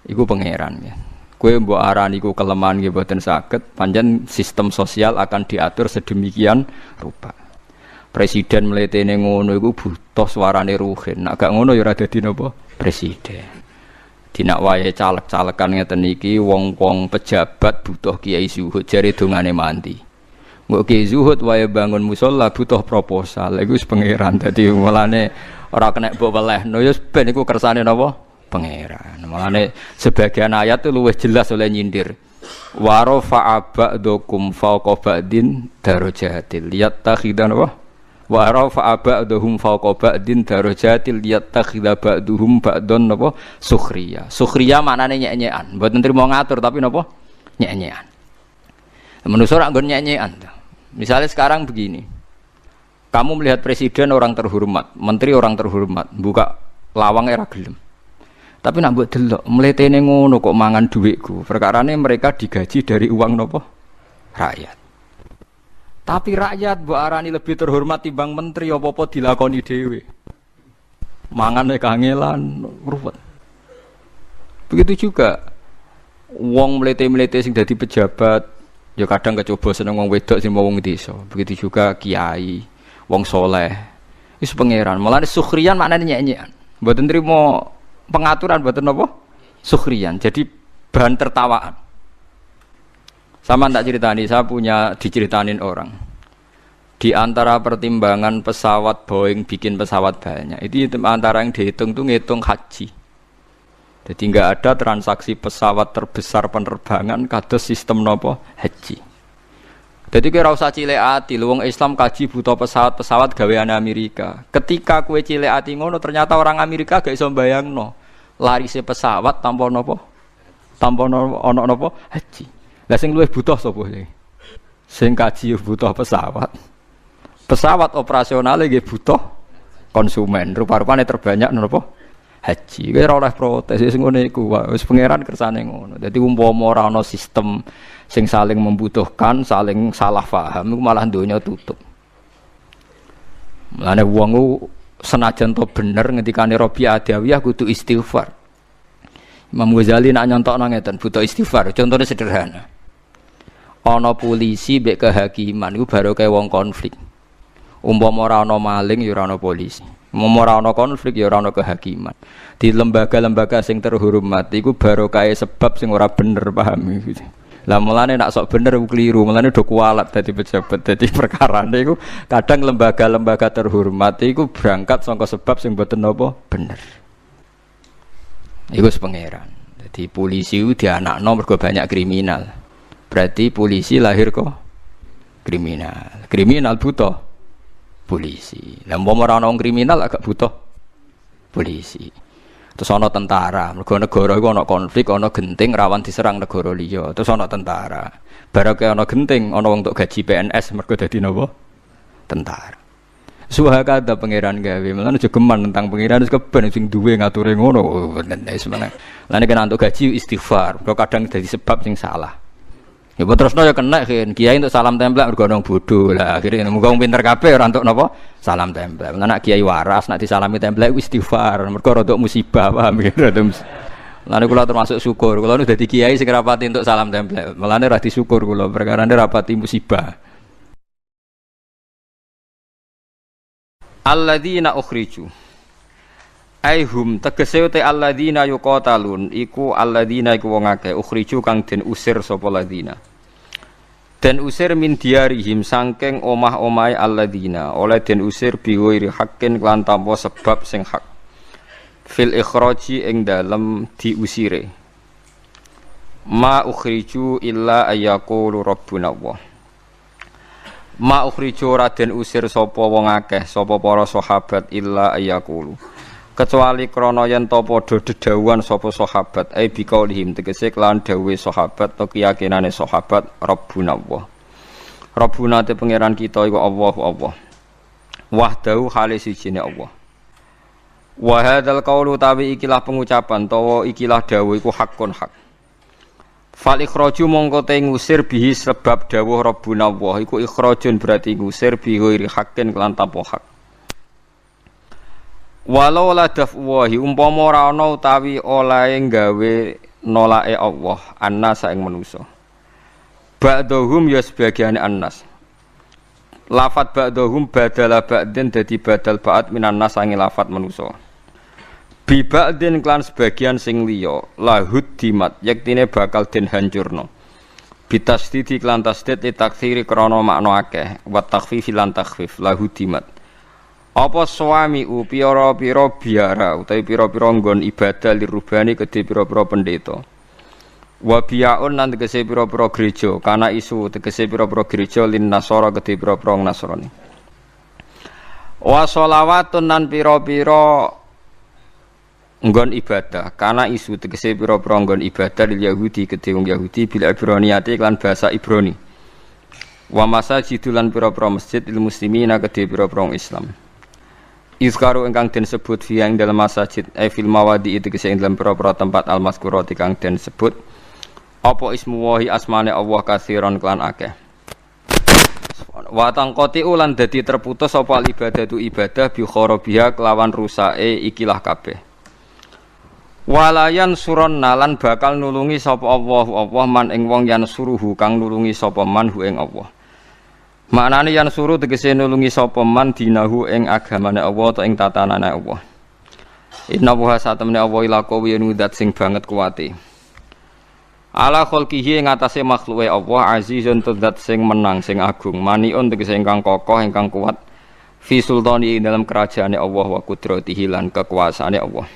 Iku pangeran ya. Kowe mbok arani iku kelemahan nggih boten saged, pancen sistem sosial akan diatur sedemikian rupa. Presiden mletene ngono iku butuh suarane ruhin. Nek gak ngono ya ora dadi napa presiden. Dinak wae caleg-calekan ngeten iki wong-wong pejabat butuh kiai zuhud jare dongane mandi. Mbok kiai zuhud wae bangun musala butuh proposal. Iku wis pangeran. Dadi mulane ora kena mbok welehno ya ben iku kersane napa pangeran. Mulane sebagian ayat itu luwih jelas oleh nyindir. Wa rafa'a ba'dukum fawqa ba'din darajatil yattakhidhan wa wa rafa'a ba'dhum fawqa ba'din darajatil yattakhidha ba'dhum ba'don napa sukhriya. Sukhriya maknane nyek-nyekan, mboten trimo ngatur tapi napa nyek-nyekan. Manusa ora nggon nyek-nyekan. Misalnya sekarang begini. Kamu melihat presiden orang terhormat, menteri orang terhormat, buka lawang era gelem. Tapi nak mbok delok mletene ngono kok mangan dhuwitku. Perkarane mereka digaji dari uang napa? Rakyat. Tapi rakyat mbok arani lebih terhormat timbang menteri apa-apa dilakoni dhewe. Mangane kangelan ruwet. Begitu juga wong mlete-mlete sing dadi pejabat ya kadang kecoba seneng wong wedok sing wong desa. Begitu juga kiai, wong soleh. Wis pangeran. Mulane sukhriyan maknane nyek-nyekan. Mboten trimo pengaturan mboten napa? Sukhriyan. Jadi bahan tertawaan. Sama tak ceritani, saya punya diceritanin orang. Di antara pertimbangan pesawat Boeing bikin pesawat banyak, itu antara yang dihitung tuh ngitung haji. Jadi nggak ada transaksi pesawat terbesar penerbangan kados sistem nopo haji. Jadi kira usah cilik ati, wong Islam kaji butuh pesawat gaweane Amerika. Ketika kue cilik ati ngono, ternyata orang Amerika gak iso mbayangno larise pesawat tanpa nopo, tanpa ono nopo haji. Lah sing luwih butuh sapa iki? Sing kaji butuh pesawat. Pesawat operasional nggih butuh konsumen. Rupa-rupane terbanyak napa? Haji. Kowe ora oleh protes sing ngene iku. Wis pangeran kersane ngono. Dadi umpama ora ana sistem sing saling membutuhkan, saling salah paham iku malah donya tutup. Mulane wong ku senajan to bener ngendikane Rabi Adawiyah kudu istighfar. Imam Ghazali nak nyontokno ngeten, butuh istighfar. Contohnya sederhana. Ana polisi mbek kehakiman iku baru kaya wong konflik. Umpama ora ana maling ya ora ana polisi. Umpama ora ana konflik ya ora ana kehakiman. Di lembaga-lembaga sing terhormat iku baru kaya sebab sing ora bener paham iki. Lah mulane nak sok bener keliru, mulane do kualat dadi pejabat. Dadi perkarane iku kadang lembaga-lembaga terhormat iku berangkat saka sebab sing mboten napa bener. Iku sepengeran. Dadi polisi ku dianakno mergo banyak kriminal. Berarti polisi lahir kok kriminal. Kriminal butuh polisi. Lah umpama ora ana kriminal agak butuh polisi. Terus ana tentara, mergo negara iku ana konflik, ana genting rawan diserang negara liya. Terus ana tentara. Barake ana genting, ana wong tok gaji PNS mergo dadi napa? Tentara. Suhakada pangeran gawe, mulane aja geman tentang pangeran wis keben sing duwe ngature ngono. Wis meneh. Lah nek entuk gaji istighfar, kok kadang dadi sebab sing salah. Ya terusno ya kena kan, kiai untuk salam tempel mergo nang bodho. Lah akhire muga wong pinter kabeh ora entuk napa? Salam tempel. Lah nek kiai waras nek disalami tempel istighfar, mergo rada musibah, paham ya? Mulane kula termasuk syukur, kula nu dadi kiai sing rapati entuk salam tempel. Mulane ra disyukur kula perkarane rapati musibah. Alladzina ukhriju aihum tegese te alladzina yuqatalun iku alladzina iku wong akeh ukhriju kang den usir sapa ladina den usir min diarihim saking omah-omahe alladzina oleh den usir biwiri hakin lan tanpa sebab sing hak fil ikhraji ing dalem diusire ma ukhriju illa ayyaqulu rabbuna Allah ma ukhriju raden usir sapa wong akeh sapa para sahabat illa ayaqulu kecuali krana yen ta padha dedhawuhan sapa sahabat ai biqaulihim tegese kelan dawuhe sahabat to keyakinane sahabat rabbuna Allah rabbuna te pangeran kita iku Allah wahdahu hale sijine Allah wa hadzal qaulu tawi ikilah pengucapan tawa ikilah dawuh iku hakun hak fal ikhraju mongko te ngusir bihi sebab dawuh rabbuna Allah iku ikhrajun berarti ngusir bi ghairi haqqin kelan tanpa hak walau la dafwahi umpama ora ana utawi olahe gawe nolake Allah annas ing manusa ba'dhum ya sebagian annas lafat ba'dhum badala ba'din dadi badal ba'd minan nas sange lafat manusa bi ba'din klan sebagian sing liya lahud dimat yektine bakal den hancurno bitasdidi klan tasdid takfiri krana makna akeh wa takhfifi lan takhfif lahud dimat apa suami pira-pira biara utawi pira-pira nggon ibadah lirubani kedhe pira-pira pendeta wa biyaun lan tegese pira-pira gereja kana isu tegese pira-pira gereja lin nasara kedhe pira-pira nasrani wa sholawatun lan pira-pira nggon ibadah karena isu tegese pira-pira nggon ibadah lil Yahudi kedhe wong Yahudi bil Ibroniyati lan bahasa Ibrani wa masajidul lan pira-pira masjid lil muslimina kedhe pira-pira Islam izkaru ingkang den sebut fi ing dalam masjid fil mawadi tegese ing dalam pira-pira tempat al mazkurati kang den sebut apa ismu wahi asmane Allah katsiran klan akeh wa tangqati ulan dadi terputus apa ibadatu ibadah bi kharabiha kelawan rusake ikilah kabeh walayan suron nalan bakal nulungi sapa Allah man ing wong yan suruhu kang nulungi sapa man hu ing Allah maknane yan suruh tegese nulungi sapa man dinahu ing agamane Allah ta ing tatanane Allah inna wa satamne Allah ila qawiyun dat sing banget kuwate ala khalqihi ing atase makhluke Allah azizun dat sing menang sing agung maniun tegese ingkang kokoh ingkang kuat fi sultani dalam kerajaane Allah wa qudratihi lan kekuasaane Allah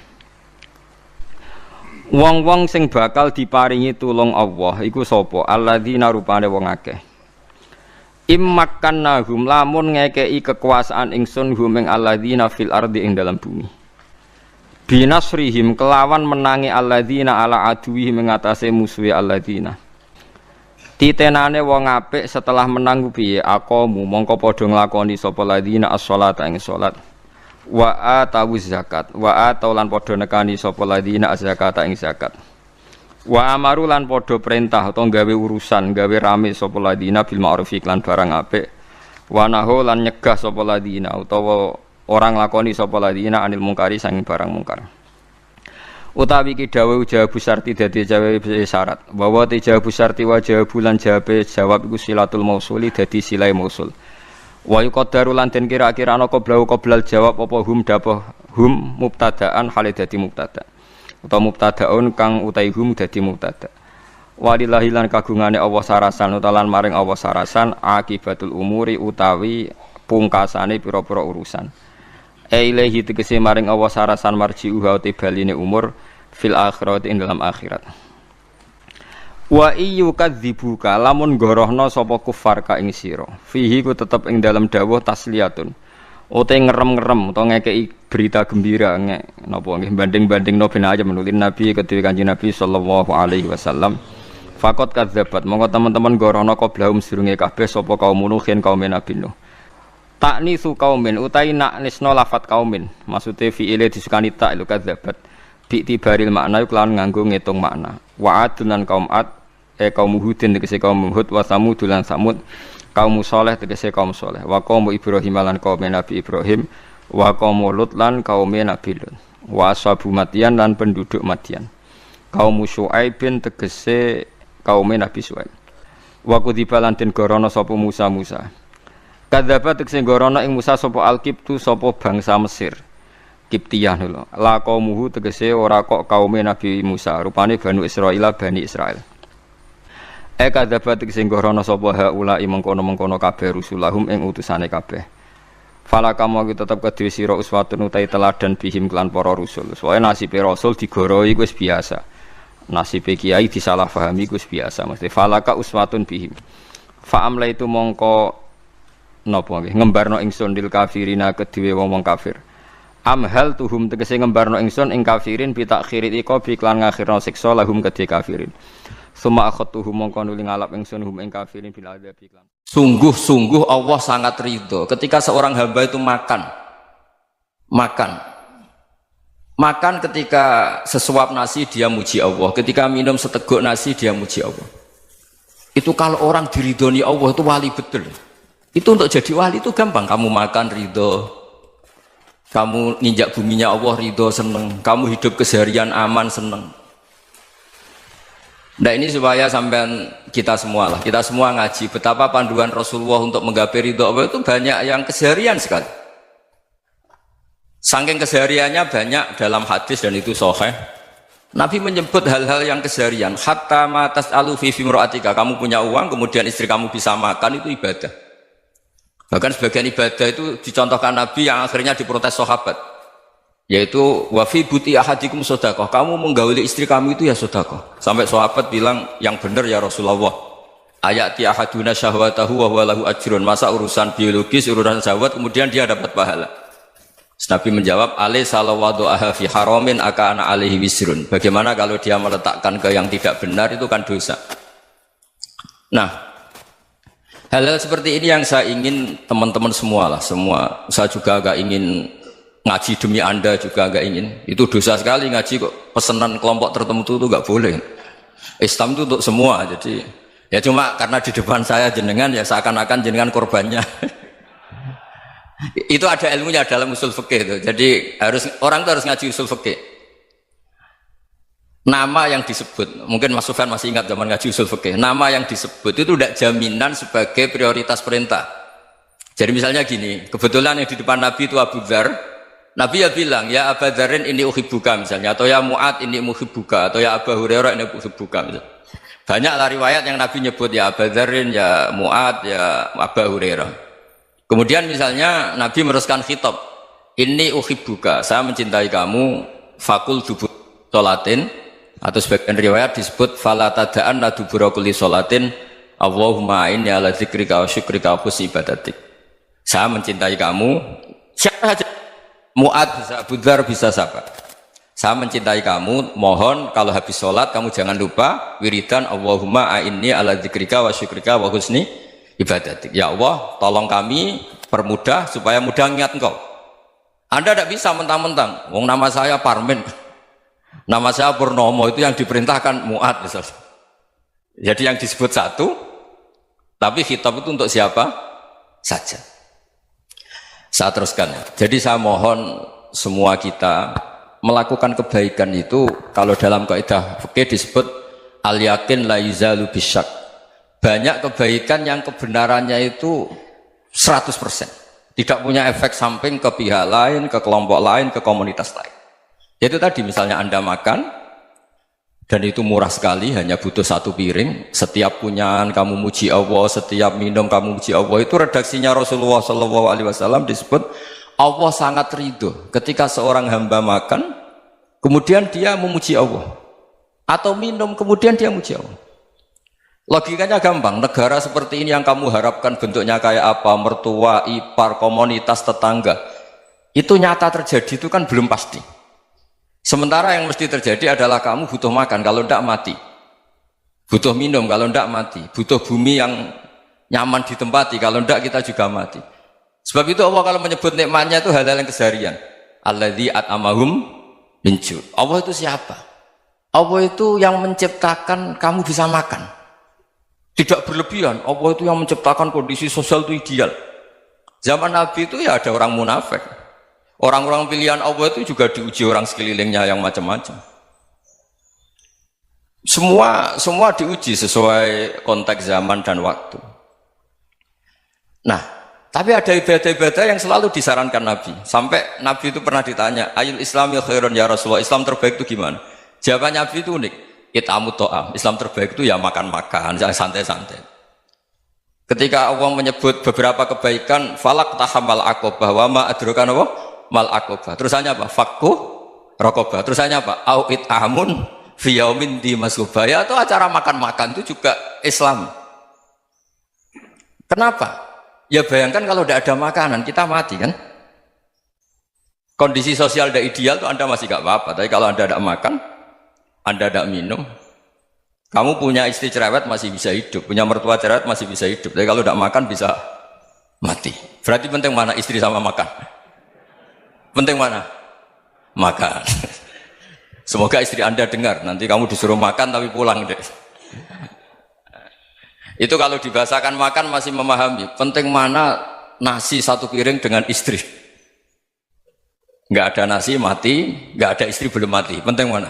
wong-wong sing bakal diparingi tulung Allah iku sapa alladzina rupane wong akeh immakannahum lamun ngekeki kekuasaan ingsun hum ing alladzina fil ardi ing dalam bumi binasrihim kelawan menangi alladzina ala aduwi mengatasi musuhi alladzina titenane wong apik setelah menang piye aqamu mongko padha nglakoni sapa alladzina as-sholata ing salat wa atawu zakat wa ataulan padha nekani sapa ladina zakata ing zakat wa amaru lan padha perintah utawa gawe urusan gawe rame sapa ladina bil ma'ruf lan barang apik wa nahu lan nyegah sapa ladina utawa orang lakoni sapa ladina anil mungkari sang barang mungkar utawi iki dawuh jawabu syarti dadi jawab syarat bahwa jawabu syarti wa jawabulan jawab iku silatul mausuli dadi silai mausul wa yuqaddaru lan den kira-kira ana qoblal jawab apa hum dapah hum mubtadaan hale dadi mubtada utawa mubtadaun kang utai hum dadi mubtada walillahi lan kagungane Allah sarasan utalan maring Allah sarasan akibatul umuri utawi pungkasane pira-pira urusan ilahi tegese maring Allah sarasan marji'uha te baline umur fil akhirat ing dalam akhirat wa iyu kadzibuka lamun gorohna sapa kufar ka ing sira fihi ku tetep ing dalam dawuh tasliyatun Ote ngerem-ngerem utawa ngekeki berita gembira napa nggih banding-bandingno ben aja menulin Nabi kedue Kanjeng Nabi sallallahu alaihi wasallam. Fakot kadzabat monggo teman-teman gorono qablahum sedurunge kabeh sapa kaum Nuhin kaum Nabi Nuh. Taknisu kaumin utai naknisno lafat kaumin. Maksude fi'ile disukani tak lu kadzabat. Bi tibaril makna kelawan nganggo ngitung makna. Wa adun kaum ad kaum Hudin tegese kaum Hud wa Samud lan Samud. Kaum Saleh tegese kaum Saleh, wa kaum Ibrahim lan kaum Nabi Ibrahim, wa kaum Lut lan kaum Nabi Lut, wa ashabu Madyan lan penduduk Madyan. Kaum Syuaib tegese kaum Nabi Syuaib. Wa kudziba lan den gorono sapa Musa. Kadzdzaba tegese gorono ing Musa sapa Al-Qibtu sapa bangsa Mesir. Kiptiyah lho. La qaumuhu tegese ora kok kaum Nabi Musa, rupane Bani Israil. Kadzdzaba tegese gorono sapa haula mengkono-mengkono kabeh rusulahum ing utusane kabeh. Fala kamu tetep kedue sira uswatun utai teladan bihim kelan para rusul. Soale nasibe rasul digoroi wis biasa. Nasibe kiai disalahpahami wis biasa. Mesti falaka uswatun bihim. Fa amla itu mongko napa nggih ngembarno ingsun dil kafirina kedue wong kafir. Amhal tuhum tegese ngembarno ingsun ing kafirin bitakhiri iqabi kelan ngakhirno siksa lahum kedue kafirin. Suma akhatuhum mongko nuli ngalap ingsun hum ing kafirin bil adzab iklan. Sungguh-sungguh Allah sangat ridho ketika seorang hamba itu makan ketika sesuap nasi dia muji Allah, ketika minum seteguk nasi dia muji Allah. Itu kalau orang diridhoni Allah itu wali betul. Itu untuk jadi wali itu gampang, kamu makan ridho, kamu nginjak buminya Allah ridho seneng, kamu hidup keseharian aman seneng. Nah ini supaya sampean kita semua ngaji betapa panduan Rasulullah untuk menggapai ridho Allah itu banyak yang keseharian sekali. Saking kesehariannya banyak dalam hadis dan itu sahih. Nabi menyebut hal-hal yang keseharian. Hatta ma tas'alu fi imra'atika, kamu punya uang kemudian istri kamu bisa makan itu ibadah. Bahkan sebagian ibadah itu dicontohkan Nabi yang akhirnya diprotes sahabat. Yaitu wafi buti ahadikum sodakoh, kamu menggauli istri kamu itu ya sodakoh. Sampai sahabat bilang yang benar ya Rasulullah. Ayati ahaduna syahwatahu wa huwa lahu ajrun. Masa urusan biologis, urusan syahwat kemudian dia dapat pahala. Nabi menjawab, alaysa lawadu'aha fi haramin akana alaihi wisrun. Bagaimana kalau dia meletakkan ke yang tidak benar itu kan dosa. Nah, hal-hal seperti ini yang saya ingin teman-teman semua saya juga agak ingin ngaji demi Anda juga agak ingin. Itu dosa sekali ngaji kok pesanan kelompok tertentu itu enggak boleh. Islam itu untuk semua. Jadi ya cuma karena di depan saya jenengan ya seakan-akan jenengan korbannya. Itu ada ilmunya dalam usul fikih itu. Jadi orang itu harus ngaji usul fikih. Nama yang disebut, mungkin Mas Sufyan masih ingat zaman ngaji usul fikih. Nama yang disebut itu tidak jaminan sebagai prioritas perintah. Jadi misalnya gini, kebetulan yang di depan Nabi itu Abu Dzar. Nabi ya bilang, ya Abu Dzarin ini uhibbuka misalnya, atau ya Mu'ad ini muhibbuka, atau ya Abu Hurairah ini uhibbuka misalnya. Banyaklah riwayat yang Nabi nyebut ya Abu Dzarin, ya Mu'ad, ya Abu Hurairah. Kemudian misalnya Nabi meneruskan khitab, ini uhibbuka, saya mencintai kamu, fakul dubur sholatin, atau sebagian riwayat disebut fala tada'an la dubura kulli sholatin, Allahumma inni ala dzikrika wa syukrika wa husni ibadatik. Saya mencintai kamu, siapa saja. Mu'ad bisa, Abu Dzar bisa siapa? Saya mencintai kamu, mohon kalau habis sholat kamu jangan lupa wiridan Allahumma a'inni ala dzikrika wa syukrika wa husni ibadatik. Ya Allah, tolong kami permudah supaya mudah ingat engkau. Anda tidak bisa mentang-mentang, wong nama saya Parmin, nama saya Purnomo, itu yang diperintahkan Mu'ad misalnya. Jadi yang disebut satu, tapi khitab itu untuk siapa saja. Saya teruskan. Jadi saya mohon semua kita melakukan kebaikan itu kalau dalam kaidah fikih disebut al yakin la yuzalu bisyak. Banyak kebaikan yang kebenarannya itu 100%. Tidak punya efek samping ke pihak lain, ke kelompok lain, ke komunitas lain. Itu tadi misalnya Anda makan dan itu murah sekali, hanya butuh satu piring. Setiap punyaan kamu muji Allah, setiap minum kamu muji Allah. Itu redaksinya Rasulullah SAW disebut Allah sangat ridho ketika seorang hamba makan, kemudian dia memuji Allah, atau minum kemudian dia muji Allah. Logikanya gampang, negara seperti ini yang kamu harapkan bentuknya kayak apa, mertua, ipar, komunitas, tetangga, itu nyata terjadi itu kan belum pasti. Sementara yang mesti terjadi adalah kamu butuh makan, kalau tidak mati. Butuh minum, kalau tidak mati. Butuh bumi yang nyaman ditempati, kalau tidak kita juga mati. Sebab itu Allah kalau menyebut nikmatnya itu hal-hal yang keseharian. Alladzi at'amahum min ju'. Allah itu siapa? Allah itu yang menciptakan kamu bisa makan. Tidak berlebihan, Allah itu yang menciptakan kondisi sosial itu ideal. Zaman Nabi itu ya ada orang munafik. Orang-orang pilihan Allah itu juga diuji orang sekelilingnya yang macam-macam. Semua diuji sesuai konteks zaman dan waktu. Nah, tapi ada ibadah-ibadah yang selalu disarankan Nabi. Sampai Nabi itu pernah ditanya, Ayul Islami khairun ya Rasulullah, Islam terbaik itu gimana? Jawaban Nabi itu unik. Itamu to'am, Islam terbaik itu ya makan-makan, jangan santai-santai. Ketika Allah menyebut beberapa kebaikan, falak tahamal akobah, wa ma adrokan apa? Mal akobah. Terusannya apa? Fakku rokobah. Terusannya apa? Au itamun fiyaumin di masubah. Ya itu acara makan-makan itu juga Islam. Kenapa? Ya bayangkan kalau tidak ada makanan, kita mati kan? Kondisi sosial tidak ideal itu Anda masih gak apa-apa, tapi kalau Anda tidak makan, Anda tidak minum, kamu punya istri cerewet masih bisa hidup, punya mertua cerewet masih bisa hidup, tapi kalau tidak makan bisa mati. Berarti penting mana istri sama makan? Penting mana? Makan. Semoga istri Anda dengar, nanti kamu disuruh makan tapi pulang deh. Itu kalau dibahasakan makan masih memahami. Penting mana nasi satu piring dengan istri? Nggak ada nasi mati, nggak ada istri belum mati. Penting mana?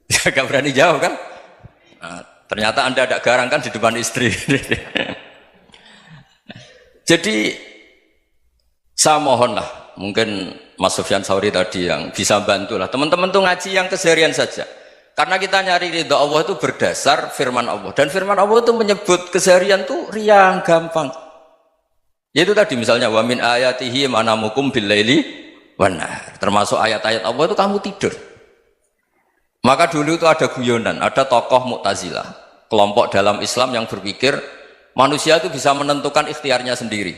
Gak berani jawab kan? Nah, ternyata Anda ada garang kan di depan istri. Jadi saya mohonlah, mungkin Mas Sufyan Sauri tadi yang bisa bantulah teman-teman tuh ngaji yang keseharian saja. Karena kita nyari ridha Allah itu berdasar firman Allah, dan firman Allah itu menyebut keseharian tuh riang gampang. Yaitu tadi misalnya wa min ayatihi manamukum bil laili wan nahar. Termasuk ayat-ayat Allah itu kamu tidur. Maka dulu itu ada guyonan, ada tokoh Mu'tazilah, kelompok dalam Islam yang berpikir manusia itu bisa menentukan ikhtiarnya sendiri.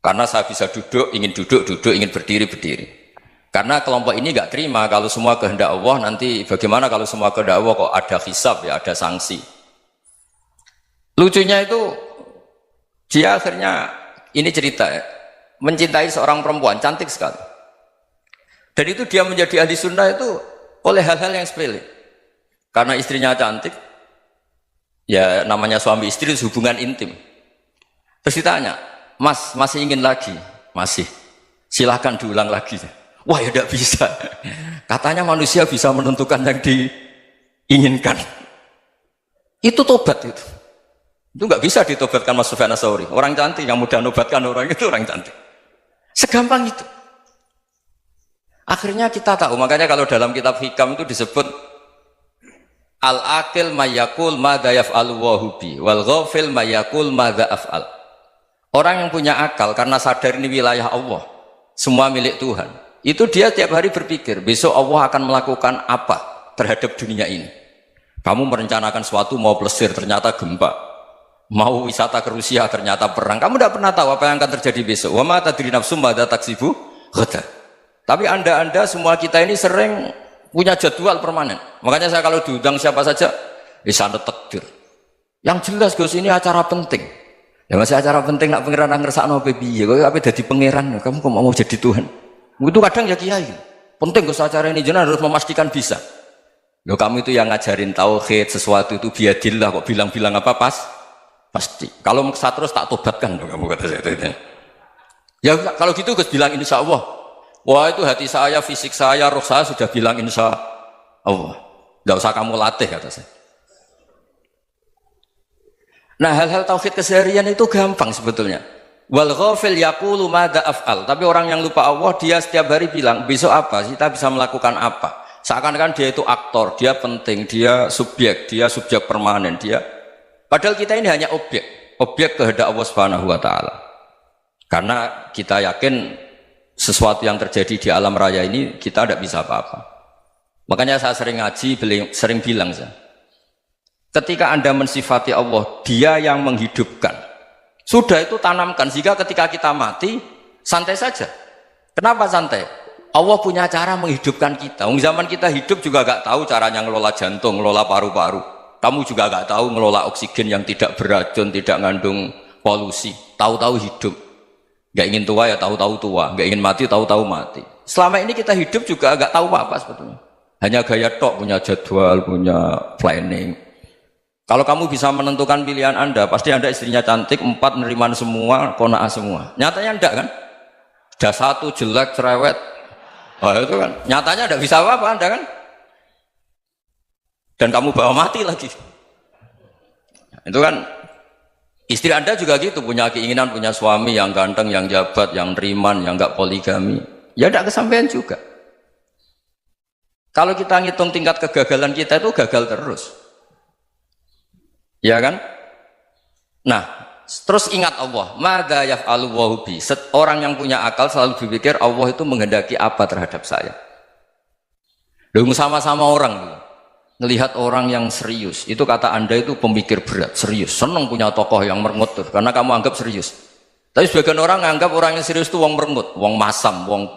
Karena saya bisa duduk, duduk, ingin berdiri, berdiri. Karena kelompok ini nggak terima kalau semua kehendak Allah, nanti bagaimana kalau semua kehendak Allah kok ada hisab ya, ada sanksi. Lucunya itu dia akhirnya, ini cerita ya, mencintai seorang perempuan cantik sekali. Dan itu dia menjadi ahli sunnah itu oleh hal-hal yang sepele. Karena istrinya cantik, ya namanya suami istri itu hubungan intim. Terus ditanya, Mas, masih ingin lagi? Masih. Silahkan diulang lagi. Wah ya tidak bisa. Katanya manusia bisa menentukan yang diinginkan. Itu tobat itu. Itu nggak bisa ditobatkan Mas Sufyan Ats-Tsauri. Orang cantik yang mudah nobatkan orang itu orang cantik. Segampang itu. Akhirnya kita tahu, makanya kalau dalam kitab Hikam itu disebut al-aqil mayyakul madza yaf'alu wa hubi wal ghafil mayyakul madza af'al. Orang yang punya akal karena sadar ini wilayah Allah, semua milik Tuhan, itu dia tiap hari berpikir besok Allah akan melakukan apa terhadap dunia ini. Kamu merencanakan sesuatu mau plesir ternyata gempa, mau wisata ke Rusia ternyata perang, kamu tidak pernah tahu apa yang akan terjadi besok. Wa ma tadri nafsum madza taksibu ghadan. Tapi anda semua kita ini sering punya jadwal permanen. Makanya saya kalau diundang siapa saja, sana takdir. Yang jelas Gus ini acara penting. Ya masih acara penting nak pangeran ngersakno piye? Kok ape dadi pangeran? Kamu kok mau jadi Tuhan? Itu kadang ya kiai. Penting Gus acara ini jenengan harus memastikan bisa. Loh kamu itu yang ngajarin tauhid, sesuatu itu biadillah kok bilang-bilang apa pasti. Kalau maksa terus tak tobatkan loh kamu kata saya itu. Ya kalau gitu Gus bilang insya Allah. Wah itu hati saya, fisik saya, roh saya sudah bilang insya Allah. Tidak usah kamu latih kata saya. Nah hal-hal tauhid keseharian itu gampang sebetulnya. Wal ghafil yaqulu madza af'al. Tapi orang yang lupa Allah dia setiap hari bilang besok apa? Kita bisa melakukan apa? Seakan-akan dia itu aktor, dia penting, dia subjek permanen, dia. Padahal kita ini hanya objek kehendak Allah Subhanahu wa taala. Karena kita yakin sesuatu yang terjadi di alam raya ini kita tidak bisa apa-apa. Makanya saya sering ngaji, sering bilang saya, Ketika Anda mensifati Allah, Dia yang menghidupkan. Sudah itu tanamkan, sehingga ketika kita mati, santai saja. Kenapa santai? Allah punya cara menghidupkan kita. Zaman kita hidup juga gak tahu caranya ngelola jantung, ngelola paru-paru. Kamu juga gak tahu ngelola oksigen yang tidak beracun, tidak ngandung polusi. Tahu-tahu hidup. Gak ingin tua ya tahu-tahu tua. Gak ingin mati tahu-tahu mati. Selama ini kita hidup juga gak tahu apa sebetulnya. Hanya gaya tok, punya jadwal, punya planning. Kalau kamu bisa menentukan pilihan Anda, pasti Anda istrinya cantik, 4 neriman semua, kona'ah semua. Nyatanya enggak kan? Sudah 1 jelek, cerewet. Oh itu kan, nyatanya enggak bisa apa-apa Anda kan? Dan kamu bawa mati lagi. Itu kan, istri Anda juga gitu, punya keinginan, punya suami yang ganteng, yang jabat, yang neriman, yang enggak poligami. Ya enggak kesampaian juga. Kalau kita ngitung tingkat kegagalan kita itu gagal terus. Ya kan? Nah, terus ingat Allah, madza yaf'alu wa bi. Orang yang punya akal selalu berpikir Allah itu menghendaki apa terhadap saya. Lalu sama-sama orang melihat orang yang serius, itu kata Anda itu pemikir berat, serius, senang punya tokoh yang merengut karena kamu anggap serius. Tapi sebagian orang anggap orang yang serius itu wong merengut, wong masam, wong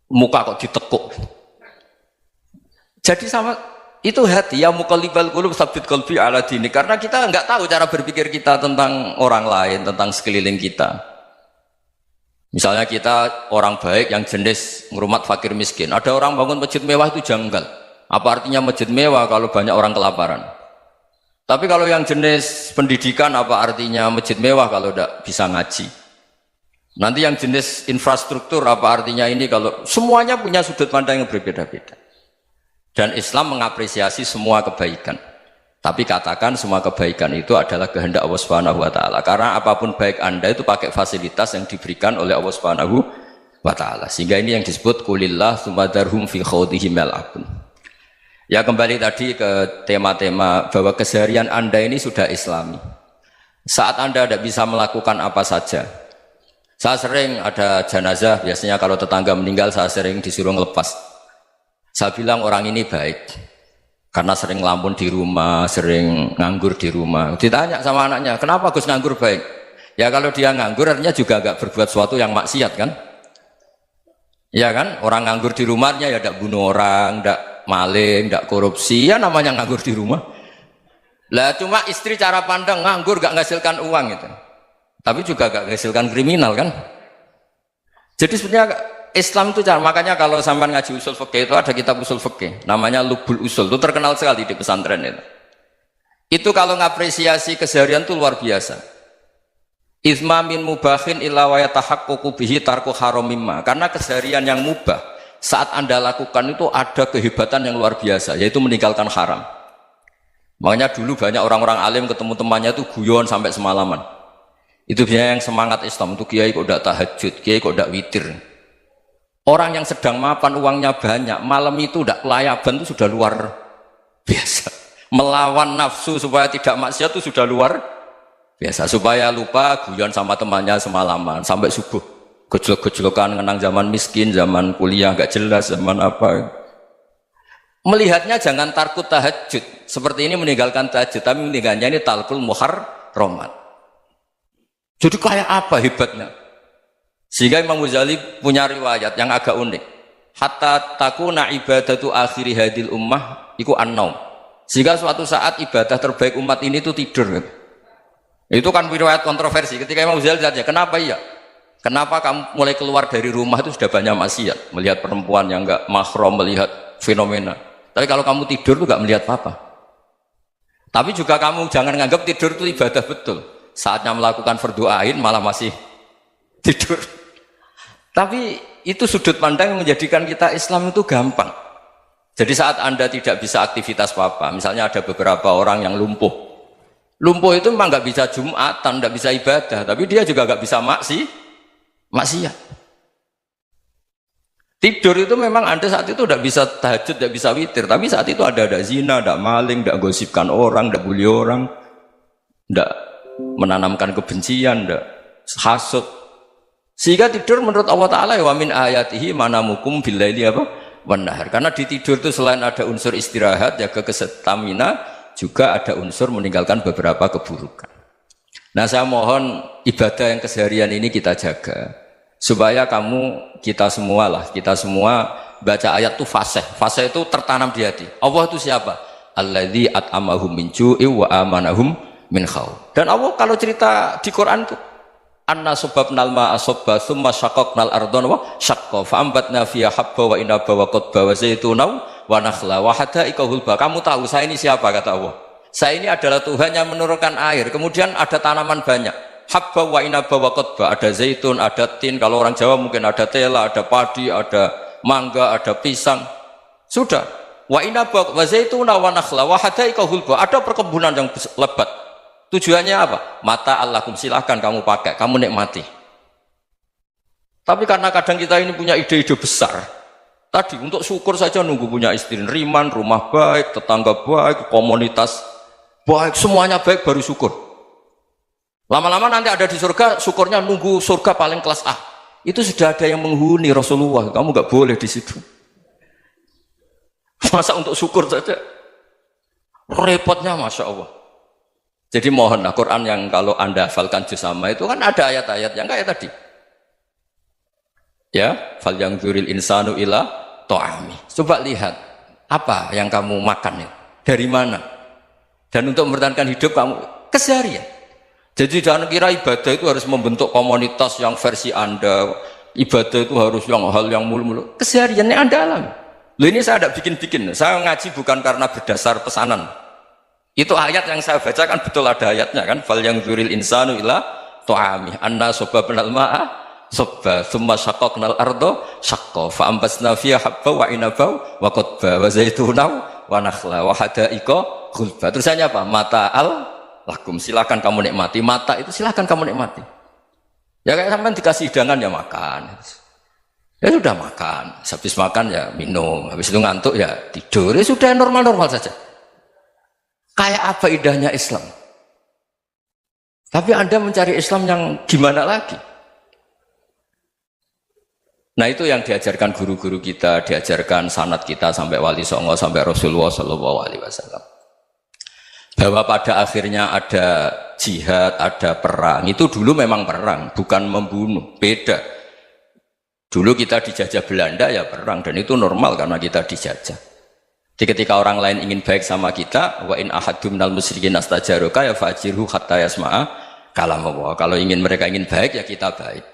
muka kok ditekuk. Jadi sama itu hati ya muqallibal qulub tsabbit qalbi ala dini, karena kita enggak tahu cara berpikir kita tentang orang lain, tentang sekeliling kita. Misalnya kita orang baik yang jenis ngrumat fakir miskin, ada orang bangun masjid mewah itu janggal. Apa artinya masjid mewah kalau banyak orang kelaparan? Tapi kalau yang jenis pendidikan, apa artinya masjid mewah kalau tidak bisa ngaji? Nanti yang jenis infrastruktur, apa artinya ini kalau semuanya punya sudut pandang yang berbeda-beda. Dan Islam mengapresiasi semua kebaikan. Tapi katakan semua kebaikan itu adalah kehendak Allah Subhanahu wa taala. Karena apapun baik Anda itu pakai fasilitas yang diberikan oleh Allah Subhanahu wa taala. Sehingga ini yang disebut kulillah sumadarhum fi khawdihim yal'abun. Ya kembali tadi ke tema-tema bahwa keseharian Anda ini sudah Islami. Saat Anda tidak bisa melakukan apa saja. Saya sering ada jenazah, biasanya kalau tetangga meninggal saya sering disuruh ngelepas. Saya bilang orang ini baik karena sering ngelamun di rumah, sering nganggur di rumah. Ditanya sama anaknya, kenapa Gus nganggur baik? Ya kalau dia nganggur artinya juga agak berbuat sesuatu yang maksiat kan? Ya kan? Orang nganggur di rumahnya ya tidak bunuh orang, tidak maling, tidak korupsi, ya namanya nganggur di rumah. Lah cuma istri cara pandang nganggur gak menghasilkan uang itu. Tapi juga gak menghasilkan kriminal kan? Jadi sebenarnya Islam itu cara, makanya kalau sampai ngaji usul fikih itu ada kitab usul fikih namanya Lubul Usul, itu terkenal sekali di pesantren itu. Itu kalau ngapresiasi keseharian itu luar biasa. Izma min mubahin illa wa yatahaqqaqu bihi tarku haramimma. Karena keseharian yang mubah saat Anda lakukan itu ada kehebatan yang luar biasa, yaitu meninggalkan haram. Makanya dulu banyak orang-orang alim ketemu temannya itu guyon sampai semalaman. Itu biasanya yang semangat Islam itu kiai kok tidak tahajud, kiai kok tidak witir. Orang yang sedang mapan uangnya banyak, malam itu tidak kelayaban itu sudah luar biasa. Melawan nafsu supaya tidak maksiat itu sudah luar biasa. Supaya lupa guyon sama temannya semalaman sampai subuh. Gejlok-gejlokan ngenang zaman miskin, zaman kuliah gak jelas, zaman apa. Melihatnya jangan tarkut tahajud. Seperti ini meninggalkan tahajud, tapi meninggalkannya ini talkul muharramat. Jadi kayak apa hebatnya? Sehingga Imam Ghazali punya riwayat yang agak unik. Hatta takuna ibadatu akhiri hadil ummah iku an-naum. Sehingga suatu saat ibadah terbaik umat ini itu tidur. Itu kan riwayat kontroversi. Ketika Imam Ghazali tanya, kenapa iya? Kenapa kamu mulai keluar dari rumah itu sudah banyak maksiat? Melihat perempuan yang enggak mahram, melihat fenomena. Tapi kalau kamu tidur itu enggak melihat apa-apa. Tapi juga kamu jangan nganggap tidur itu ibadah betul. Saatnya melakukan fardhu ain malah masih tidur. Tapi itu sudut pandang yang menjadikan kita Islam itu gampang. Jadi saat Anda tidak bisa aktivitas apa-apa, misalnya ada beberapa orang yang lumpuh. Lumpuh itu memang nggak bisa Jumatan, nggak bisa ibadah, tapi dia juga nggak bisa maksiat. Tidur itu memang Anda saat itu tidak bisa tahajud, tidak bisa witir, tapi saat itu ada zina, ada maling, ada gosipkan orang, ada bully orang, ada menanamkan kebencian, ada hasud. Sehingga tidur menurut Allah Ta'ala wa min ayatihi manamukum billaili apa? Wan nahar. Karena di tidur itu selain ada unsur istirahat, jaga kestamina, juga ada unsur meninggalkan beberapa keburukan. Nah, saya mohon ibadah yang keseharian ini kita jaga supaya kita semua baca ayat itu fasih. Fasih itu tertanam di hati. Allah itu siapa? Alladzi at'amahum min ju'i wa amanahum min khauf. Dan Allah kalau cerita di Quran itu anna sababnal ma'a sabba tsumma syaqqaqnal ardha wa syaqqa fa ambatna fiha habba wa inaba wa qadba wa zaituna wa nakhla wa hada'iqa hulba. Kamu tahu saya ini siapa, kata Allah? Saya ini adalah Tuhan yang menurunkan air, kemudian ada tanaman banyak, habba wa inaba wa qadba, ada zaitun, ada tin, kalau orang Jawa mungkin ada tela, ada padi, ada mangga, ada pisang. Sudah. Wa inaba wa zaituna wa nakhla wa hada'iqa hulba, ada perkebunan yang lebat. Tujuannya apa? Mata Allahkum, silahkan kamu pakai, kamu nikmati. Tapi karena kadang kita ini punya ide-ide besar, tadi untuk syukur saja nunggu punya istri riman, rumah baik, tetangga baik, komunitas baik, semuanya baik baru syukur. Lama-lama nanti ada di surga, syukurnya nunggu surga paling kelas A. Itu sudah ada yang menghuni Rasulullah, kamu nggak boleh di situ. Masa untuk syukur saja? Repotnya Masya Allah. Jadi mohonlah Quran yang kalau Anda hafalkan juz sama itu kan ada ayat-ayat yang kayak tadi. Ya, fal yang dzuril insanu ila ta'ami. Coba lihat apa yang kamu makan itu, dari mana? Dan untuk mempertahankan hidup kamu keseharian. Jadi jangan kira ibadah itu harus membentuk komunitas yang versi Anda. Ibadah itu harus yang hal yang mulu-mulu. Kesehariannya Anda alami. Loh, ini saya tidak bikin-bikin. Saya ngaji bukan karena berdasar pesanan. Itu ayat yang saya baca kan betul ada ayatnya kan. Fal yang dzuril insanu ila ta'ami anna sababnal ma'a sabba tsumma syaqqaqnal arda syaqqa fa ambasna fiha habba wa inaba wa qadba wa zaituna wa nakhla wa hada'iqa ghulba. Terusannya apa? Mata'al lakum, silakan kamu nikmati. Mata itu silakan kamu nikmati. Ya kayak sampean dikasih hidangan ya makan. Ya sudah makan, habis makan ya minum, habis itu ngantuk ya tidur. Ya sudah normal-normal saja. Kayak apa indahnya Islam. Tapi Anda mencari Islam yang gimana lagi? Nah, itu yang diajarkan guru-guru kita, diajarkan sanad kita sampai Wali Songo, sampai Rasulullah SAW. Bahwa pada akhirnya ada jihad, ada perang. Itu dulu memang perang, bukan membunuh. Beda. Dulu kita dijajah Belanda ya perang, dan itu normal karena kita dijajah. Jadi ketika orang lain ingin baik sama kita, wa in ahadum minal musyrikin astajaruka ya fajirhu hatta yasma'a kalam Allah. Kalau mereka ingin baik ya kita baik.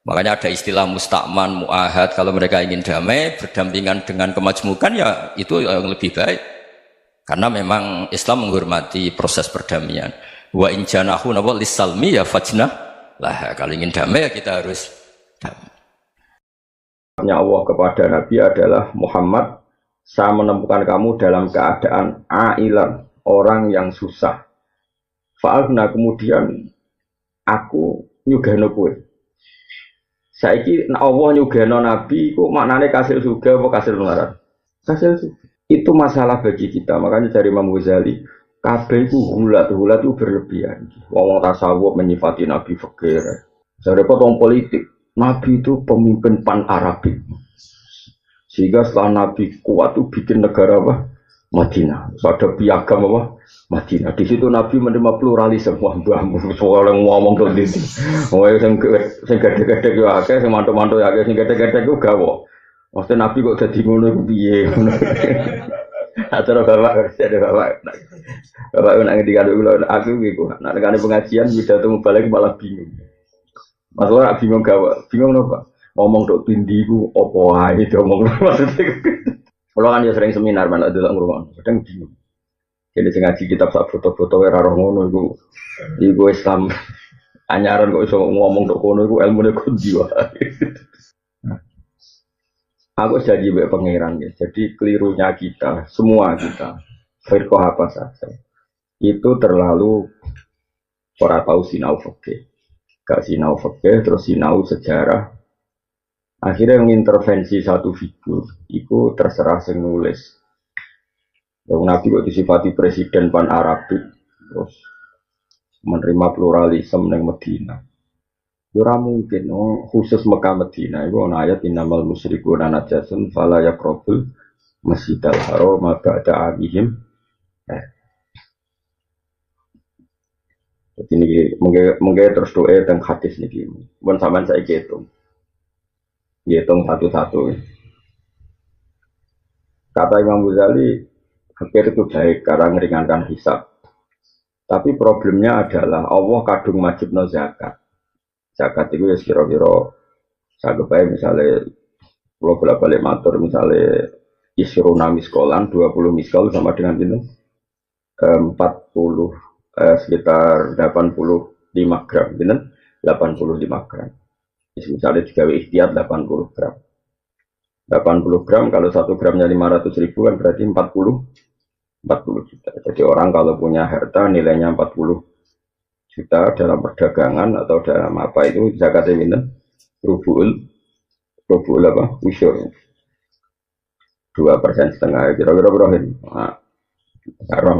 Makanya ada istilah musta'man, mu'ahad. Kalau mereka ingin damai, berdampingan dengan kemajmukan ya itu yang lebih baik. Karena memang Islam menghormati proses perdamaian. Wa in janahu nawal lisalmi ya fajnah lah. Kalau ingin damai ya kita harus damai. Allah kepada Nabi adalah Muhammad, saya menemukan kamu dalam keadaan ailan, orang yang susah. Fa'alna, kemudian aku nyugano kowe. Saiki Allah nyugano Nabi ku maknane kasil surga apa kasil neraka? Kasil surga. Itu masalah bagi kita. Makanya dari Imam Ghazali, kabeh iku hulat itu berlebihan. Wong tasawuf menyifati Nabi fakir. Saya potong politik. Nabi itu pemimpin pan-Arabik. Sehingga setelah Nabi kuat itu bikin negara apa? Madinah. Ada piagam apa? Madinah. Di situ Nabi menerima pluralisme. Wah, mbah, soal yang ngomong tuh di sini. Oh, yang gede-gede itu akeh, yang mantu-mantu akeh, yang gede-gede itu gawo. Maksudnya Nabi kok jadi ngono itu piye? Acara bapak, ada bapak. Bapak nak ngendikan dulu, aku gitu. Nak nekane pengajian bisa temu balik malah bingung. Masalah bingung gawe, bingung apa? Ngomong dok tindiku opo ae ngomong maksudnya. Kalau kan ya sering seminar mana delok ngurung, kadang bingung. Jadi sing ngaji kitab sak foto-foto ora roh ngono iku Islam anyaran kok iso ngomong dok kono iku ilmune kundi wae. Aku janji mbek pangeran ya. Jadi kelirunya kita, semua kita, firqah apa saja, itu terlalu ora tahu sinau fikih. Gak sinau fikih, terus sinau sejarah. Akhirnya mengintervensi satu figur, itu terserah sing nulis. Nabi kok disifati presiden pan-Arabik, terus menerima pluralisme yang Medina. Ora mungkin, khusus Mekah Medina, itu ada ayat innamal musyrikuna najasun fala yaqrabul masjidal haram ba'da amihim. Jadi ini mungkin terus doa dan hadis nih. Pun sampean saya hitung satu-satu. Kata Imam Ghazali, fikir itu baik karena meringankan hisab. Tapi problemnya adalah Allah kadung wajibno zakat. Zakat itu ya kira-kira sagepay misalnya kalau bolak-balik matur misalnya isruna miskolan 20 miskol sama dengan itu 40 sekitar 85 gram bener 85 gram. Misalnya digawe ikhtiar 80 gram. 80 gram kalau 1 gramnya 500.000 kan berarti 40 juta. Jadi orang kalau punya harta nilainya 40 juta dalam perdagangan atau dalam apa itu zakatnya minta rubu'ul apa? Usyur 2,5% kira-kira berapa ini? Nah,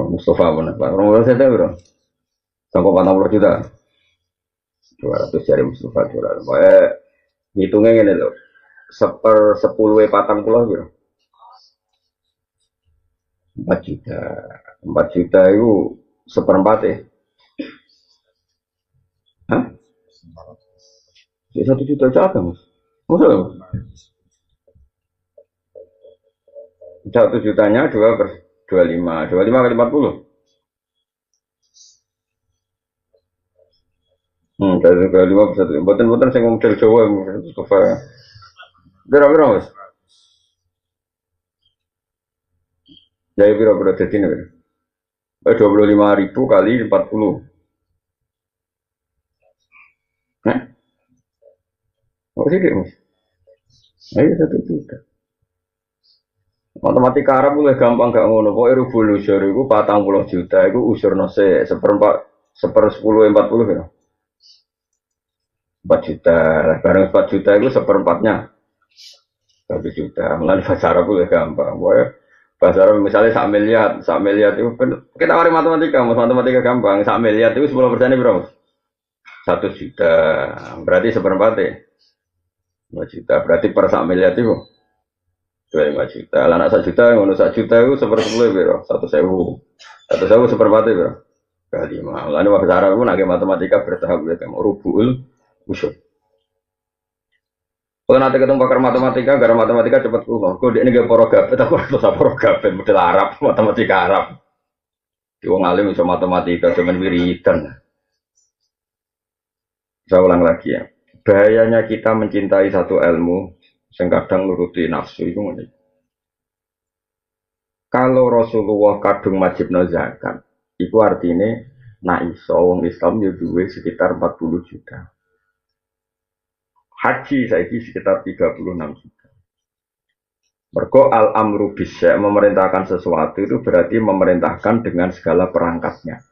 Mustafa mana? Orang saya tahu bro. Sampai 40 juta. 200 jari Mustafa jual. Hitungnya gini loh. 10 patang pulau bro. 4 juta. 4 juta itu seperempat ya. Hah? 1 juta aja mas. Masa? 1 jutanya 2/25 kali 40. Dari 25 bisa tuh. Buatan saya ngomong dari Jawa, Mustafa. Berapa mas? Jadi berapa jadi nih? 25.000 kali 40. Hah? Oh sih mas? Ayo 1 juta. Matematika Arab mulai gampang gak ngono. Pokoknya rubul usyur itu 40 juta. Itu usyur nose seperempat 10/40 ya. 4 juta. Barang 4 juta itu seperempatnya 1 juta. Mulai bahasa Arab mulai gampang. Pokoknya bahasa Arab misalnya 1 miliar itu kita mari matematika. Matematika gampang. 1 miliar itu 10% berapa? 1 juta. Berarti seperempatnya 2 juta. Berarti per 1 miliar itu 25 juta. Lah anak 1 juta, ngono 1 juta itu 1/10 biro, 1.000. 1.000 seperempat biro. Kali 5. Lah ini bahasa Arab pun agak matematika bertahap ya, kamu rubul usul. Kalau nanti ketemu pakar matematika, gara matematika cepat kuno. Kau dia ini gak porogap, tapi harus porogap, model Arab, matematika Arab. Di wong alim bisa matematika, cuman wiridan. Saya ulang lagi ya. Bahayanya kita mencintai satu ilmu, yang kadang nuruti nafsu itu ngene. Kalau Rasulullah kadung wajibno zakat, itu artinya nak iso wong Islam ya duwe sekitar 40 juta. Haji saiki sekitar 36 juta. Mergo al-amru bisya memerintahkan sesuatu itu berarti memerintahkan dengan segala perangkatnya.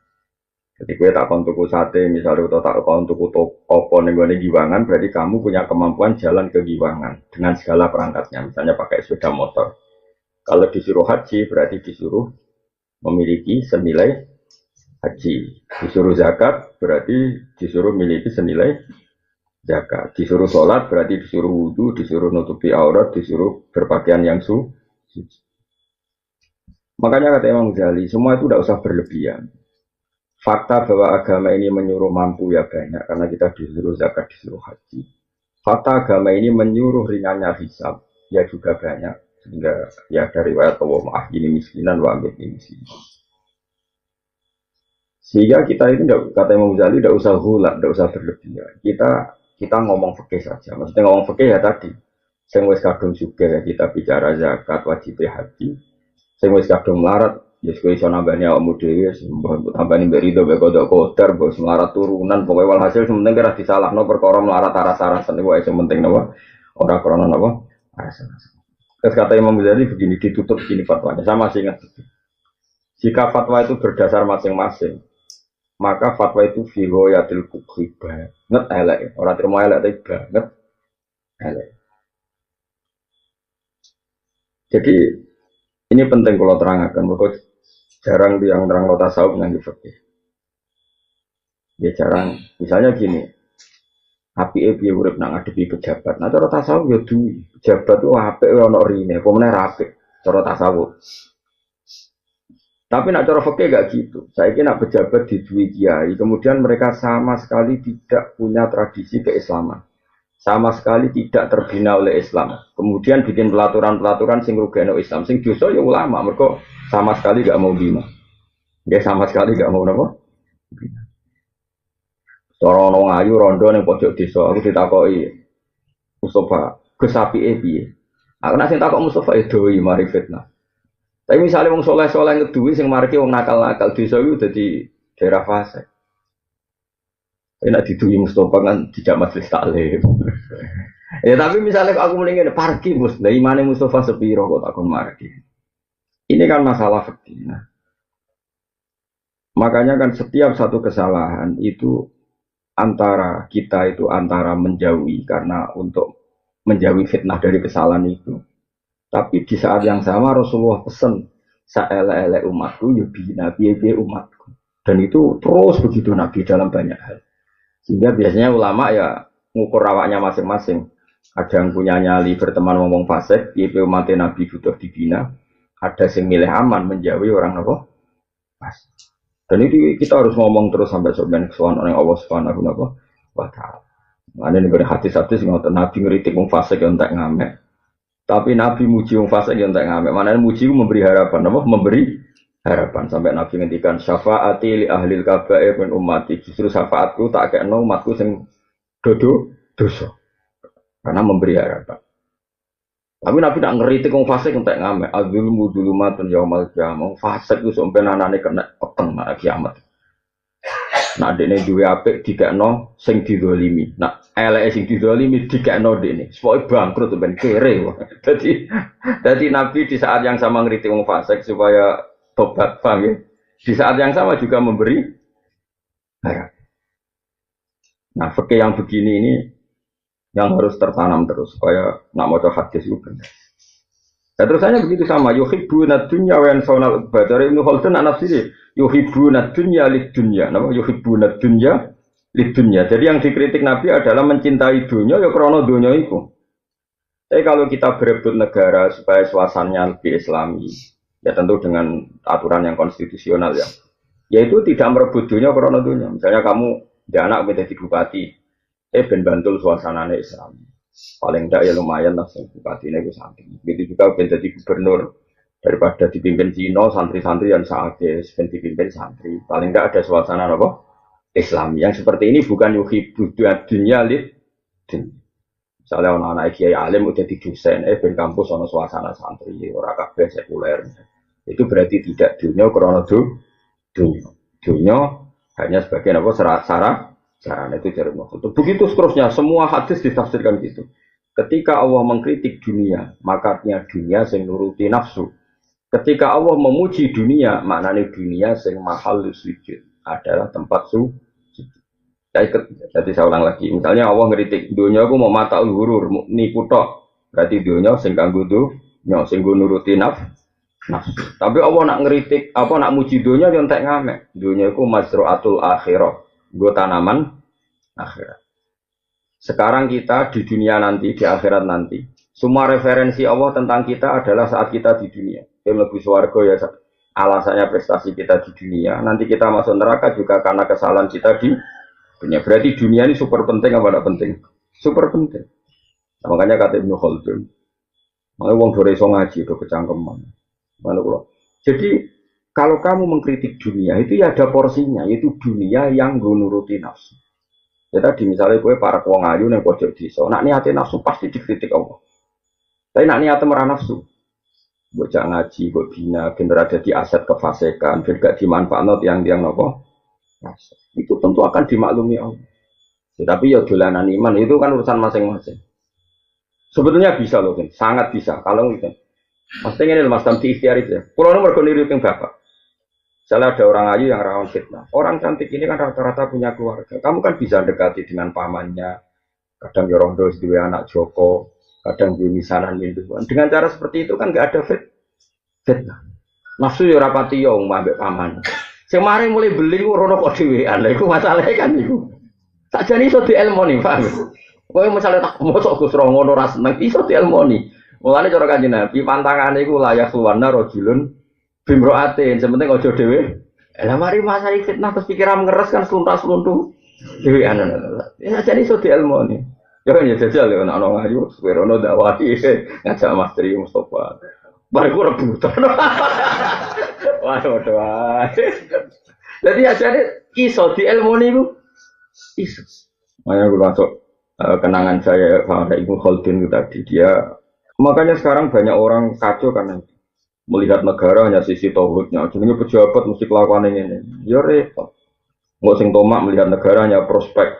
Jadi gue tak kon tuku sate misalnya atau tak kon tuku opo ning gone Giwangan berarti kamu punya kemampuan jalan ke Giwangan dengan segala perangkatnya. Misalnya pakai sepeda motor. Kalau disuruh haji berarti disuruh memiliki senilai haji. Disuruh zakat berarti disuruh memiliki senilai zakat. Disuruh sholat berarti disuruh wudu, disuruh nutupi aurat, disuruh berpakaian yang suci. Makanya kata Imam Ghazali, semua itu tidak usah berlebihan. Fakta bahwa agama ini menyuruh mampu ya banyak, karena kita disuruh zakat, disuruh haji. Fakta agama ini menyuruh ringannya hisab, ya juga banyak. Sehingga ya dari riwayat Allah maaf ini miskinan, wa ambil ini miskinan. Sehingga kita ini kata Imam Ghazali tidak usah hulak, tidak usah berlebihan. Kita ngomong fikih saja. Maksudnya ngomong fikih ya tadi. Sing wis kadung juga ya kita bicara zakat, wajib haji. Sing wis kadung melarat, ya kowe iso nambani awakmu dhewe, mbok tambani mbek rido mbek kodok kodar, bos melarat turunan, pokoke walhasil sementing kira disalahno perkara melarat aras-arasan iku sing penting napa? Ora krana napa? Aras-arasan. Terus kata Imam Ghazali begini ditutup gini fatwanya. Sama sih ingat. Jika fatwa itu berdasar masing-masing, maka fatwa itu fihoyatil kubri banget elek. Orang terima elek tapi banget elek. Jadi ini penting kalau terangkan, bahwa jarang yang terang lo tasawuf dengan fikih. Ya jarang. Misalnya gini, api piye urip nang ngadepi pejabat. Nah cara tasawuf ya duwi. Pejabat itu apik ono rine, apa meneh apik cara tasawuf. Tapi nak cara fikih gak gitu. Saya kira nak pejabat di dua kiai, kemudian mereka sama sekali tidak punya tradisi keislaman. Sama sekali tidak terbina oleh Islam. Kemudian bikin pelaturan-pelaturan sing rugeno Islam, sing dosa ya ulama, mereka sama sekali gak mau bina. Dia sama sekali gak mau napa? Bina. Cara ono ayu rondo ning pojok desa, aku ditakoki Mustafa, Gus apike piye? Aku nek sing takok Mustafa doi mari fitnah. Tapi misalnya wong soleh-soleh ngeduwi sing mariki wong nakal-nakal desa iku dadi daerah fase. Enak diduwi Mustafa kan tidak majelis taklim. Ya tapi misalnya aku mendingin parkir Mus, lah imane Mustafa sepiro kok takon marki. Ini kan masalah fikih. Nah, makanya kan setiap satu kesalahan itu antara kita itu antara menjauhi karena untuk menjauhi fitnah dari kesalahan itu. Tapi di saat yang sama Rasulullah pesan saele-ele umatku ya bina biye umatku. Dan itu terus begitu Nabi dalam banyak hal. Sehingga biasanya ulama ya ngukur awaknya masing-masing. Ada yang punya nyali berteman ngomong fasik, biye umat Nabi butuh dibina. Ada yang milih aman menjauhi orang apa? Fasik. Dan itu kita harus ngomong terus sampai sebenarnya kesuwan oleh Allah Subhanahu wa taala. Ada nih hadis-hadis ngoten Nabi ngritik wong fasik yang tak ngamek. Tapi Nabi muji wong fasik yang tak ngamek. Mana muji memberi harapan, apa? Memberi harapan sampai Nabi ngendikan syafaati li ahlil kaba'ir min ummati. Justru syafaatku tak kena umatku sing dosa. Karena memberi harapan. Tapi Nabi tak ngeritik wong fasik yang tak ngamek. Adzulmu dzulumatun yaumal qiyamah. Wong fasik ku sampe nanane kena peteng nek kiamat. Nah dekne duwe apik dikekno sing dizalimi. Nah eleke sing dizalimi dikekno dekne. Pokoke bangkrut ben kere. Jadi Nabi di saat yang sama ngritik wong fasik supaya tobat, paham ya? Di saat yang sama juga memberi harapan. Nah, fikih yang begini ini yang harus tertanam terus supaya nak maca hadis itu benar. Nah, terusannya begitu sama yuhibbuna dunya wa yansawna al-ukhbah. Ibnu Khaldun nafsi yuhibbuna dunya lid-dunya. Napa yuhibbuna dunya lid-dunya. Jadi yang dikritik Nabi adalah mencintai dunia ya krana dunia itu. Tapi kalau kita berebut negara supaya suasananya lebih islami, ya tentu dengan aturan yang konstitusional ya. Yaitu tidak merebut dunia krana dunia. Misalnya kamu dia anak menjadi bupati, ben bantul suasananya islami. Paling tidak ya lumayan lah bupati ini samping. Begitu juga ben jadi gubernur daripada dipimpin Cina santri-santri yang saatnya ben dipimpin santri. Paling tidak ada suasana apa? Islam. Yang seperti ini bukan yuhibbu dunya lid. Misalnya anak-anak kiai alim udah di dosen, ben kampus ana suasana santri, ora kabeh sekuler. Itu berarti tidak dunia krana dunia. Dunia hanya sebagai apa sarana itu cara maksud. Begitu seterusnya semua hadis ditafsirkan gitu. Ketika Allah mengkritik dunia, makanya dunia sing nuruti nafsu. Ketika Allah memuji dunia, maknanya dunia sing mahal sujud adalah tempat sujud. Jadi saya ulang lagi, misalnya Allah ngeritik dunia aku mau mata ulhurur, nipu tok. Berarti dunia sing kanggo dunya sing nuruti nafsu. Tapi Allah nak ngeritik, apa nak muji dunia yo entek ngamek. Dunia iku mazraatul akhirah. Gue tanaman akhirat. Sekarang kita di dunia nanti, di akhirat nanti, semua referensi Allah tentang kita adalah saat kita di dunia. Kita lebih swarga ya alasannya prestasi kita di dunia. Nanti kita masuk neraka juga karena kesalahan kita di dunia. Berarti dunia ini super penting apa tidak penting? Super penting. Nah, makanya kata Ibnu Khaldun, makanya wong dore iso ngaji do kecangkeman. Jadi kalau kamu mengkritik dunia itu ya ada porsinya, yaitu dunia yang nuruti nafsu. Ya tadi misalnya gue para wong ayu nang pojok desa, nak niate nafsu pasti dikritik Allah. Tapi nak niate merah nafsu, bocah ngaji, bocah bina, bener ada di aset kefasikan, ben gak dimanfaatno tiang-tiang apa? Itu tentu akan dimaklumi Allah. Tetapi ya dolanan iman itu kan urusan masing-masing. Sebetulnya bisa loh, kan? Sangat bisa. Kalau gitu, pasti ini Mas Tamti ikhtiar itu. Kalau nomor niru yang bapak, misalnya ada orang ayu yang rawan fitnah. Orang cantik ini kan rata-rata punya keluarga. Kamu kan bisa dekati dengan pamannya. Kadang yorondo dua anak Joko, kadang dua misanan itu. Dengan cara seperti itu kan nggak ada fitnah. Nafsu ya rapati yo mbak paman. Semarin mulai beli rono kok dhewean. Lha iku masalahe kan iku. Sakjane iso dielmoni, paham? Kowe misalnya tak mosok Gus Ro ngono ra seneng iso dielmoni. Mulane cara Kanjeng Nabi pantangane iku layak suwana rajulun bimroatin, sementing ojo dhewe. Lah mari masari fitnah terus pikiran ngeres kan sluntas-sluntu. Dhewe anan. Ya jadi iso dielmoni. Ya kan ya jajal ya ana ngayu, serono dakwati ngajak Mas Tri Mustofa. Baru rebutan. Waduh, waduh. Jadi ajane iso dielmoni ku iso. Makanya gue masuk kenangan saya sama Ibu Khaldun itu tadi dia. Makanya sekarang banyak orang kacau karena melihat negara hanya sisi tauhidnya. Jadi pejabat mesti kelakuan ini. Ya repot. Nggak sing tomak melihat negara hanya prospek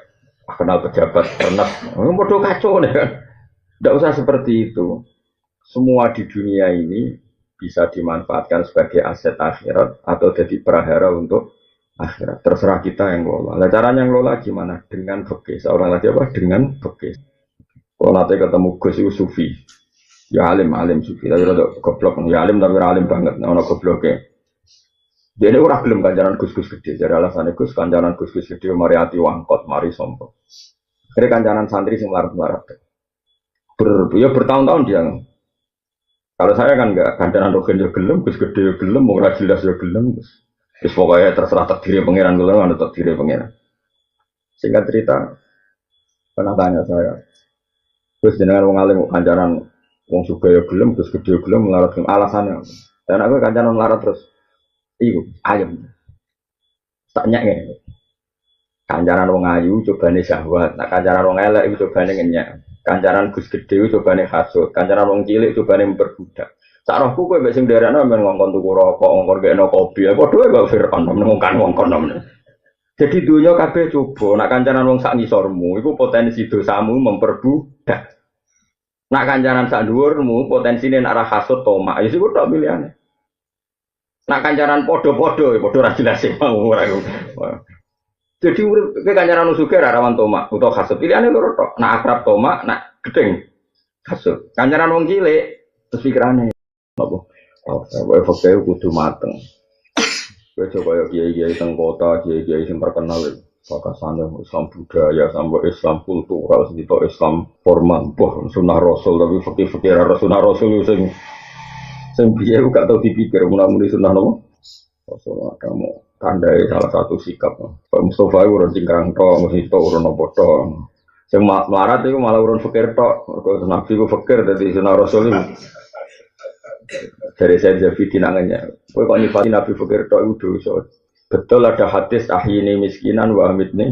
kenal pejabat pernah. Bodoh kacau nih kan. Tidak usah seperti itu. Semua di dunia ini bisa dimanfaatkan sebagai aset akhirat atau jadi prahara untuk akhirat. Terserah kita yang ngelola. Nah, caranya ngelola gimana? Dengan fikih. Seorang lagi apa? Dengan fikih. Kalau nanti ketemu Gus itu sufi. Ya alim sufi. Tapi rada goblok. Ya alim tapi alim banget. Nah, ono gobloknya. Dia ini orang belum kancanan Gus-Gus gede. Jadi alasannya Gus kancanan Gus-Gus gede mari hati wangkot, mari sombong. Akhirnya kancanan santri sing melarat-melarat. Ya bertahun-tahun dia. Kalau saya kan enggak kancanan rogen ya gelem, Gus gede ya gelem, mau jelas ya gelem. Terus pokoknya terserah takdirnya pangeran, kalau ada takdirnya pangeran. Singkat cerita, pernah tanya saya, terus jenengan wong alim kancanan wong suga ya gelem, terus gede ya gelem melarat alasannya. Dan aku kancanan melarat terus, iku ayam. Taknya ngene. Kancanan wong ayu cobane syahwat, nak kancanan wong elek iku cobane ngenyak. Kancanan Gus gede iku cobane hasud, kancanan wong cilik cobane memperbudak. Sak rohku kowe mek sing nderekno men ngongkon tuku rokok, ngongkon gekno kopi, padha wae kok Fir'aun ngongkon nemen. Jadi dunya kabeh coba, nak kancanan wong sak ngisormu iku potensi dosamu memperbudak. Nak kancanan sak dhuwurmu potensine nak ra hasud tomak, ya iku tok pilihane. Nak kancanan padha-padha, padha ra jelas mau ora. Jadi urip ke kancanan sugih ra rawan tomak utawa hasud. Pilihane loro tok. Nak akrab tomak, nak gedeng hasud. Kancanan wong cilik terus pikirane apa? Oh, saya fakir kudu mateng. Saya coba ya kiai-kiai teng kota, kiai-kiai yang terkenal bakasannya Islam budaya sampai Islam kultural, segitu Islam formal, boh sunnah Rasul tapi fakir-fakir sunnah Rasul sing biaya gak tau dipikir, mula-mula sunnah nopo. Rasul kamu tandai salah satu sikap. Pak Mustafa itu urun cingkrang tok, mesti tok urun nopo tok. Sing melarat itu malah urun fakir tok, kok Nabi ku fakir dadi sunnah Rasul itu. Dari saya jadi dinangannya, kau kalau nyifati Nabi Fakir itu dosa. Betul ada hadis ahyini miskinan wa amitni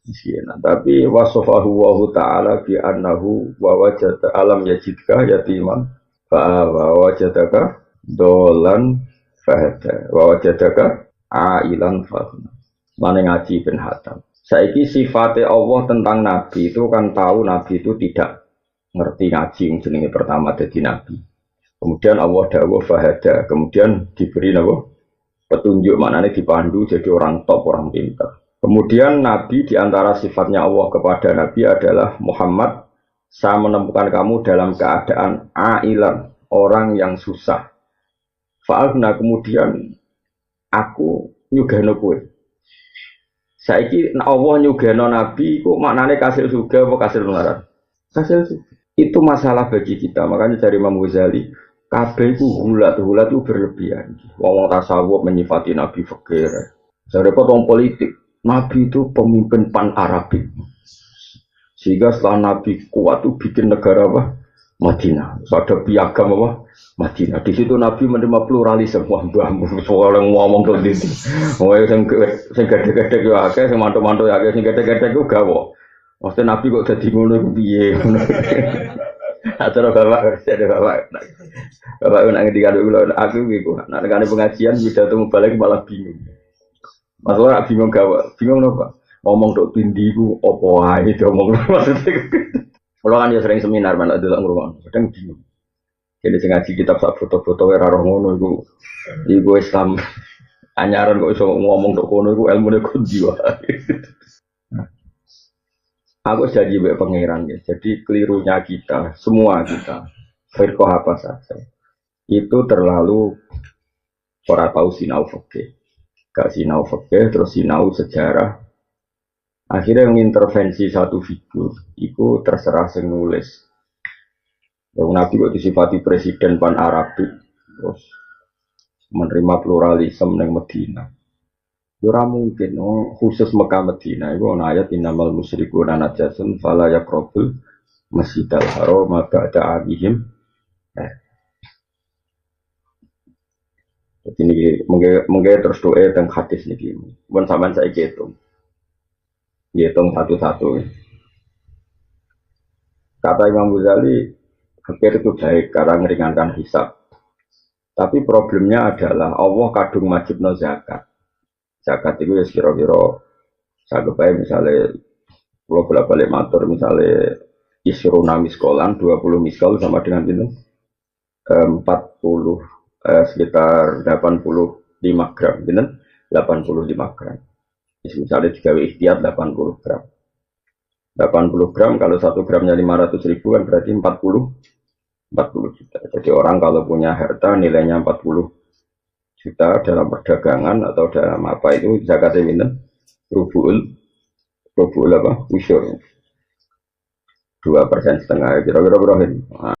miskinan. Tapi wasofahu wa taala bi annahu wa wajada alam yajidka yatiman fa wa wajadaka dolan fahada wa wajadaka ailan fahna. Mana ngaji bin Hatam. Saiki sifatnya Allah tentang Nabi itu kan tahu Nabi itu tidak ngerti ngaji yang jenenge pertama jadi Nabi. Kemudian Allah dawuh fahada, kemudian diberi petunjuk maknanya dipandu jadi orang top, orang pintar. Kemudian Nabi diantara sifatnya Allah kepada Nabi adalah Muhammad, saya menemukan kamu dalam keadaan ailan, orang yang susah. Fa'alna kemudian aku nyugeno kowe. Saiki Allah nyugeno Nabi kok maknanya kasil surga apa kasil melarat? Kasil surga. Itu masalah bagi kita. Makanya dari Imam Ghazali kabeh itu hulat itu berlebihan. Wong tasawuf menyifati Nabi fakir. Saya repot wong politik. Nabi itu pemimpin pan Arabik. Sehingga setelah Nabi kuat itu bikin negara apa? Madinah. Ada piagam apa? Madinah. Di situ Nabi menerima pluralisme. Wah, mbah soal yang ngomong tuh gitu. Oh, sing gede-gede yo akeh, sing mantuk-mantuk akeh, sing gede-gede ku gawo. Maksudnya Nabi kok dadi ngono ku piye? Atau bapak, nak ngerti kalau aku gitu, nak nekani pengajian bisa temu balik malah bingung. Masalah bingung gawa, bingung apa? Ngomong dok tindiku, opo aja ngomong maksudnya. Kalau kan ya sering seminar mana ada ngurung, kadang bingung. Jadi ngaji kitab sak foto-foto era ngono iku Islam anyaran kok iso ngomong dok kono iku ilmune kundi wae. Aku janji baik pangeran ya. Jadi kelirunya kita, semua kita, firqah apa saja, itu terlalu ora tahu sinau fikih, gak sinau fikih, terus sinau sejarah. Akhirnya mengintervensi satu figur, itu terserah sing nulis. Nabi kok disifati presiden pan Arabik, terus menerima pluralisme neng Medina. Ora mungkin, khusus Mekah Medina itu ana ayat innamal musyrikuna najasun fala yaqrabul masjidal haram ba'da amihim. Jadi ini mungkin terus doa tentang hadis ini. Bukan sampai saya hitung satu-satu. Kata Imam Ghazali, fikir itu baik karena meringankan hisab. Tapi problemnya adalah Allah kadung wajibno zakat. Zakat itu ya kira-kira sagepay misalnya kalau bolak-balik matur misalnya isruna miskolan 20 miskol sama dengan itu 40 sekitar 85 gram, benar? 85 gram. Misalnya digawe ikhtiar 80 gram. 80 gram kalau 1 gramnya 500.000 kan berarti 40 juta. Jadi orang kalau punya harta nilainya 40 juta dalam perdagangan atau dalam apa itu zakatnya minta rubul apa? Usyur. 2,5% kira-kira berapa ini?